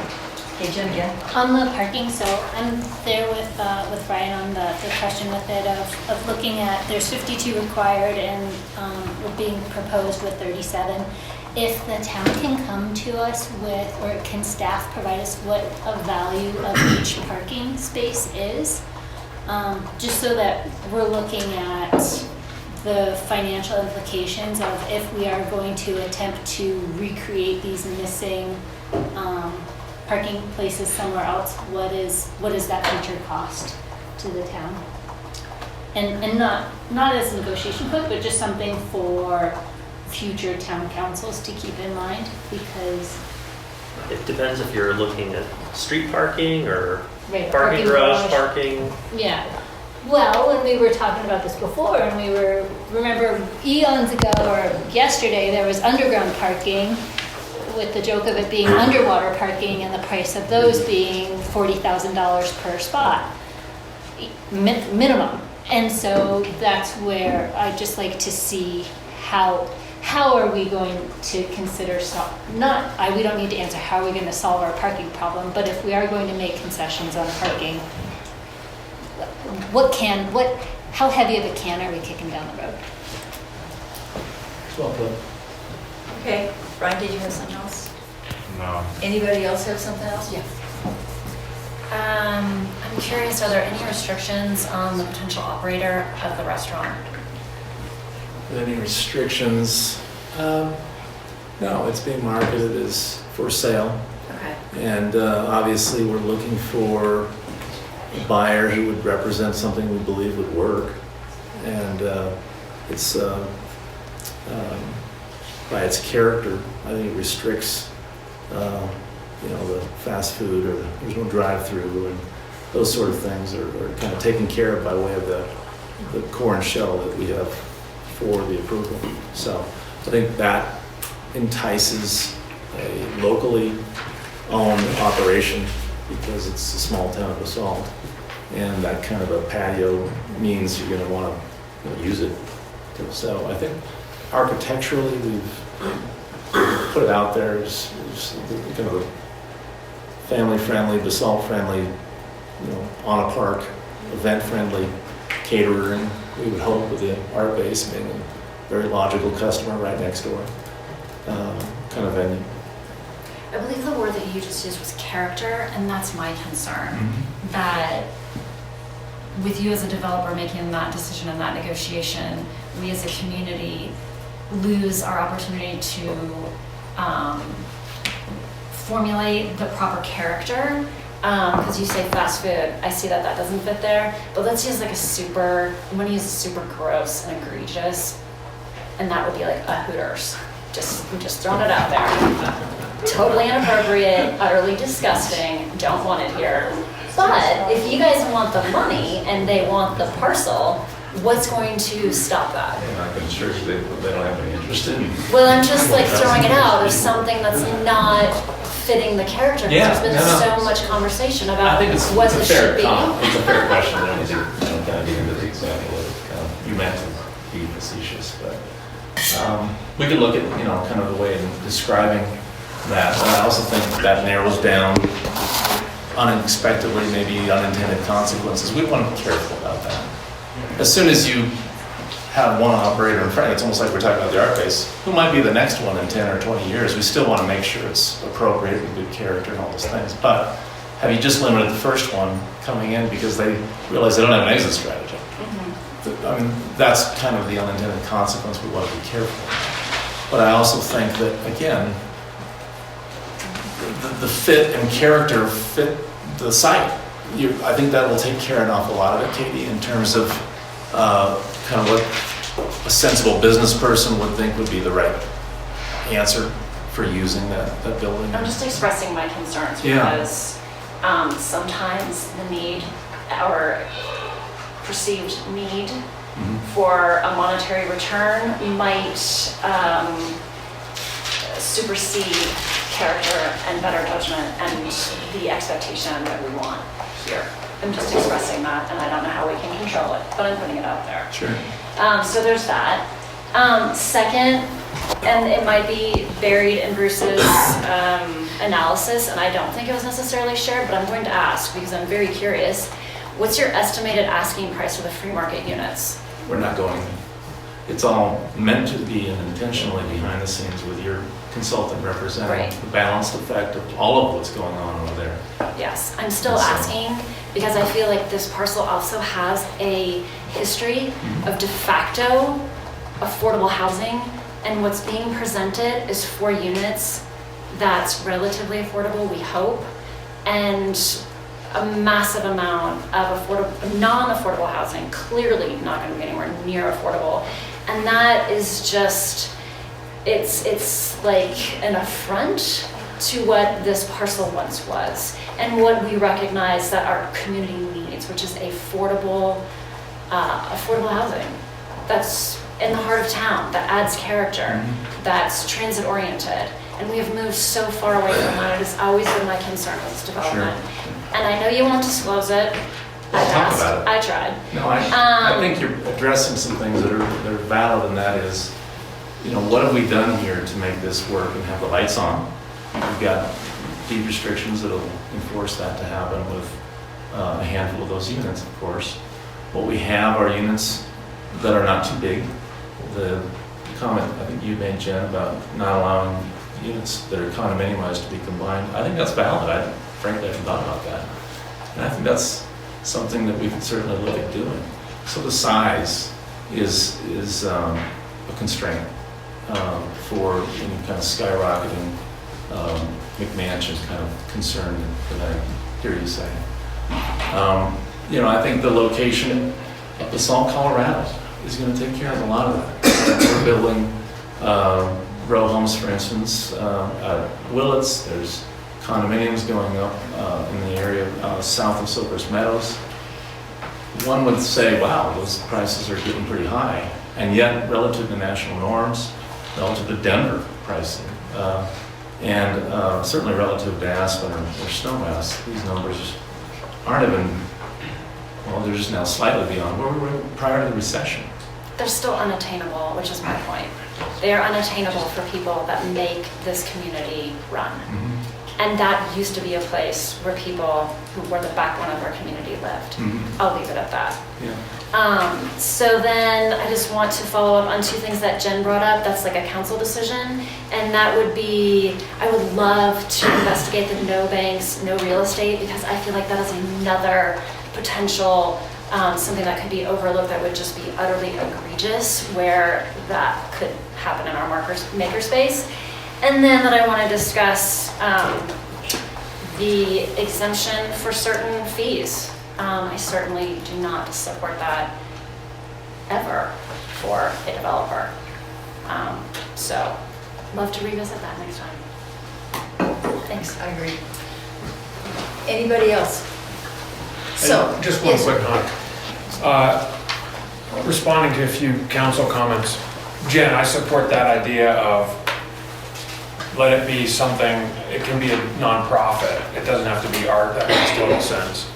Hey, Jen, again. On the parking, so I'm there with Ryan on the question with it of looking at, there's 52 required and we're being proposed with 37. If the town can come to us with, or can staff provide us what a value of each parking space is, just so that we're looking at the financial implications of if we are going to attempt to recreate these missing parking places somewhere else, what is that future cost to the town? And not as a negotiation point, but just something for future town councils to keep in mind, because It depends if you're looking at street parking or Right, parking garage parking. Yeah. Well, when we were talking about this before, and remember eons ago or yesterday, there was underground parking with the joke of it being underwater parking and the price of those being $40,000 per spot, minimum. And so that's where I just like to see how how are we going to consider, we don't need to answer how are we going to solve our parking problem, but if we are going to make concessions on parking, how heavy of a can are we kicking down the road? Well put. Okay, Brian, did you have something else? No. Anybody else have something else? Yeah. I'm curious, are there any restrictions on the potential operator of the restaurant? Any restrictions? No, it's being marketed as for sale. Okay. And obviously, we're looking for a buyer who would represent something we believe would work. And it's by its character, I think it restricts, the fast food, or there's no drive-through, and those sort of things are kind of taken care of by way of the core and shell that we have for the approval. So I think that entices a locally owned operation because it's a small town of Basalt, and that kind of a patio means you're going to want to use it. So I think architecturally we've put it out there as kind of a family-friendly, Basalt-friendly, on a park, event-friendly caterer, and we would hope with the art base being a very logical customer right next door kind of venue. I believe the word that you just used was character, and that's my concern. That with you as a developer making that decision and that negotiation, we as a community lose our opportunity to formulate the proper character. Because you say fast food, I see that doesn't fit there. But let's use like I'm gonna use a super gross and egregious, and that would be like a Hooters. I'm just throwing it out there. Totally inappropriate, utterly disgusting, don't want it here. But if you guys want the money and they want the parcel, what's going to stop that? They're not going to search, they don't have any interest in. Well, I'm just like throwing it out. There's something that's not fitting the character. Yeah, There's been so much conversation about I think it's what a this fair should be. It's a fair question. I don't think, kind of get into the example of you meant to be facetious, but we could look at kind of the way in describing that. And I also think that narrows down unexpectedly, maybe unintended consequences. We want to be careful about that. As soon as you have one operator in front, it's almost like we're talking about the art base. Who might be the next one in 10 or 20 years? We still want to make sure it's appropriate and good character and all those things. But have you just limited the first one coming in because they realize they don't have an exit strategy? I mean, that's kind of the unintended consequence we want to be careful. But I also think that, again, the fit and character fit the site. I think that will take care of an awful lot of it, Katie, in terms of kind of what a sensible business person would think would be the right answer for using that building. I'm just expressing my concerns Yeah. because sometimes the need or perceived need for a monetary return might supersede character and better judgment and the expectation that we want here. I'm just expressing that, and I don't know how we can control it, but I'm putting it out there. Sure. So there's that. Second, and it might be buried in Bruce's analysis, and I don't think it was necessarily shared, but I'm going to ask because I'm very curious. What's your estimated asking price for the free market units? We're not going. It's all meant to be and intentionally behind the scenes with your consultant representing Right. the balanced effect of all of what's going on over there. Yes, I'm still asking because I feel like this parcel also has a history of de facto affordable housing, and what's being presented is 4 units that's relatively affordable, we hope, and a massive amount of non-affordable housing, clearly not going to be anywhere near affordable, and that is just, it's like an affront to what this parcel once was and what we recognize that our community needs, which is affordable housing that's in the heart of town, that adds character, that's transit oriented, and we have moved so far away from that. It has always been my concern with this development. And I know you won't disclose it. I talk asked. about it. I tried. No, I think you're addressing some things that are valid, and that is what have we done here to make this work and have the lights on? We've got deed restrictions that'll enforce that to happen with a handful of those units, of course. What we have are units that are not too big. The comment I think you made, Jen, about not allowing units that are condominiumized to be combined, I think that's valid. Frankly, I haven't thought about that. And I think that's something that we could certainly look at doing. So the size is a constraint for any kind of skyrocketing McMansion kind of concern that I hear you say. I think the location of Basalt, Colorado is going to take care of a lot of that. We're building row homes, for instance, at Willits. There's condominiums going up in the area south of Silver's Meadows. One would say, wow, those prices are getting pretty high. And yet, relative to national norms, relative to Denver pricing, and certainly relative to Aspen or Snowmass, these numbers aren't even, well, they're just now slightly beyond where we were prior to the recession. They're still unattainable, which is my point. They are unattainable for people that make this community run. Mm-hmm. And that used to be a place where people who were the backbone of our community lived. Mm-hmm. I'll leave it at that. Yeah. So then I just want to follow up on two things that Jen brought up. That's like a council decision. And that would be, I would love to investigate the no banks, no real estate, because I feel like that is another potential something that could be overlooked that would just be utterly egregious where that could happen in our makerspace. And then that I want to discuss the exemption for certain fees. I certainly do not support that ever for a developer. So, love to revisit that next time. Thanks. I agree. Anybody else? So, And just one yes. quick comment. Responding to a few council comments, Jen, I support that idea of let it be something, it can be a nonprofit. It doesn't have to be art, that makes total sense.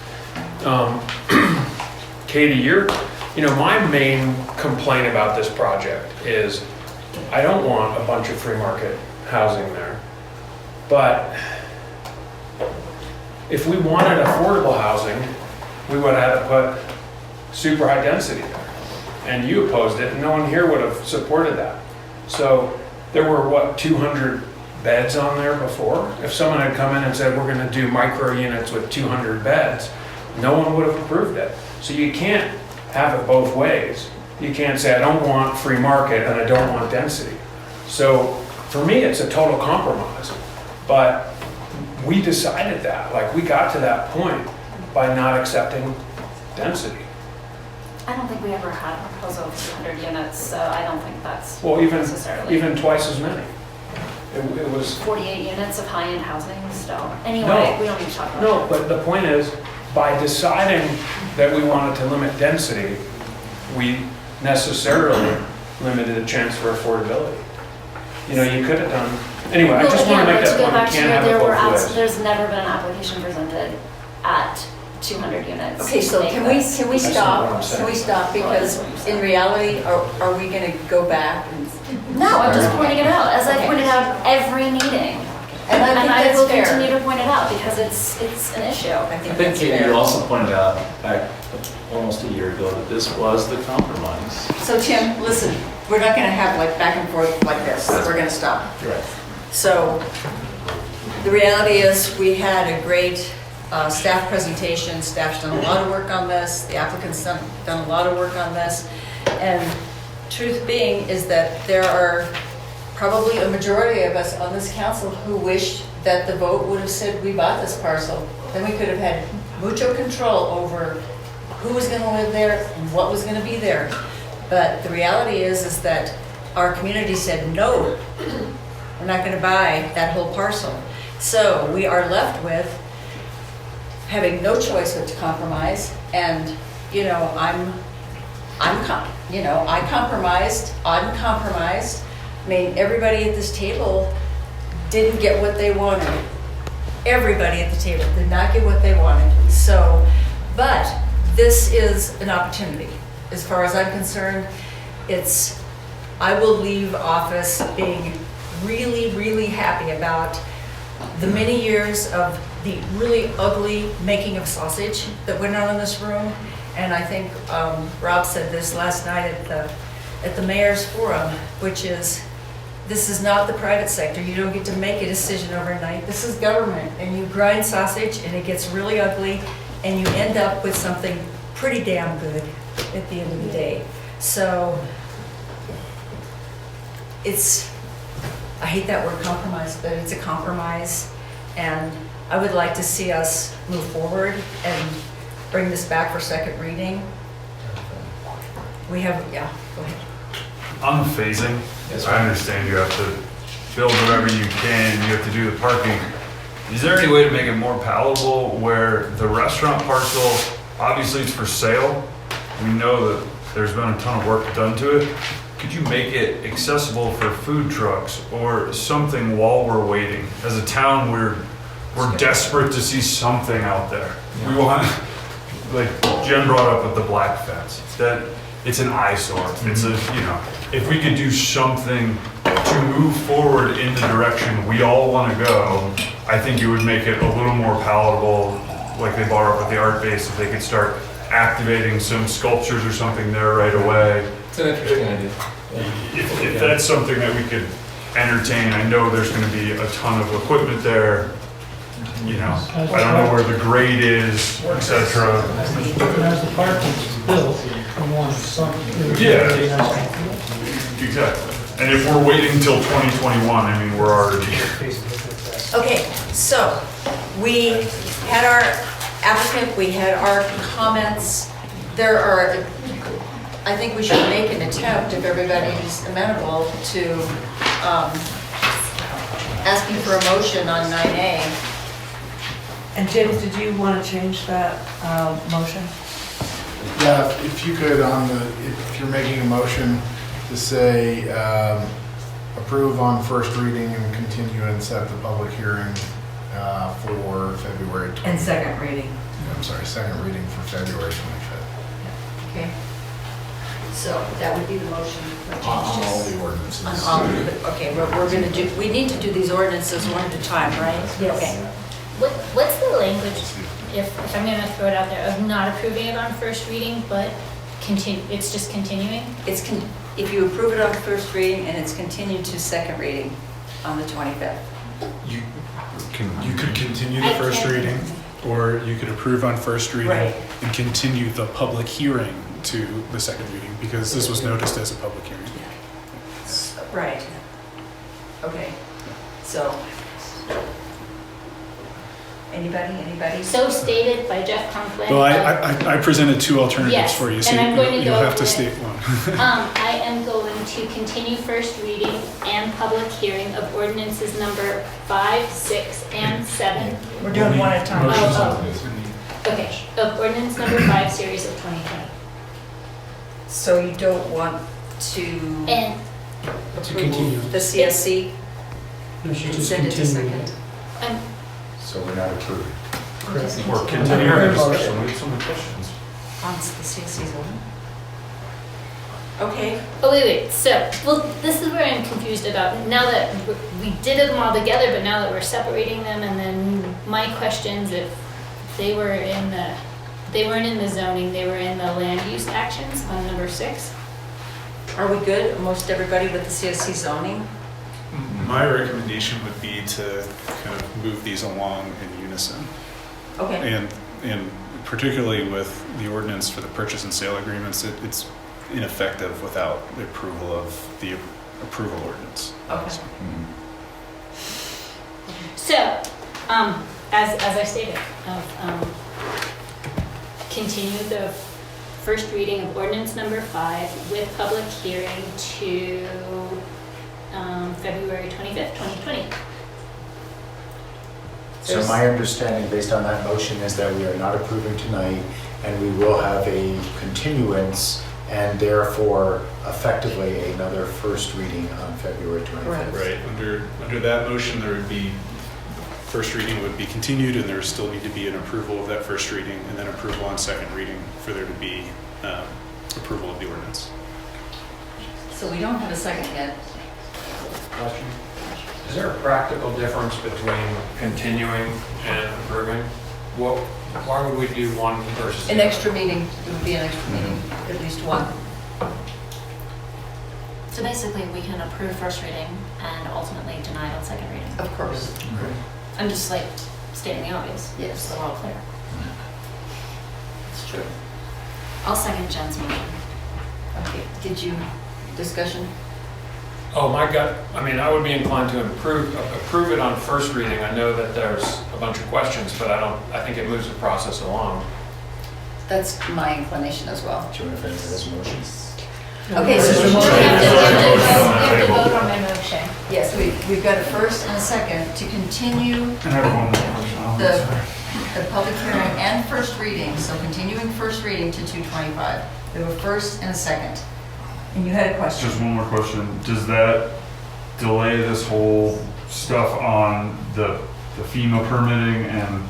Katie, my main complaint about this project is I don't want a bunch of free market housing there. But if we wanted affordable housing, we would have had to put super high density there. And you opposed it, and no one here would have supported that. So there were, 200 beds on there before? If someone had come in and said, we're gonna do micro units with 200 beds, no one would have approved it. So you can't have it both ways. You can't say, I don't want free market and I don't want density. So for me, it's a total compromise. But we decided that, like we got to that point by not accepting density. I don't think we ever had a proposal of 200 units, so I don't think that's Well, necessarily. even twice as many. It was. 48 units of high-end housing still. Anyway, No. we don't need to talk about No, that. but the point is, by deciding that we wanted to limit density, we necessarily limited the chance for affordability. You could have done, anyway, I just want to make that point, we can't have it both ways. There's never been an application presented at 200 units. Okay, so Make can we this. can we That's not what I'm stop? Can we saying. stop? Because in reality, are we going to go back and? No, I'm just pointing it out, as I Okay. pointed out every meeting. And I think that's will fair. continue to point it out because it's an issue. I I think think, that's Katie, fair. you also pointed out back almost a year ago that this was the compromise. So Tim, listen, we're not going to have like back and forth like this. We're going to stop. Right. So the reality is we had a great staff presentation. Staff's done a lot of work on this. The applicant's done a lot of work on this. And truth being is that there are probably a majority of us on this council who wish that the vote would have said we bought this parcel. Then we could have had mucho control over who was going to live there and what was going to be there. But the reality is that our community said, no, we're not going to buy that whole parcel. So we are left with having no choice but to compromise. And, I compromised, uncompromised. I mean, everybody at this table didn't get what they wanted. Everybody at the table did not get what they wanted. So, but this is an opportunity. As far as I'm concerned, it's I will leave office being really, really happy about the many years of the really ugly making of sausage that went on in this room. And I think Rob said this last night at the mayor's forum, which is, this is not the private sector. You don't get to make a decision overnight. This is government, and you grind sausage and it gets really ugly and you end up with something pretty damn good at the end of the day. So I hate that word compromise, but it's a compromise. And I would like to see us move forward and bring this back for second reading. We have, yeah, go ahead. On the phasing, I understand you have to build whatever you can, you have to do the parking. Is there any way to make it more palatable where the restaurant parcel, obviously it's for sale, we know that there's been a ton of work done to it. Could you make it accessible for food trucks or something while we're waiting? As a town, we're desperate to see something out there. We want, like Jen brought up with the black fence, that it's an eyesore. It's a, if we could do something to move forward in the direction we all want to go, I think it would make it a little more palatable, like they brought up with the art base, if they could start activating some sculptures or something there right away. It's an interesting idea. If that's something that we could entertain, I know there's going to be a ton of equipment there. I don't know where the grade is, etc. As the parking's built, we want something. Yeah, exactly. And if we're waiting till 2021, I mean, we're already. Okay, so we had our applicant, we had our comments. I think we should make an attempt, if everybody's amenable, to asking for a motion on 9A. And James, did you want to change that motion? Yeah, if you could, if you're making a motion to say approve on first reading and continue and set the public hearing for February 25th. And second reading. I'm sorry, second reading for February 25th. Okay. So that would be the motion for On changes. all the ordinances. On all of it. Okay, we're going to do, we need to do these ordinances one at a time, right? Yes. Okay. What's the language, if I'm gonna throw it out there, of not approving it on first reading, but it's just continuing? If you approve it on first reading and it's continued to second reading on the 25th. You could continue the first reading, or you could approve on first reading Right. and continue the public hearing to the second reading, because this was noticed as a public hearing. Right. Okay, so. Anybody? So stated by Jeff Conklin. Well, I presented two alternatives Yes, for you, so and I'm going to you'll go have to with- state one. I am going to continue first reading and public hearing of ordinances number 5, 6, and 7. We're doing one at a time. Okay, of ordinance number 5, series of 2020. So you don't want to And continue. approve the CSC? No, she and just send it to continued. second? So we're not approving. Or continue our discussion, we have so many questions. On the CSC zone? Okay. Oh, wait, so, well, this is where I'm confused about, now that we did them all together, but now that we're separating them, and then my questions, if they were they weren't in the zoning, they were in the land use actions on number 6. Are we good, most everybody with the CSC zoning? My recommendation would be to kind of move these along in unison. Okay. And particularly with the ordinance for the purchase and sale agreements, it's ineffective without the approval of the approval ordinance. Okay. So, as I stated, continue the first reading of ordinance number 5 with public hearing to February 25th, 2020. So my understanding, based on that motion, is that we are not approving tonight, and we will have a continuance, and therefore effectively another first reading on February 25th. Right, under that motion, there would be, first reading would be continued, and there would still need to be an approval of that first reading, and then approval on second reading for there to be approval of the ordinance. So we don't have a second yet. Question. Is there a practical difference between continuing and approving? Well, why would we do one versus the An other? extra meeting, it would be an extra meeting, at least one. So basically, we can approve first reading and ultimately deny it on second reading. Of course. I'm just like stating the obvious. Yes. So we're all clear. It's true. I'll second Jen's motion. Okay, did you, discussion? Oh, my gut, I mean, I would be inclined to approve it on first reading. I know that there's a bunch of questions, but I think it moves the process along. That's my inclination as well. Do you want to finish this motion? Okay, so the You motion. have to vote on my motion. Yes, we've got a first and a second to continue the public hearing and first reading, so continuing first reading to 2/25. We have a first and a second. And you had a question. Just one more question. Does that delay this whole stuff on the FEMA permitting, and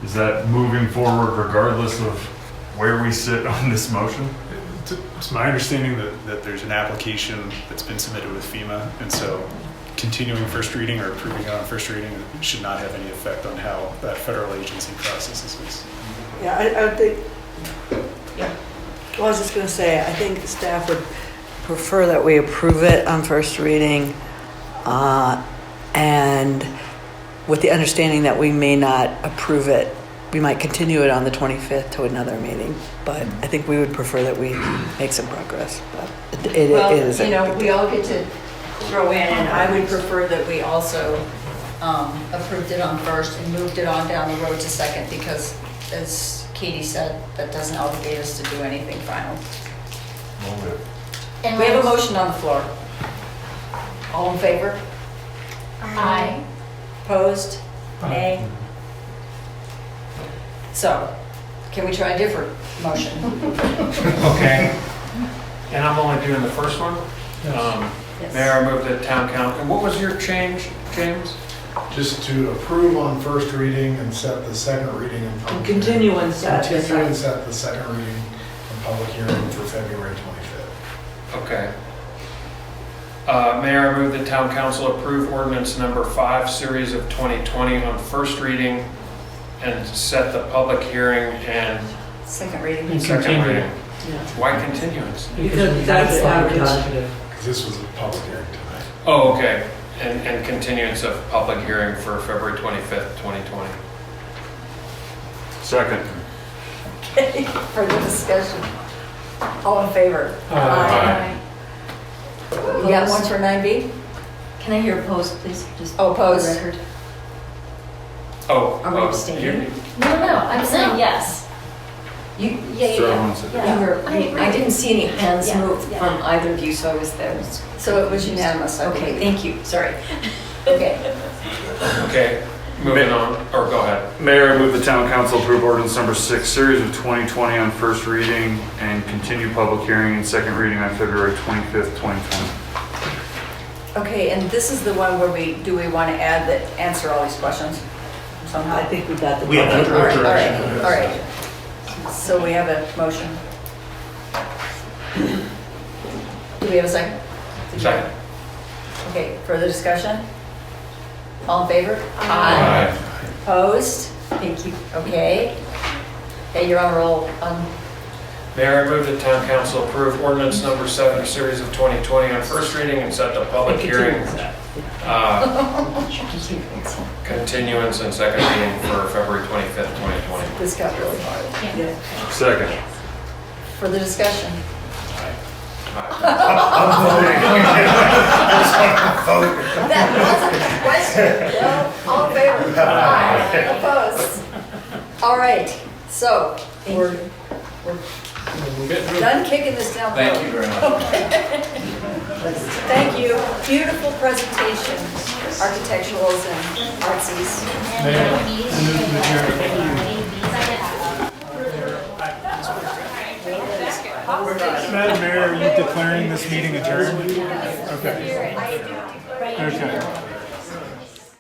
is that moving forward regardless of where we sit on this motion? It's my understanding that there's an application that's been submitted with FEMA, and so continuing first reading or approving it on first reading should not have any effect on how that federal agency processes this. Yeah, I think, yeah. Well, I was just gonna say, I think staff would prefer that we approve it on first reading, and with the understanding that we may not approve it, we might continue it on the 25th to another meeting, but I think we would prefer that we make some progress, but it Well, is. you know, we all get to throw in, and I would prefer that we also approved it on first and moved it on down the road to second, because as Katie said, that doesn't obligate us to do anything final. And We have a motion on the floor. All in favor? Aye. Opposed? Nay? So, can we try a different motion? Okay. And I'm only doing the first one? Yes. Mayor, I move that town council, and what was your change, James? Just to approve on first reading and set the second reading in public. Continue and set the Continue and second. set the second reading and public hearing for February 25th. Okay. Mayor, I move that town council approve ordinance number 5, series of 2020 on first reading and set the public hearing and Second reading. second reading. Why continuance? Because that's advertised. Because this was a public hearing tonight. Oh, okay. And continuance of public hearing for February 25th, 2020. Second. Okay, further discussion. All in favor? Aye. You got one for 9B? Can I hear opposed, please? Just Oh, for the opposed. record. Oh. Are we oh, abstaining? you- No, I'm saying yes. You, I didn't see any hands move from either of you, so I was there. So it was unanimous, I Okay, believe. thank you, sorry. Okay. Okay, moving on, or go ahead. Mayor, I move the town council approve ordinance number 6, series of 2020 on first reading and continue public hearing and second reading on February 25th, 2020. Okay, and this is the one where do we want to add that, answer all these questions somehow? I think we got the. All right. All right. So we have a motion. Do we have a second? Second. Okay, further discussion? All in favor? Aye. Opposed? Thank you. Okay. Okay, you're on a roll. Mayor, I move that town council approve ordinance number 7, series of 2020 on first reading and set the public hearing. Continuance and second reading for February 25th, 2020. This got really hard. Second. Further discussion? That wasn't a question. No, all in favor? Aye. Opposed? All right, so we're done kicking this down the road. Thank you very much. Thank you. Beautiful presentation, architecturals and artsies. Madam Mayor, are you declaring this meeting adjourned? Okay. Okay.